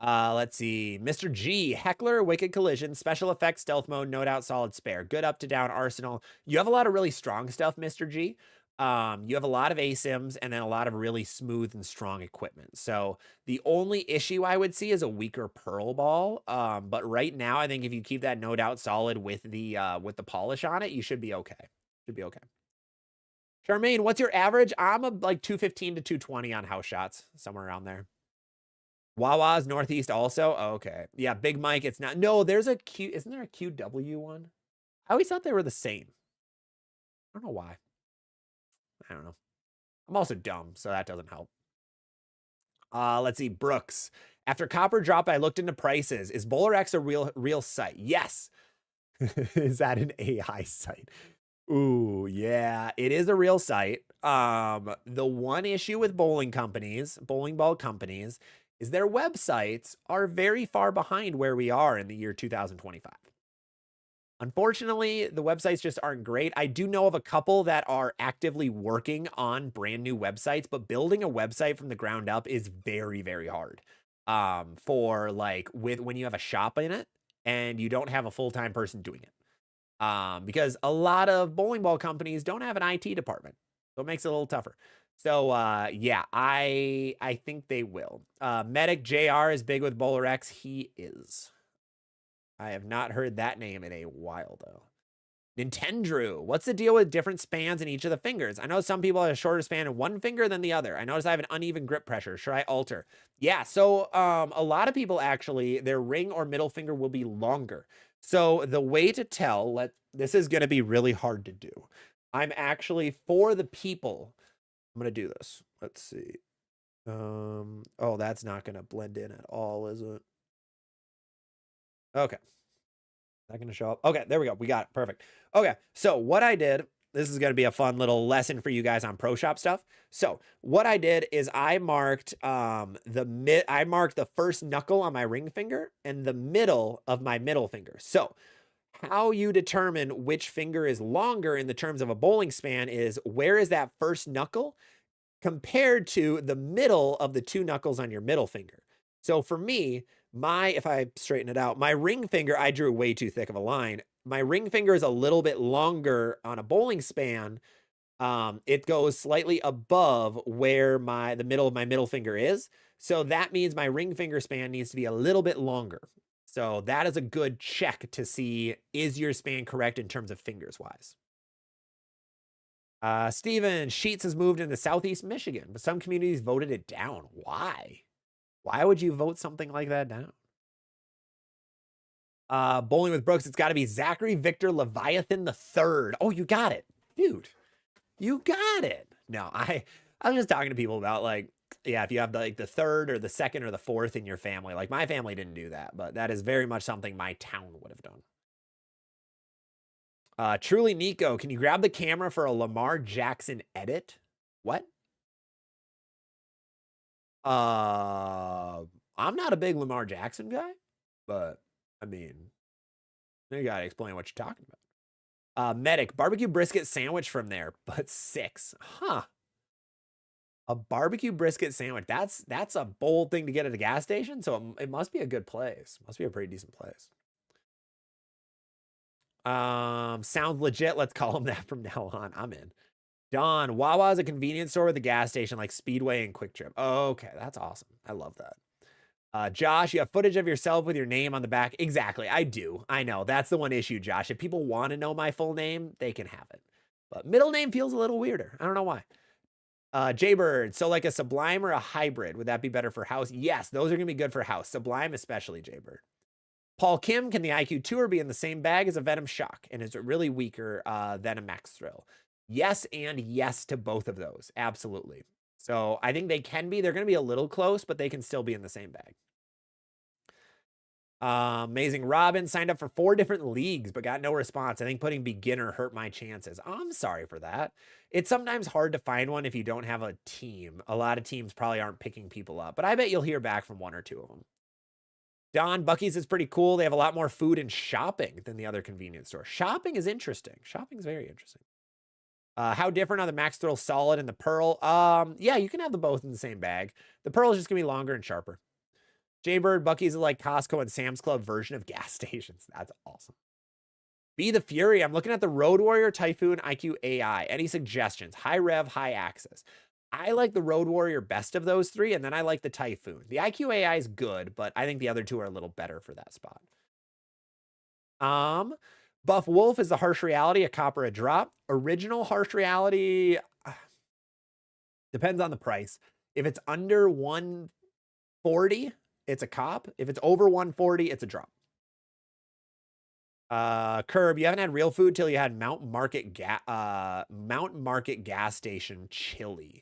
[SPEAKER 1] Let's see. Mr. G, Heckler, Wicked Collision, Special Effects, Stealth Mode, No Doubt, Solid Spare. Good up to down arsenal. You have a lot of really strong stuff, Mr. G. You have a lot of ASIMs and then a lot of really smooth and strong equipment. So the only issue I would see is a weaker Pearl Ball. But right now, I think if you keep that No Doubt Solid with the polish on it, you should be okay. Should be okay. Charmaine, what's your average? I'm like 215 to 220 on house shots, somewhere around there. Wawa's Northeast also? Oh, okay. Yeah, Big Mike, it's not. No, there's a Q. Isn't there a QW one? I always thought they were the same. I don't know why. I don't know. I'm also dumb, so that doesn't help. Let's see. Brooks. After copper drop, I looked into prices. Is Bowler X a real site? Yes. Is that an AI site? Ooh, yeah, it is a real site. The one issue with bowling ball companies, is their websites are very far behind where we are in the year 2025. Unfortunately, the websites just aren't great. I do know of a couple that are actively working on brand new websites, but building a website from the ground up is very, very hard. For like when you have a shop in it and you don't have a full-time person doing it. Because a lot of bowling ball companies don't have an IT department. So it makes it a little tougher. So, yeah, I think they will. Medic JR is big with Bowler X. He is. I have not heard that name in a while, though. Nintendo, what's the deal with different spans in each of the fingers? I know some people have a shorter span in one finger than the other. I notice I have an uneven grip pressure. Should I alter? Yeah, so a lot of people actually, their ring or middle finger will be longer. So the way to tell, this is going to be really hard to do. I'm actually, for the people, I'm going to do this. Let's see. Oh, that's not going to blend in at all, is it? Okay. Not going to show up. Okay, there we go. We got it. Perfect. Okay, so what I did, this is going to be a fun little lesson for you guys on Pro Shop stuff. So what I did is I marked the first knuckle on my ring finger and the middle of my middle finger. So how you determine which finger is longer in the terms of a bowling span is where is that first knuckle compared to the middle of the two knuckles on your middle finger. So for me, if I straighten it out, my ring finger, I drew way too thick of a line. My ring finger is a little bit longer on a bowling span. It goes slightly above where the middle of my middle finger is. So that means my ring finger span needs to be a little bit longer. So that is a good check to see, is your span correct in terms of fingers wise? Steven, Sheets has moved into Southeast Michigan, but some communities voted it down. Why? Why would you vote something like that down? Bowling with Brooks, it's got to be Zachary Victor Leviathan III. Oh, you got it. Dude, you got it. No, I'm just talking to people about like, yeah, if you have like the third or the second or the fourth in your family, like my family didn't do that, but that is very much something my town would have done. Truly Nico, can you grab the camera for a Lamar Jackson edit? What? I'm not a big Lamar Jackson guy, but I mean, you gotta explain what you're talking about. Medic, barbecue brisket sandwich from there, but 6. Huh. A barbecue brisket sandwich. That's a bold thing to get at a gas station, so it must be a good place. Must be a pretty decent place. Sounds legit. Let's call him that from now on. I'm in. Don, Wawa is a convenience store with a gas station like Speedway and Quick Trip. Okay, that's awesome. I love that. Josh, you have footage of yourself with your name on the back. Exactly. I do. I know. That's the one issue, Josh. If people want to know my full name, they can have it. But middle name feels a little weirder. I don't know why. Jaybird, so like a Sublime or a hybrid, would that be better for house? Yes, those are going to be good for house. Sublime especially, Jaybird. Paul Kim, can the IQ Tour be in the same bag as a Venom Shock? And is it really weaker than a Max Thrill? Yes and yes to both of those. Absolutely. So I think they can be. They're going to be a little close, but they can still be in the same bag. Amazing Robin signed up for 4 different leagues, but got no response. I think putting beginner hurt my chances. I'm sorry for that. It's sometimes hard to find one if you don't have a team. A lot of teams probably aren't picking people up, but I bet you'll hear back from 1 or 2 of them. Don, Bucky's is pretty cool. They have a lot more food and shopping than the other convenience store. Shopping is interesting. Shopping is very interesting. How different are the Max Thrill Solid and the Pearl? Yeah, you can have them both in the same bag. The Pearl is just gonna be longer and sharper. Jaybird, Bucky's is like Costco and Sam's Club version of gas stations. That's awesome. Be the Fury. I'm looking at the Road Warrior, Typhoon, IQ AI. Any suggestions? High rev, high access. I like the Road Warrior best of those three, and then I like the Typhoon. The IQ AI is good, but I think the other two are a little better for that spot. Buff Wolf is the Harsh Reality, a copper a drop. Original Harsh Reality depends on the price. If it's under 140, it's a cop. If it's over 140, it's a drop. Curb, you haven't had real food till you had Mountain Market gas station chili.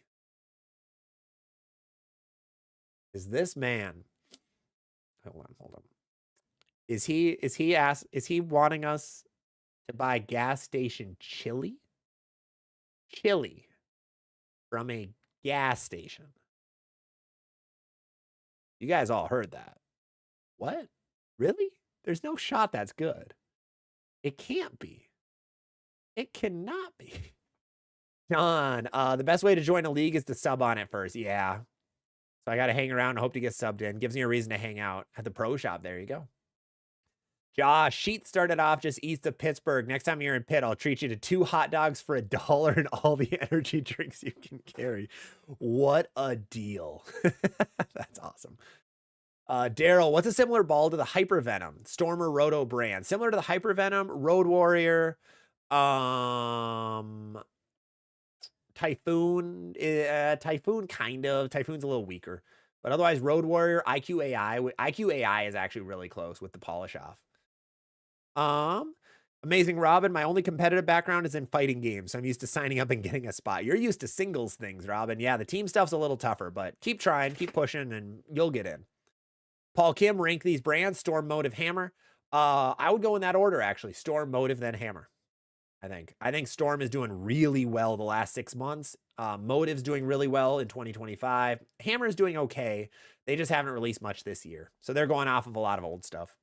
[SPEAKER 1] Is this man? Hold on. Is he wanting us to buy gas station chili? Chili from a gas station. You guys all heard that. What? Really? There's no shot that's good. It can't be. It cannot be. John, the best way to join a league is to sub on it first. Yeah. So I got to hang around and hope to get subbed in. Gives me a reason to hang out at the pro shop. There you go. Josh, Sheet started off just east of Pittsburgh. Next time you're in Pitt, I'll treat you to 2 hot dogs for $1 and all the energy drinks you can carry. What a deal. That's awesome. Daryl, what's a similar ball to the Hypervenom Stormer Roto brand? Similar to the Hypervenom, Road Warrior, Typhoon, Typhoon kind of. Typhoon's a little weaker, but otherwise Road Warrior, IQ AI. IQ AI is actually really close with the polish off. Amazing Robin, my only competitive background is in fighting games, so I'm used to signing up and getting a spot. You're used to singles things, Robin. Yeah, the team stuff's a little tougher, but keep trying, keep pushing, and you'll get in. Paul Kim, rank these brands: Storm, Motive, Hammer. I would go in that order, actually. Storm, Motive, then Hammer. I think Storm is doing really well the last 6 months. Motive's doing really well in 2025. Hammer's doing okay. They just haven't released much this year, so they're going off of a lot of old stuff.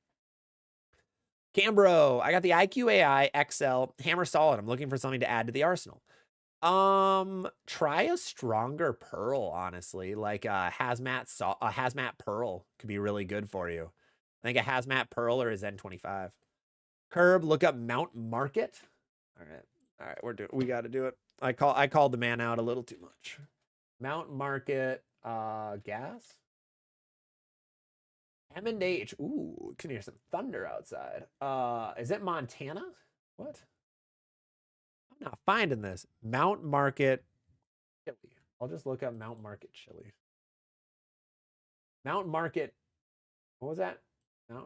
[SPEAKER 1] Cambro, I got the IQ AI XL Hammer Solid. I'm looking for something to add to the arsenal. Try a stronger pearl, honestly. Like a hazmat pearl could be really good for you. I think a hazmat pearl or a Zen 25. Curb, look up Mount Market. All right, we got to do it. I called the man out a little too much. Mount Market, gas. M&H. Ooh, can hear some thunder outside. Is it Montana? What? I'm not finding this. Mount Market chili. I'll just look up Mount Market chili. Mount Market. What was that?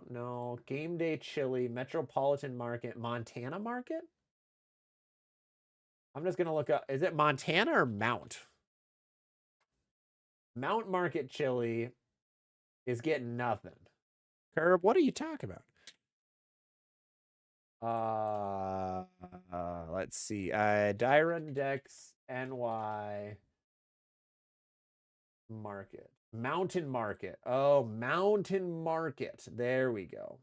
[SPEAKER 1] No. Game Day Chili, Metropolitan Market, Montana Market? I'm just going to look up. Is it Montana or Mount? Mount Market chili is getting nothing. Curb, what are you talking about? Let's see. Dyrendex NY Market. Mountain Market. Oh, Mountain Market. There we go.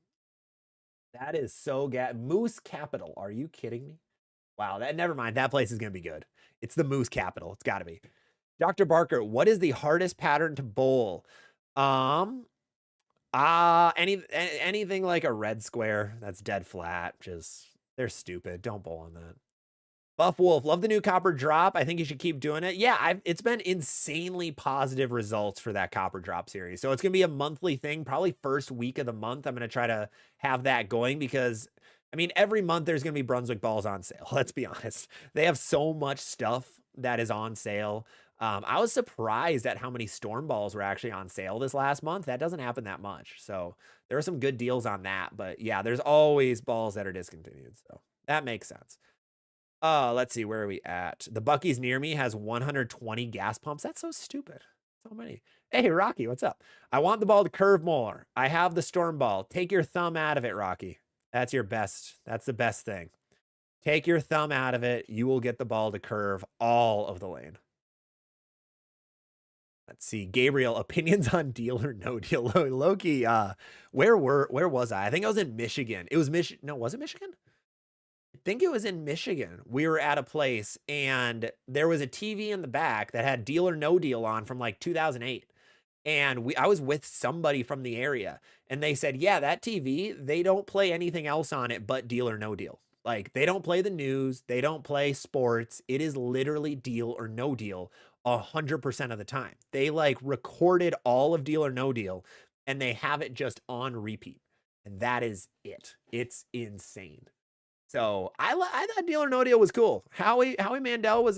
[SPEAKER 1] That is so Moose Capital. Are you kidding me? Wow, never mind. That place is going to be good. It's the Moose Capital. It's got to be. Dr. Barker, what is the hardest pattern to bowl? Anything like a red square that's dead flat. Just, they're stupid. Don't bowl on that. Buff Wolf, love the new copper drop. I think you should keep doing it. Yeah, it's been insanely positive results for that copper drop series. So it's going to be a monthly thing, probably first week of the month. I'm going to try to have that going because, I mean, every month there's going to be Brunswick balls on sale. Let's be honest. They have so much stuff that is on sale. I was surprised at how many Storm balls were actually on sale this last month. That doesn't happen that much. So there are some good deals on that. But yeah, there's always balls that are discontinued. So that makes sense. Let's see, where are we at? The Bucky's near me has 120 gas pumps. That's so stupid. So many. Hey, Rocky, what's up? I want the ball to curve more. I have the Storm ball. Take your thumb out of it, Rocky. That's your best. That's the best thing. Take your thumb out of it. You will get the ball to curve all of the lane. Let's see, Gabriel, opinions on deal or no deal. Loki, where was I? I think I was in Michigan. It was No, was it Michigan? I think it was in Michigan. We were at a place and there was a TV in the back that had deal or no deal on from like 2008. And I was with somebody from the area and they said, yeah, that TV, they don't play anything else on it but deal or no deal. Like they don't play the news, they don't play sports. It is literally deal or no deal 100% of the time. They like recorded all of deal or no deal and they have it just on repeat. And that is it. It's insane. So I thought Deal or No Deal was cool. Howie Mandel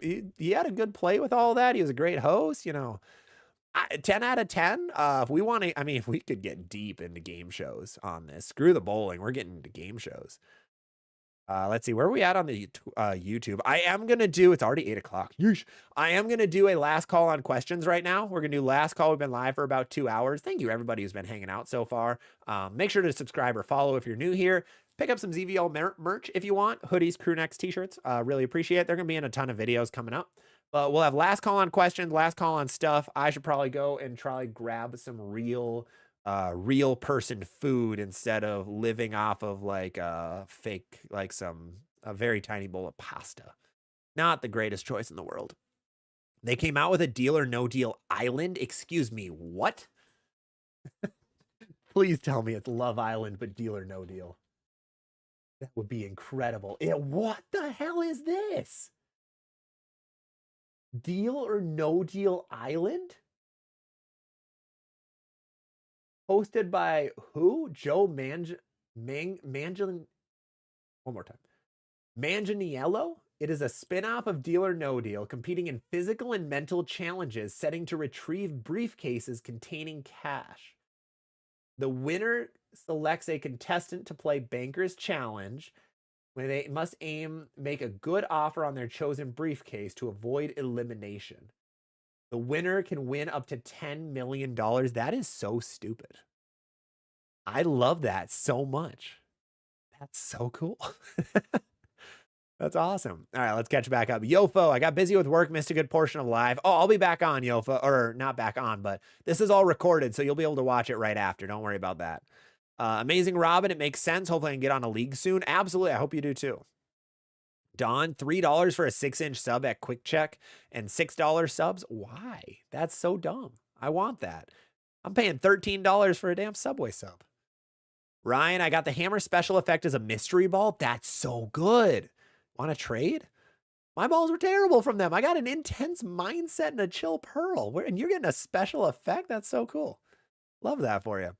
[SPEAKER 1] he had a good play with all that. He was a great host, you know. 10 out of 10. If we want to, I mean, if we could get deep into game shows on this, screw the bowling. We're getting into game shows. Let's see, where are we at on the YouTube? I am going to do, it's already 8 o'clock. Yeesh. I am going to do a last call on questions right now. We're going to do last call. We've been live for about 2 hours. Thank you, everybody who's been hanging out so far. Make sure to subscribe or follow if you're new here. Pick up some ZVL merch if you want. Hoodies, crew necks, t-shirts. Really appreciate it. They're going to be in a ton of videos coming up. But we'll have last call on questions, last call on stuff. I should probably go and try grab some real person food instead of living off of like fake, like a very tiny bowl of pasta. Not the greatest choice in the world. They came out with a deal or no deal island. Excuse me, what? Please tell me it's Love Island, but deal or no deal. That would be incredible. What the hell is this? Deal or no deal island? Hosted by who? Joe One more time. Manganiello? It is a spin-off of Deal or No Deal, competing in physical and mental challenges, setting to retrieve briefcases containing cash. The winner selects a contestant to play Banker's Challenge, where they must make a good offer on their chosen briefcase to avoid elimination. The winner can win up to $10 million. That is so stupid. I love that so much. That's so cool. That's awesome. All right, let's catch back up. Yofo, I got busy with work, missed a good portion of live. Oh, I'll be back on, Yofo. Or not back on, but this is all recorded, so you'll be able to watch it right after. Don't worry about that. Amazing Robin, it makes sense. Hopefully I can get on a league soon. Absolutely, I hope you do too. Don, $3 for a 6-inch sub at Quick Check and $6 subs. Why? That's so dumb. I want that. I'm paying $13 for a damn Subway sub. Ryan, I got the hammer special effect as a mystery ball. That's so good. Want to trade? My balls were terrible from them. I got an intense mindset and a chill pearl. And you're getting a special effect? That's so cool. Love that for you.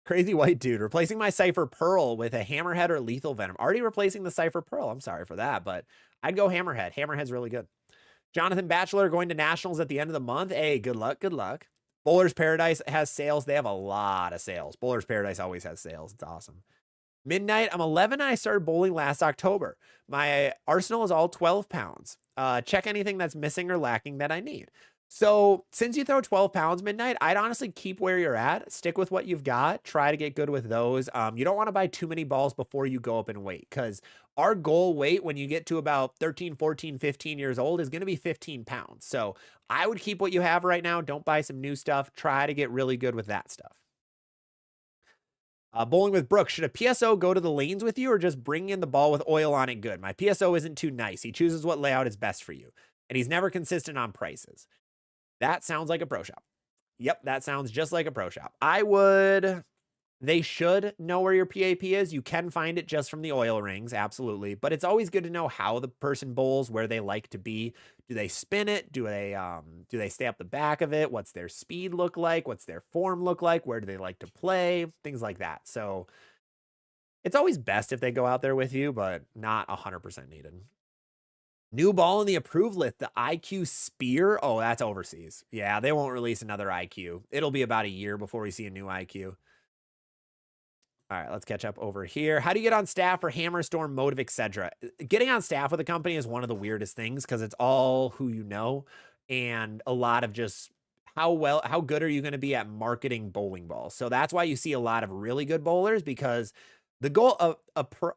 [SPEAKER 1] Crazy white dude, replacing my Cypher Pearl with a Hammerhead or Lethal Venom. Already replacing the Cypher Pearl. I'm sorry for that, but I'd go Hammerhead. Hammerhead's really good. Jonathan Batchelor going to Nationals at the end of the month. Hey, good luck, good luck. Bowler's Paradise has sales. They have a lot of sales. Bowler's Paradise always has sales. It's awesome. Midnight, I'm 11 and I started bowling last October. My arsenal is all 12 pounds. Check anything that's missing or lacking that I need. So since you throw 12 pounds, Midnight, I'd honestly keep where you're at. Stick with what you've got. Try to get good with those. You don't want to buy too many balls before you go up in weight, because our goal weight when you get to about 13, 14, 15 years old is going to be 15 pounds. So I would keep what you have right now. Don't buy some new stuff. Try to get really good with that stuff. Bowling with Brooks. Should a PSO go to the lanes with you or just bring in the ball with oil on it good? My PSO isn't too nice. He chooses what layout is best for you, and he's never consistent on prices. That sounds like a pro shop. Yep, that sounds just like a pro shop. They should know where your PAP is. You can find it just from the oil rings, absolutely. But it's always good to know how the person bowls, where they like to be. Do they spin it? Do they stay up the back of it? What's their speed look like? What's their form look like? Where do they like to play? Things like that. So it's always best if they go out there with you, but not 100% needed. New ball in the approved list, the IQ Spear. Oh, that's overseas. Yeah, they won't release another IQ. It'll be about a year before we see a new IQ. All right, let's catch up over here. How do you get on staff for Hammer, Storm, Motive, etc.? Getting on staff with a company is one of the weirdest things because it's all who you know and a lot of just how good are you going to be at marketing bowling balls. So that's why you see a lot of really good bowlers, because the goal of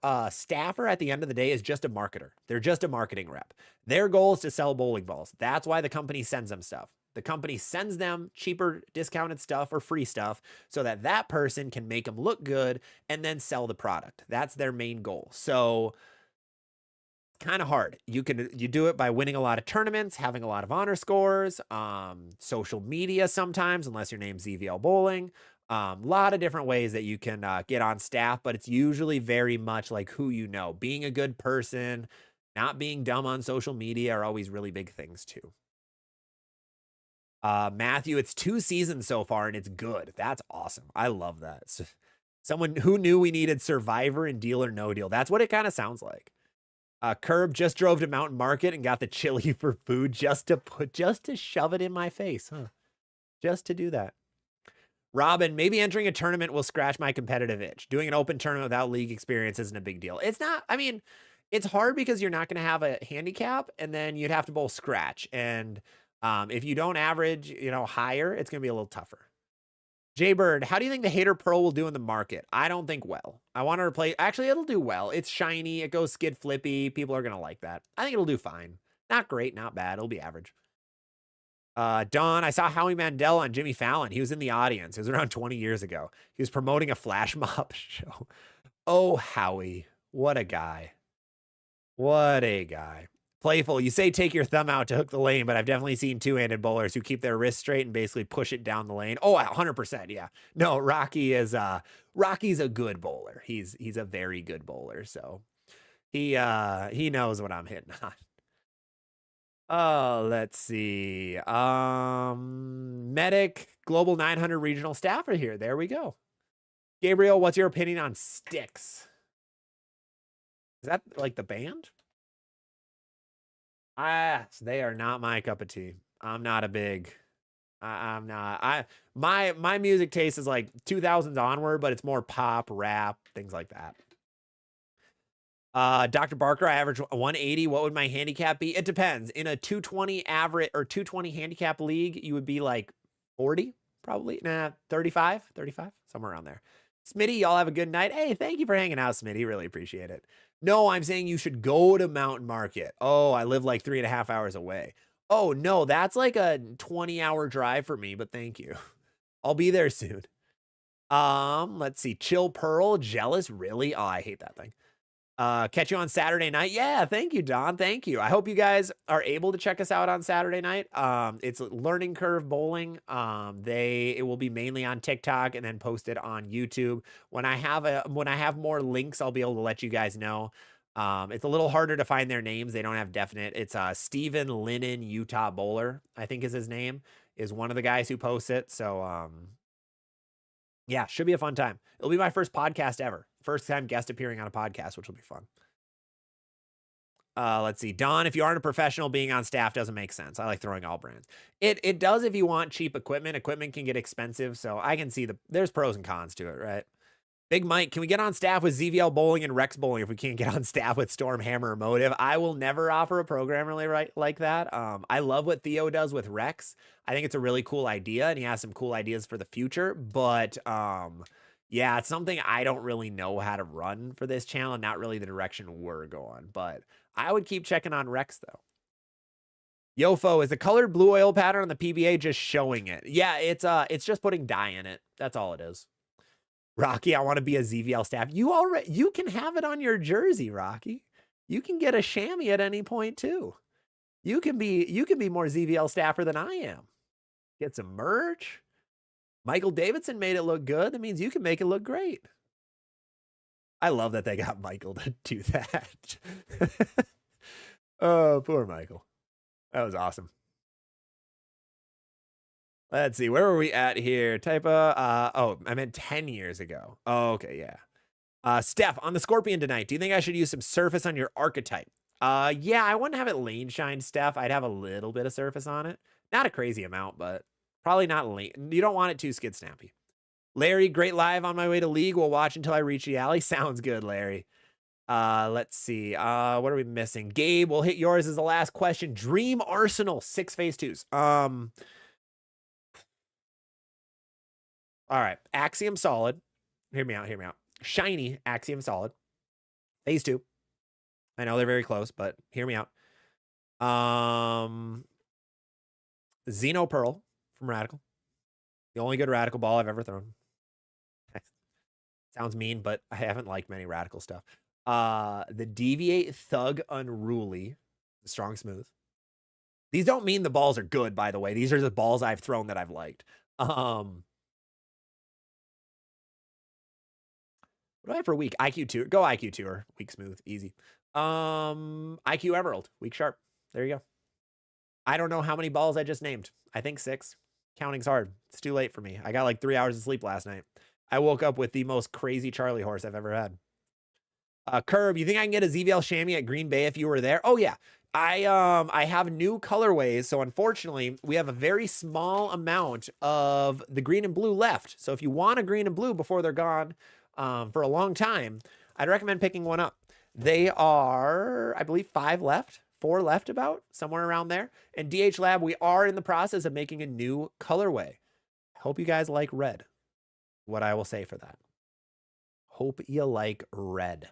[SPEAKER 1] a staffer at the end of the day is just a marketer. They're just a marketing rep. Their goal is to sell bowling balls. That's why the company sends them stuff. The company sends them cheaper discounted stuff or free stuff so that that person can make them look good and then sell the product. That's their main goal. So kind of hard. You do it by winning a lot of tournaments, having a lot of honor scores, social media sometimes, unless your name's ZVL Bowling. A lot of different ways that you can get on staff, but it's usually very much like who you know. Being a good person, not being dumb on social media are always really big things too. Matthew, it's 2 seasons so far and it's good. That's awesome. I love that. Someone who knew we needed Survivor and Deal or No Deal. That's what it kind of sounds like. Curb just drove to Mountain Market and got the chili for food just to shove it in my face, huh? Just to do that. Robin, maybe entering a tournament will scratch my competitive itch. Doing an open tournament without league experience isn't a big deal. It's not, I mean, it's hard because you're not going to have a handicap and then you'd have to bowl scratch. And if you don't average, higher, it's going to be a little tougher. Jaybird, how do you think the Hater Pearl will do in the market? I don't think well. I want to replace. Actually, it'll do well. It's shiny. It goes skid flippy. People are going to like that. I think it'll do fine. Not great, not bad. It'll be average. Don, I saw Howie Mandel on Jimmy Fallon. He was in the audience. It was around 20 years ago. He was promoting a flash mob show. Oh, Howie. What a guy. What a guy. Playful, you say take your thumb out to hook the lane, but I've definitely seen two-handed bowlers who keep their wrist straight and basasically push it down the lane. Oh, 100%, yeah. No, Rocky's a good bowler. He's a very good bowler, so he knows what I'm hitting on. Oh, let's see. Medic Global 900 regional staff are here. There we go. Gabriel, what's your opinion on Styx? Is that like the band? They are not my cup of tea. I'm not a big. I'm not. My music taste is like 2000s onward, but it's more pop, rap, things like that. Dr. Barker, I average 180. What would my handicap be? It depends. In a 220 average or 220 handicap league, you would be like 40, probably. Nah, 35, somewhere around there. Smitty, y'all have a good night. Hey, thank you for hanging out, Smitty. Really appreciate it. No, I'm saying you should go to Mountain Market. Oh, I live like 3.5 hours away. Oh, no, that's like a 20-hour drive for me, but thank you. I'll be there soon. Let's see. Chill Pearl, Jealous, really? Oh, I hate that thing. Catch you on Saturday night. Yeah, thank you, Don. Thank you. I hope you guys are able to check us out on Saturday night. It's Learning Curve Bowling. It will be mainly on TikTok and then posted on YouTube. When I have more links, I'll be able to let you guys know. It's a little harder to find their names. They don't have definite. It's Steven Linen Utah Bowler, I think is his name, is one of the guys who posts it. So yeah, should be a fun time. It'll be my first podcast ever. First time guest appearing on a podcast, which will be fun. Let's see. Don, if you aren't a professional, being on staff doesn't make sense. I like throwing all brands. It does if you want cheap equipment. Equipment can get expensive, so I can see there's pros and cons to it, right? Big Mike, can we get on staff with ZVL Bowling and Rex Bowling if we can't get on staff with Storm Hammer or Motive? I will never offer a program really like that. I love what Theo does with Rex. I think it's a really cool idea, and he has some cool ideas for the future, but yeah, it's something I don't really know how to run for this channel, not really the direction we're going, but I would keep checking on Rex though. Yofo, is the colored blue oil pattern on the PBA just showing it? Yeah, it's just putting dye in it. That's all it is. Rocky, I want to be a ZVL staff. You can have it on your jersey, Rocky. You can get a chamois at any point too. You can be more ZVL staffer than I am. Get some merch. Michael Davidson made it look good. That means you can make it look great. I love that they got Michael to do that. Oh, poor Michael. That was awesome. Let's see. Where were we at here? Oh, I meant 10 years ago. Oh, okay, yeah. Steph, on the Scorpion tonight, do you think I should use some surface on your archetype? Yeah, I wouldn't have it lane shined, Steph. I'd have a little bit of surface on it. Not a crazy amount, but probably not lane. You don't want it too skid snappy. Larry, great live on my way to league. We'll watch until I reach the alley. Sounds good, Larry. Let's see. What are we missing? Gabe, we'll hit yours as the last question. Dream Arsenal, 6 phase 2s. All right. Axiom Solid. Hear me out. Shiny Axiom Solid. Phase 2. I know they're very close, but hear me out. Xeno Pearl from Radical. The only good Radical ball I've ever thrown. Sounds mean, but I haven't liked many Radical stuff. The Deviate Thug Unruly. Strong Smooth. These don't mean the balls are good, by the way. These are the balls I've thrown that I've liked. What do I have for weak? IQ Tour. Go IQ Tour. Weak Smooth. Easy. IQ Emerald. Weak Sharp. There you go. I don't know how many balls I just named. I think 6. Counting's hard. It's too late for me. I got like 3 hours of sleep last night. I woke up with the most crazy Charlie horse I've ever had. Curb, you think I can get a ZVL chamois at Green Bay if you were there? Oh yeah. I have new colorways, so unfortunately we have a very small amount of the green and blue left. So if you want a green and blue before they're gone for a long time, I'd recommend picking one up. They are, I believe, 5 left, 4 left, about somewhere around there. And DH Lab, we are in the process of making a new colorway. I hope you guys like red. What I will say for that. Hope you like red.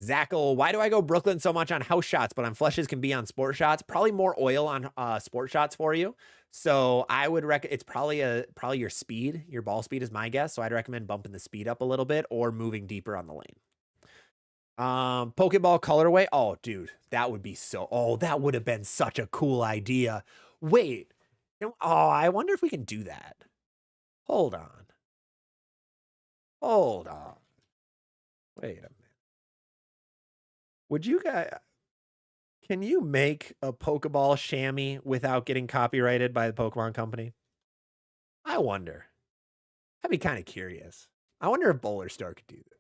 [SPEAKER 1] Zackle, why do I go Brooklyn so much on house shots, but on flushes can be on sport shots? Probably more oil on sport shots for you. So I would recommend, it's probably your speed, your ball speed is my guess. So I'd recommend bumping the speed up a little bit or moving deeper on the lane. Pokeball colorway. Oh, dude, that would be that would have been such a cool idea. Wait. Oh, I wonder if we can do that. Hold on. Hold on. Wait a minute. Would you guys, can you make a Pokeball chamois without getting copyrighted by the Pokemon Company? I wonder. I'd be kind of curious. I wonder if Bowler Store could do that.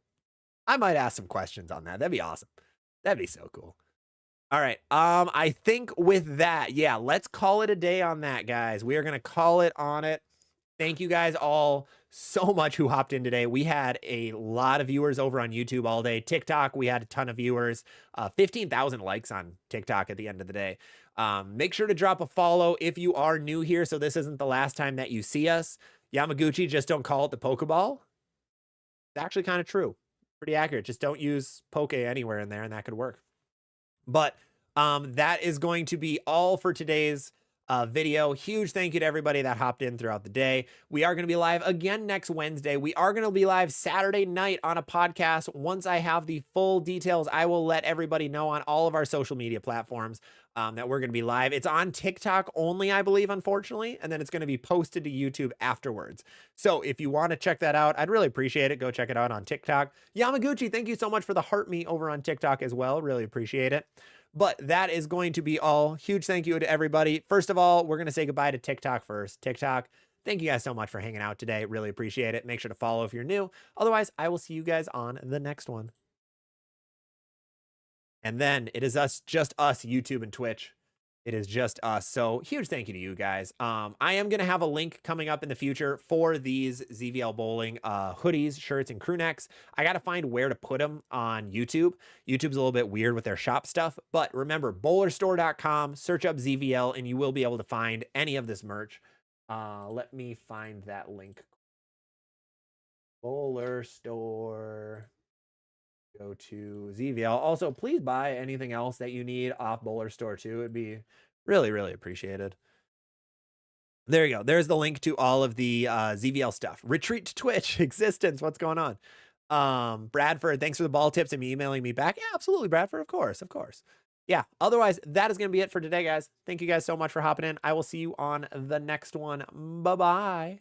[SPEAKER 1] I might ask some questions on that. That'd be awesome. That'd be so cool. All right. I think with that, yeah, let's call it a day on that, guys. We are going to call it on it. Thank you guys all so much who hopped in today. We had a lot of viewers over on YouTube all day. TikTok, we had a ton of viewers. 15,000 likes on TikTok at the end of the day. Make sure to drop a follow if you are new here, so this isn't the last time that you see us. Yamaguchi, just don't call it the Pokeball. It's actually kind of true. Pretty accurate. Just don't use Poke anywhere in there, and that could work. But that is going to be all for today's video. Huge thank you to everybody that hopped in throughout the day. We are going to be live again next Wednesday. We are going to be live Saturday night on a podcast. Once I have the full details, I will let everybody know on all of our social media platforms that we're going to be live. It's on TikTok only, I believe, unfortunately, and then it's going to be posted to YouTube afterwards. So if you want to check that out, I'd really appreciate it. Go check it out on TikTok. Yamaguchi, thank you so much for the heart me over on TikTok as well. Really appreciate it. But that is going to be all. Huge thank you to everybody. First of all, we're going to say goodbye to TikTok first. TikTok, thank you guys so much for hanging out today. Really appreciate it. Make sure to follow if you're new. Otherwise, I will see you guys on the next one. And then it is just us, YouTube and Twitch. It is just us. So huge thank you to you guys. I am going to have a link coming up in the future for these ZVL Bowling hoodies, shirts, and crew necks. I got to find where to put them on YouTube. YouTube's a little bit weird with their shop stuff. But remember, bowlerstore.com, search up ZVL, and you will be able to find any of this merch. Let me find that link. Bowler Store. Go to ZVL. Also, please buy anything else that you need off Bowler Store too. It'd be really, really appreciated. There you go. There's the link to all of the ZVL stuff. Retreat to Twitch. Existence. What's going on? Bradford, thanks for the ball tips and emailing me back. Yeah, absolutely, Bradford. Of course. Yeah. Otherwise, that is going to be it for today, guys. Thank you guys so much for hopping in. I will see you on the next one. Bye-bye.